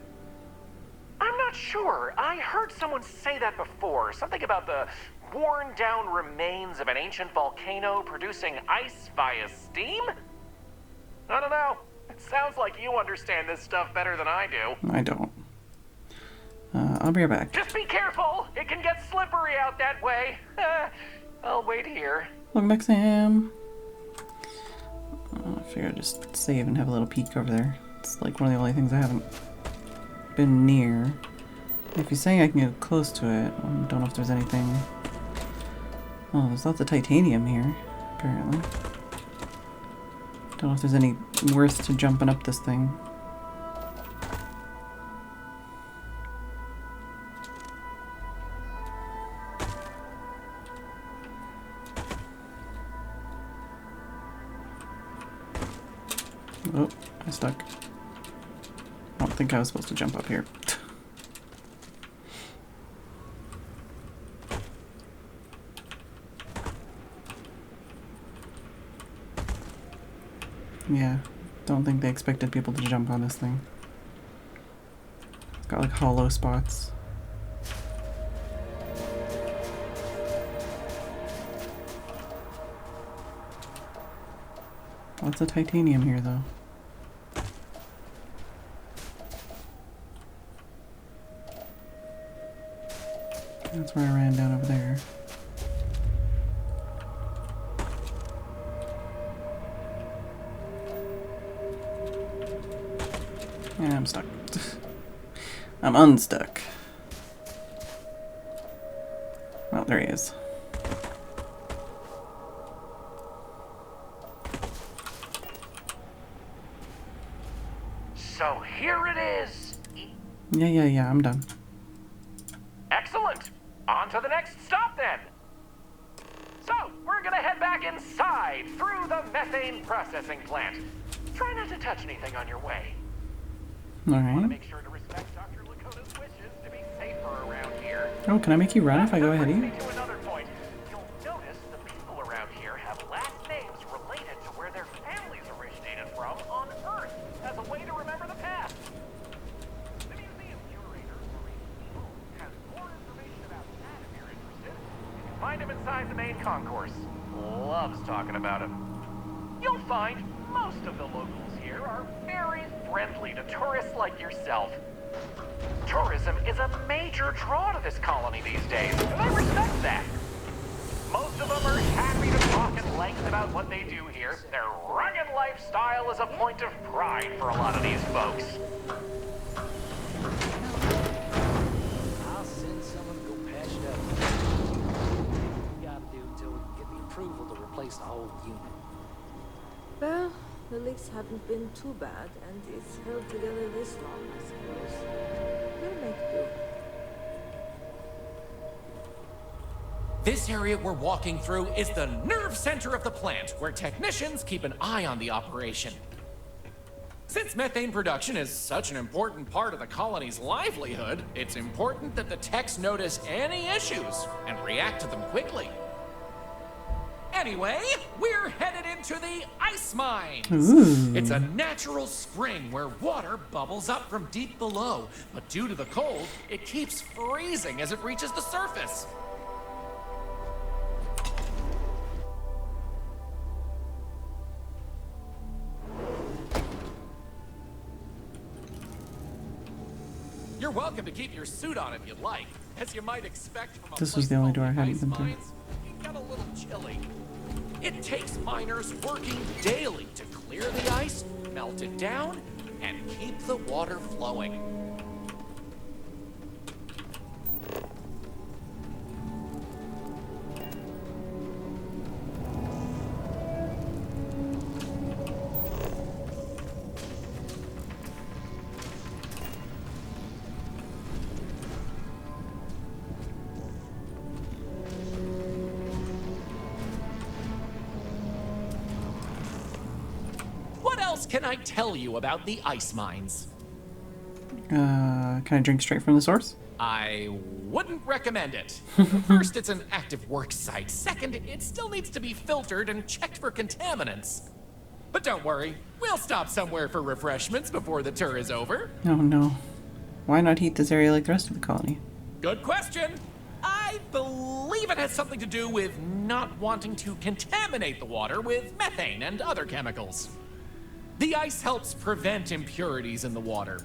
I'm not sure. I heard someone say that before. Something about the worn-down remains of an ancient volcano producing ice via steam? I don't know. It sounds like you understand this stuff better than I do. I don't. I'll be right back. Just be careful. It can get slippery out that way. I'll wait here. Welcome back, Sam. I figured I'd just save and have a little peek over there. It's like one of the only things I haven't been near. If you're saying I can get close to it, I don't know if there's anything. Oh, there's lots of titanium here, apparently. Don't know if there's any worth to jumping up this thing. Oh, I stuck. I don't think I was supposed to jump up here. Yeah, don't think they expected people to jump on this thing. It's got like hollow spots. Lots of titanium here though. That's where I ran down over there. Yeah, I'm stuck. I'm unstuck. Oh, there he is. So here it is. Yeah, I'm done. Excellent. On to the next stop then. So, we're gonna head back inside through the methane processing plant. Try not to touch anything on your way. Alright. Make sure to respect Dr. Lakota's wishes to be safer around here. Oh, can I make you run if I go ahead of you? To another point. You'll notice the people around here have last names related to where their families originated from on Earth as a way to remember the past. The museum curator, has more information about that if you're interested. You can find him inside the main concourse. Loves talking about him. You'll find most of the locals here are very friendly to tourists like yourself. Tourism is a major draw to this colony these days, and I respect that. Most of them are happy to talk at length about what they do here. Their rugged lifestyle is a point of pride for a lot of these folks. I'll send someone to go patch it up. What we gotta do until we can get the approval to replace the whole unit. Well, the leaks haven't been too bad, and it's held together this long, I suppose. We'll make do. This area we're walking through is the nerve center of the plant, where technicians keep an eye on the operation. Since methane production is such an important part of the colony's livelihood, it's important that the techs notice any issues and react to them quickly. Anyway, we're headed into the ice mines. Ooh. It's a natural spring where water bubbles up from deep below, but due to the cold, it keeps freezing as it reaches the surface. You're welcome to keep your suit on if you'd like. As you might expect from a This was the only door I hadn't been through. mines, it got a little chilly. It takes miners working daily to clear the ice, melt it down, and keep the water flowing. else can I tell you about the ice mines? Can I drink straight from the source? I wouldn't recommend it. First, it's an active work site. Second, it still needs to be filtered and checked for contaminants. But don't worry, we'll stop somewhere for refreshments before the tour is over. Oh no. Why not heat this area like the rest of the colony? Good question. I believe it has something to do with not wanting to contaminate the water with methane and other chemicals. The ice helps prevent impurities in the water.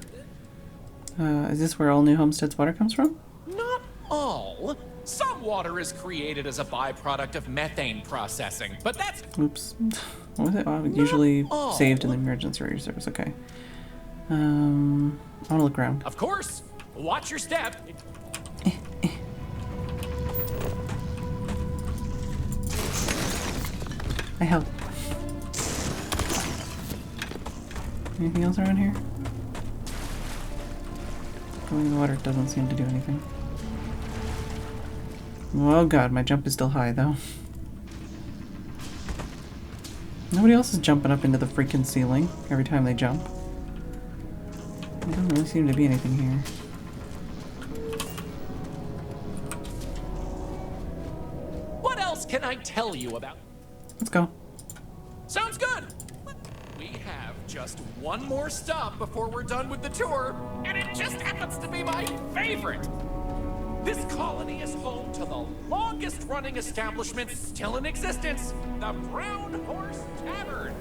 Is this where all New Homestead's water comes from? Not all. Some water is created as a byproduct of methane processing, but that's... Oops. What was it? Oh, usually saved in the emergency reserves. Okay. I want to look around. Of course. Watch your step. I help. Anything else around here? Going in the water doesn't seem to do anything. Oh god, my jump is still high though. Nobody else is jumping up into the freaking ceiling every time they jump. There doesn't really seem to be anything here. What else can I tell you about? Let's go. Sounds good. We have just one more stop before we're done with the tour, and it just happens to be my favorite. This colony is home to the longest-running establishment still in existence, the Brown Horse Tavern.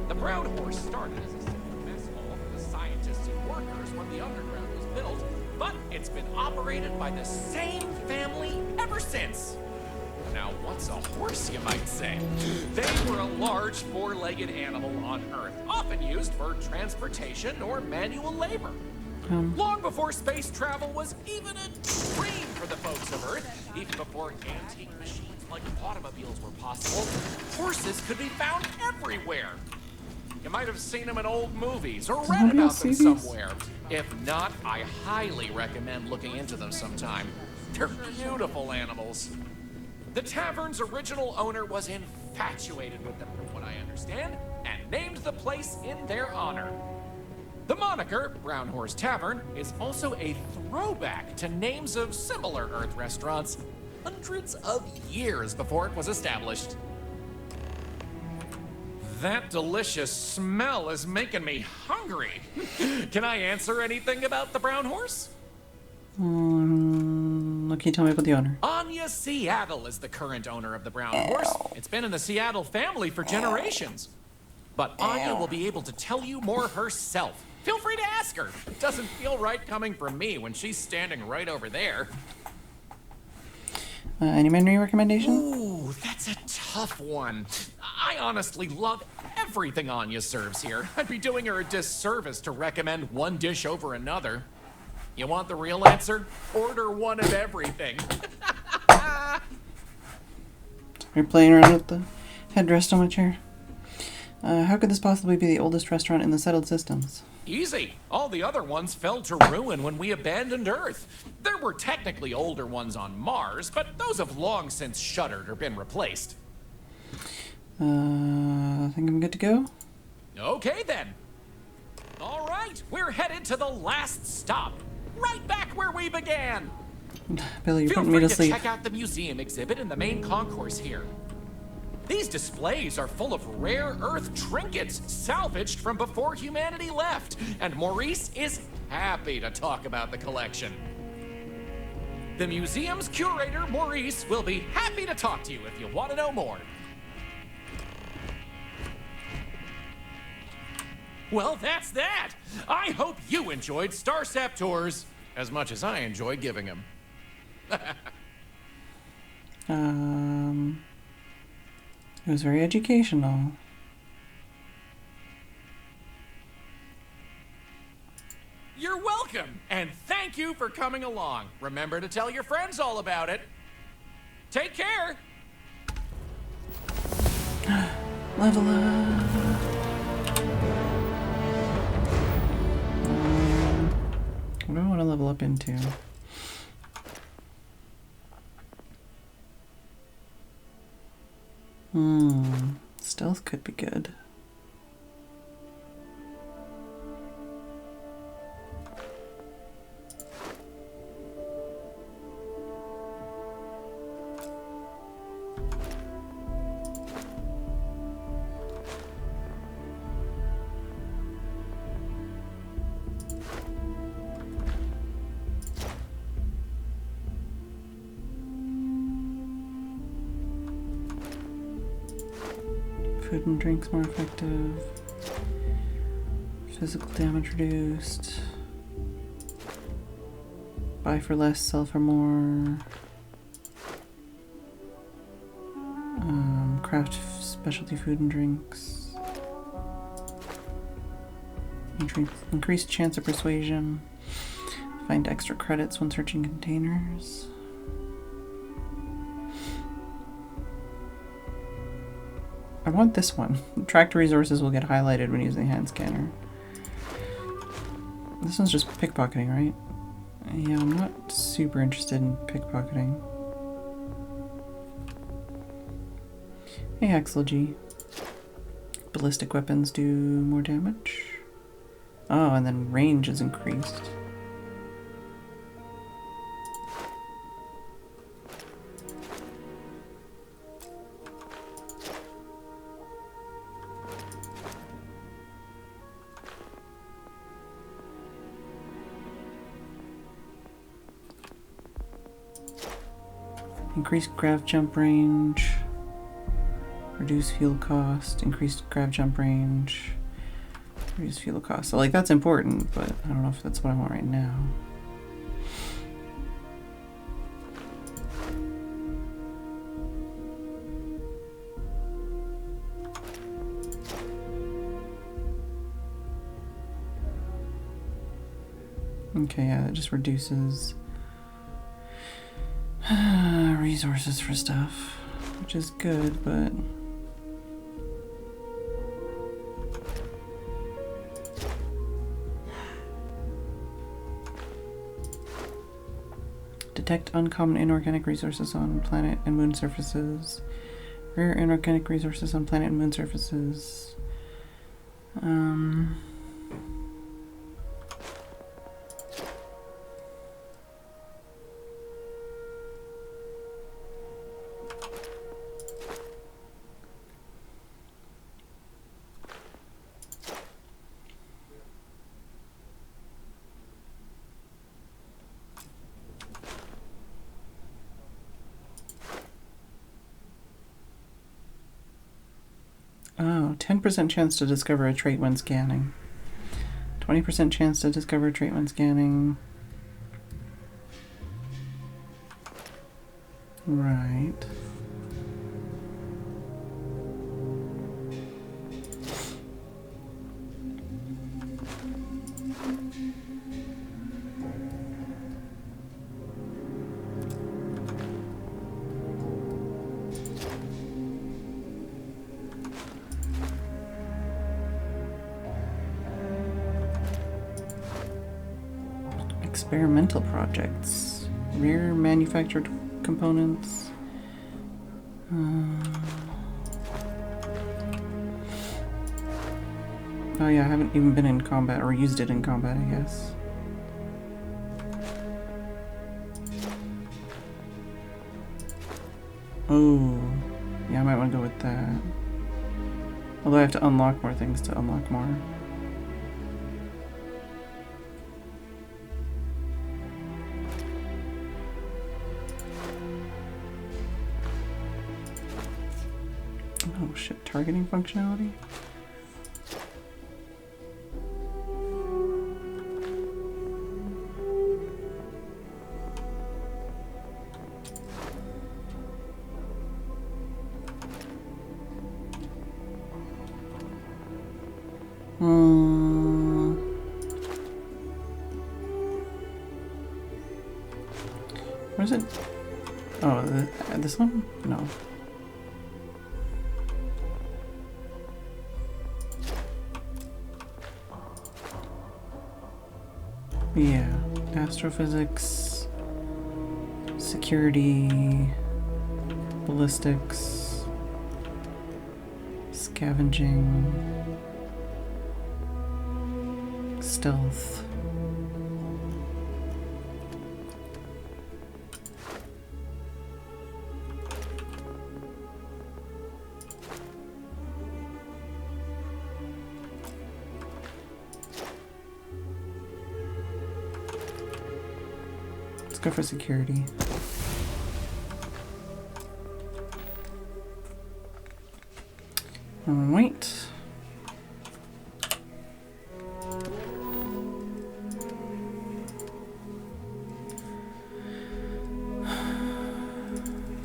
The Brown Horse started as a simple mess hall for the scientists and workers when the underground was built, but it's been operated by the same family ever since. Now, what's a horse, you might say? They were a large four-legged animal on Earth, often used for transportation or manual labor. Long before space travel was even a dream for the folks of Earth, even before antique machines like automobiles were possible, horses could be found everywhere. You might have seen them in old movies or read about them somewhere. If not, I highly recommend looking into them sometime. They're beautiful animals. The tavern's original owner was infatuated with them, from what I understand, and named the place in their honor. The moniker, Brown Horse Tavern, is also a throwback to names of similar Earth restaurants hundreds of years before it was established. That delicious smell is making me hungry. Can I answer anything about the Brown Horse? Can you tell me about the owner? Anya Seattle is the current owner of the Brown Horse. It's been in the Seattle family for generations. But Anya will be able to tell you more herself. Feel free to ask her. It doesn't feel right coming from me when she's standing right over there. Any menu recommendation? Ooh, that's a tough one. I honestly love everything Anya serves here. I'd be doing her a disservice to recommend one dish over another. You want the real answer? Order one of everything. You're playing around with the headrest on my chair. How could this possibly be the oldest restaurant in the settled systems? Easy. All the other ones fell to ruin when we abandoned Earth. There were technically older ones on Mars, but those have long since shuttered or been replaced. I think I'm good to go. Okay then. All right, we're headed to the last stop. Right back where we began. Billy, you're Feel putting me free to sleep. check out the museum exhibit in the main concourse here. These displays are full of rare Earth trinkets salvaged from before humanity left, and Maurice is happy to talk about the collection. The museum's curator, Maurice, will be happy to talk to you if you want to know more. Well, that's that. I hope you enjoyed Starsap Tours as much as I enjoy giving them. It was very educational. You're welcome, and thank you for coming along. Remember to tell your friends all about it. Take care. Level up. What do I want to level up into? Stealth could be good. Food and drinks more effective. Physical damage reduced. Buy for less, sell for more. Craft specialty food and drinks. Increased chance of persuasion. Find extra credits when searching containers. I want this one. Tracked resources will get highlighted when using the hand scanner. This one's just pickpocketing, right? Yeah, I'm not super interested in pickpocketing. Hey, Hexlogy. Ballistic weapons do more damage. Oh, and then range is increased. Increased grav jump range. Reduce fuel cost. Increased grav jump range. Reduce fuel cost. So, like, that's important, but I don't know if that's what I want right now. Okay, yeah, that just reduces resources for stuff, which is good, but detect uncommon inorganic resources on planet and moon surfaces. Rare inorganic resources on planet and moon surfaces. Oh, 10% chance to discover a trait when scanning. 20% chance to discover a trait when scanning. Right. Experimental projects. Rare manufactured components. Oh yeah, I haven't even been in combat or used it in combat, I guess. Oh, yeah, I might want to go with that. Although I have to unlock more things to unlock more. Oh shit, targeting functionality? What is it? Oh, this one? No. Yeah, astrophysics, security, ballistics, scavenging, stealth. Let's go for security. Wait.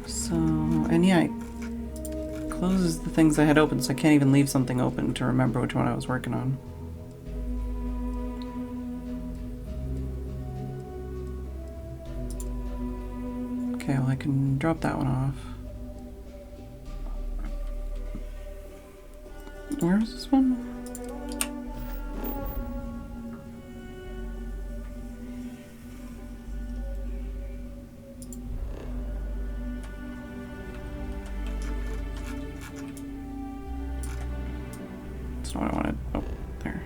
So, and yeah, it closes the things I had open, so I can't even leave something open to remember which one I was working on. Okay, well I can drop that one off. Where's this one? That's not what I wanted. Oh, there.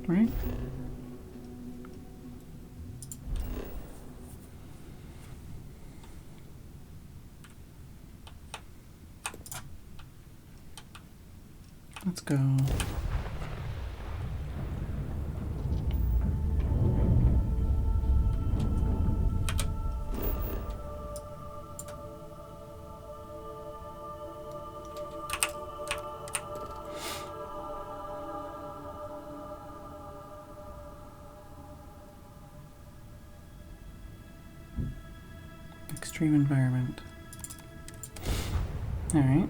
Right? Let's go. Extreme environment. All right.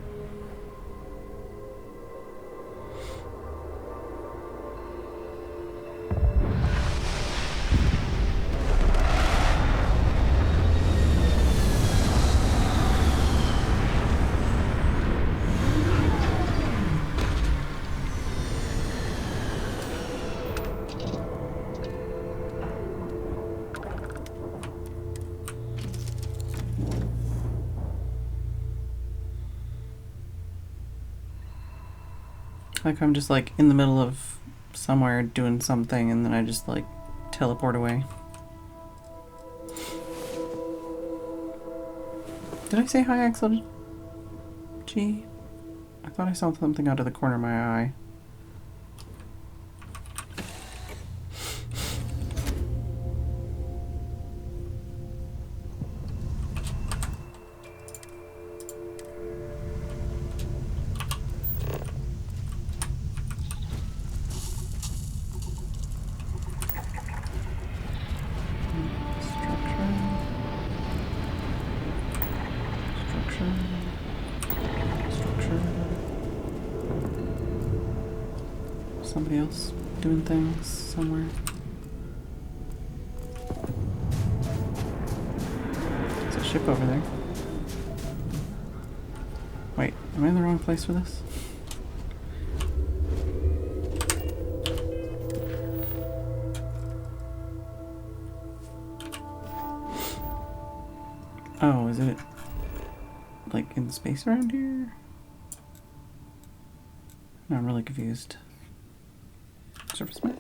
Like I'm just like in the middle of somewhere doing something and then I just like teleport away. Did I say hi, Axel? G? I thought I saw something out of the corner of my eye. Somebody else doing things somewhere. There's a ship over there. Wait, am I in the wrong place for this? Oh, is it like in space around here? No, I'm really confused. Surface map?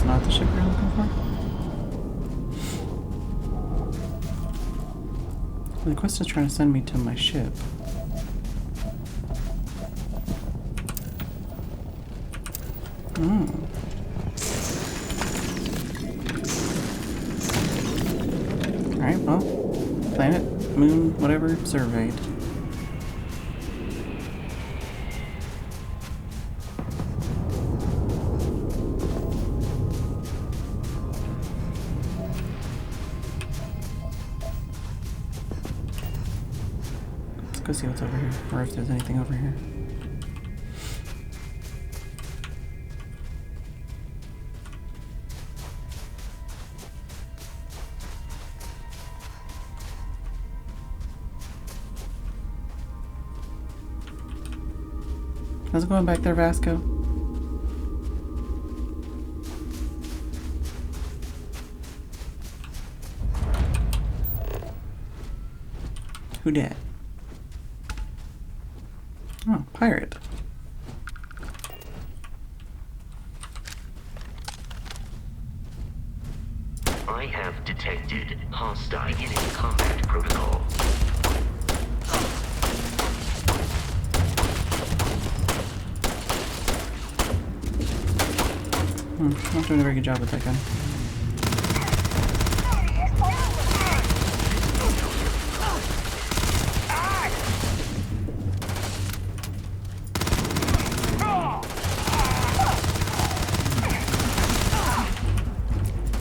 Not the ship you're looking for? The quest is trying to send me to my ship. Oh. Alright, well, planet, moon, whatever, surveyed. Let's go see what's over here, or if there's anything over here. How's it going back there, Vasco? Who dat? Oh, pirate. I have detected hostile unit combat protocol. Not doing a very good job with that gun.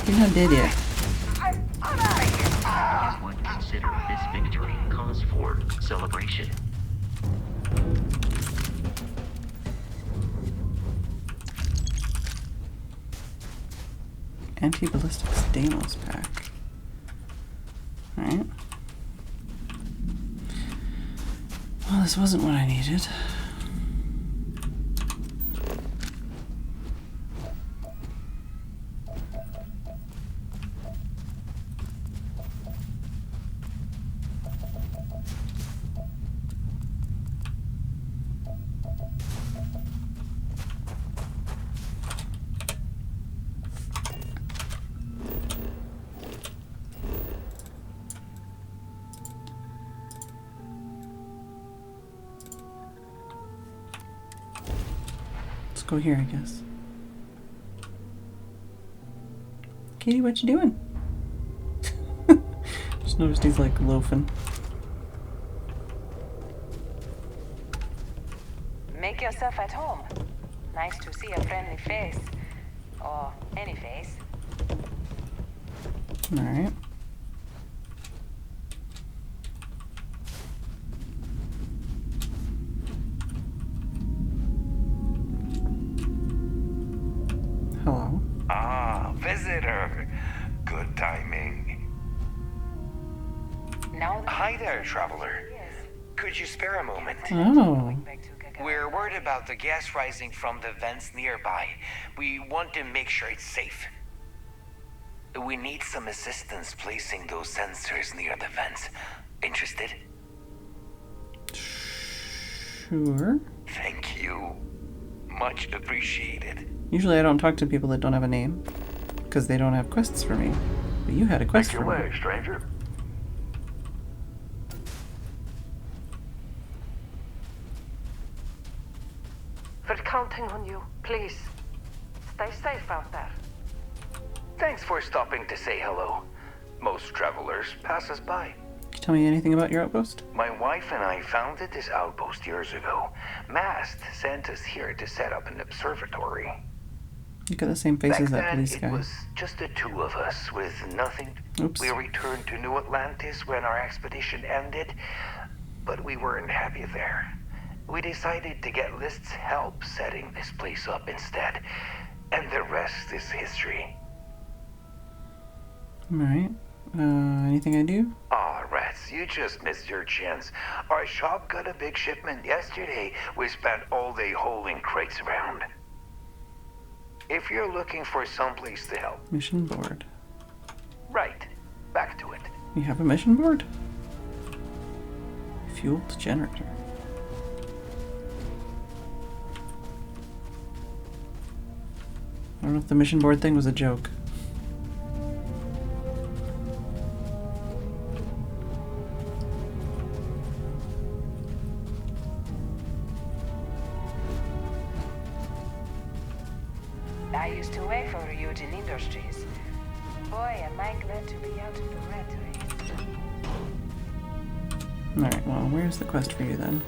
You're not dead yet. I would consider this victory cause for celebration. Anti-ballistic stainless pack. Alright. Well, this wasn't what I needed. Go here, I guess. Katie, what you doing? Just noticed he's like loafing. Make yourself at home. Nice to see a friendly face. Or any face. Alright. Hello. Ah, visitor. Good timing. Now hi there, traveler. Could you spare a moment? Oh. We're worried about the gas rising from the vents nearby. We want to make sure it's safe. We need some assistance placing those sensors near the vents. Interested? Sure. Thank you. Much appreciated. Usually I don't talk to people that don't have a name, because they don't have quests for me. But you had a quest for me. Stranger. We're counting on you. Please. Stay safe out there. Thanks for stopping to say hello. Most travelers pass us by. Can you tell me anything about your outpost? My wife and I founded this outpost years ago. Mast sent us here to set up an observatory. You got the same face Back as that then, police it guy. was just the two of us with nothing. Oops. We returned to New Atlantis when our expedition ended, but we weren't happy there. We decided to get List's help setting this place up instead, and the rest is history. Alright. Anything I do? Aw, rats, you just missed your chance. Our shop got a big shipment yesterday. We spent all day hauling crates around. If you're looking for someplace to help. Mission board. Right. Back to it. You have a mission board? Fueled generator. I don't know if the mission board thing was a joke. I used to work for Ryujin Industries. Boy, am I glad to be out of the rat race. Alright, well, where's the quest for you then?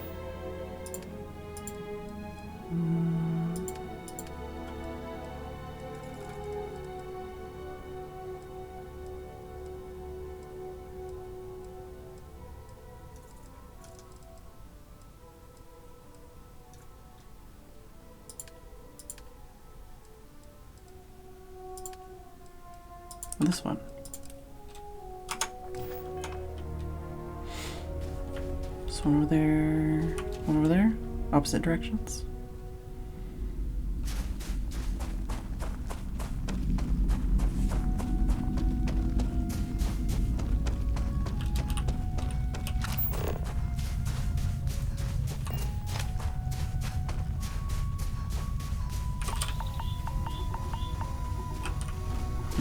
This one. This one over there. One over there. Opposite directions.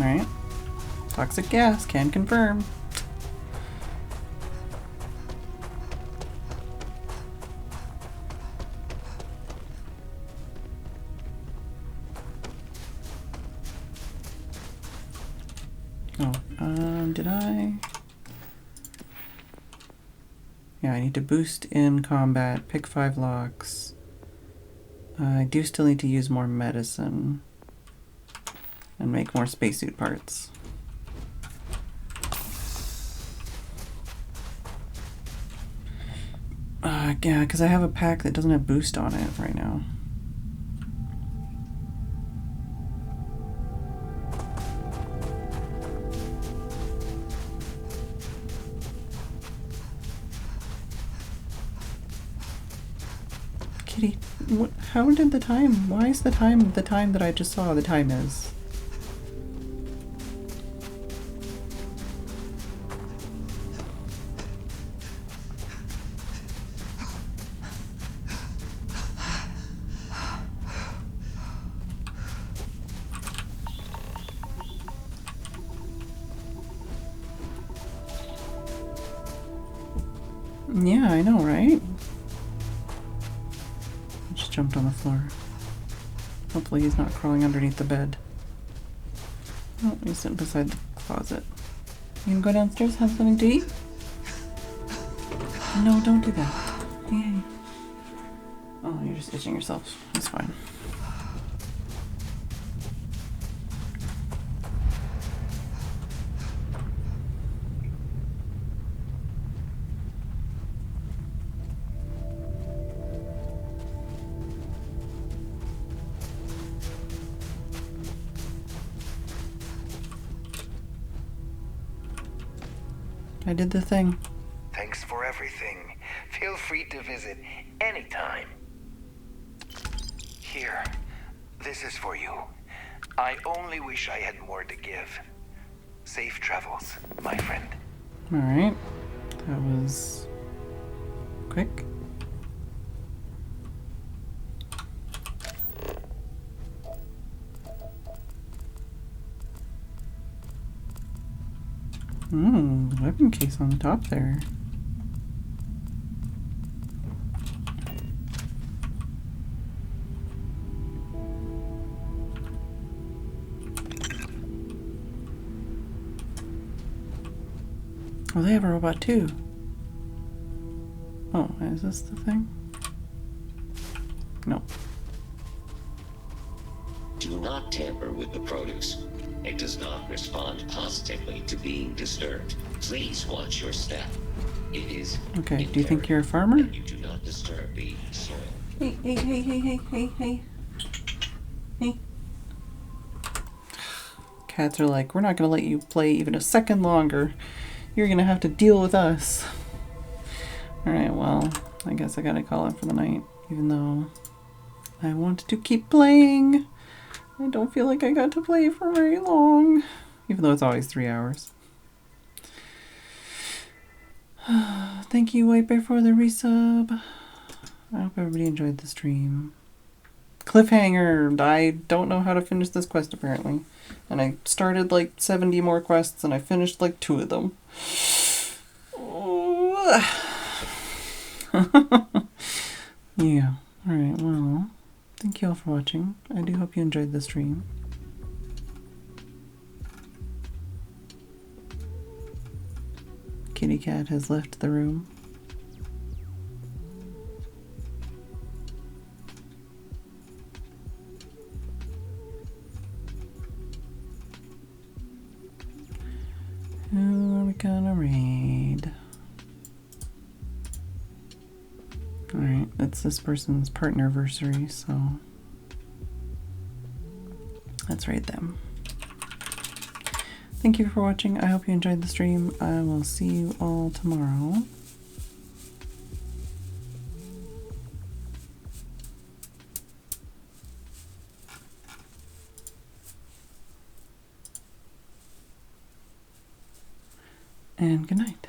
Alright. Toxic gas, can confirm. Oh, did I? Yeah, I need to boost in combat, pick 5 locks. I do still need to use more medicine and make more spacesuit parts. Yeah, because I have a pack that doesn't have boost on it right now. Kitty, how did the time? Why is the time that I just saw the time is? Yeah, I know, right? I just jumped on the floor. Hopefully he's not crawling underneath the bed. Oh, he's sitting beside the closet. You can go downstairs, have something to eat? No, don't do that. Yay. Oh, you're just itching yourself. That's fine. I did the thing. Thanks for everything. Feel free to visit anytime. Here, this is for you. I only wish I had more to give. Safe travels, my friend. Alright. That was quick. Weapon case on the top there. Oh, they have a robot too. Oh, is this the thing? No. Do not tamper with the produce. It does not respond positively to being disturbed. Please watch your step. It is okay, do you think you're a farmer? you do not disturb the soil. Hey. Cats are like, we're not gonna let you play even a second longer. You're gonna have to deal with us. Alright, well, I guess I gotta call it for the night, even though I want to keep playing. I don't feel like I got to play for very long, even though it's always 3 hours. Thank you, White Bear, for the resub. I hope everybody enjoyed the stream. Cliffhanger! I don't know how to finish this quest, apparently. And I started like 70 more quests, and I finished like 2 of them. Yeah. Alright, well, thank you all for watching. I do hope you enjoyed the stream. Kitty Cat has left the room. Who are we gonna raid? Alright, it's this person's partnerversary, so let's raid them. Thank you for watching. I hope you enjoyed the stream. I will see you all tomorrow. And good night.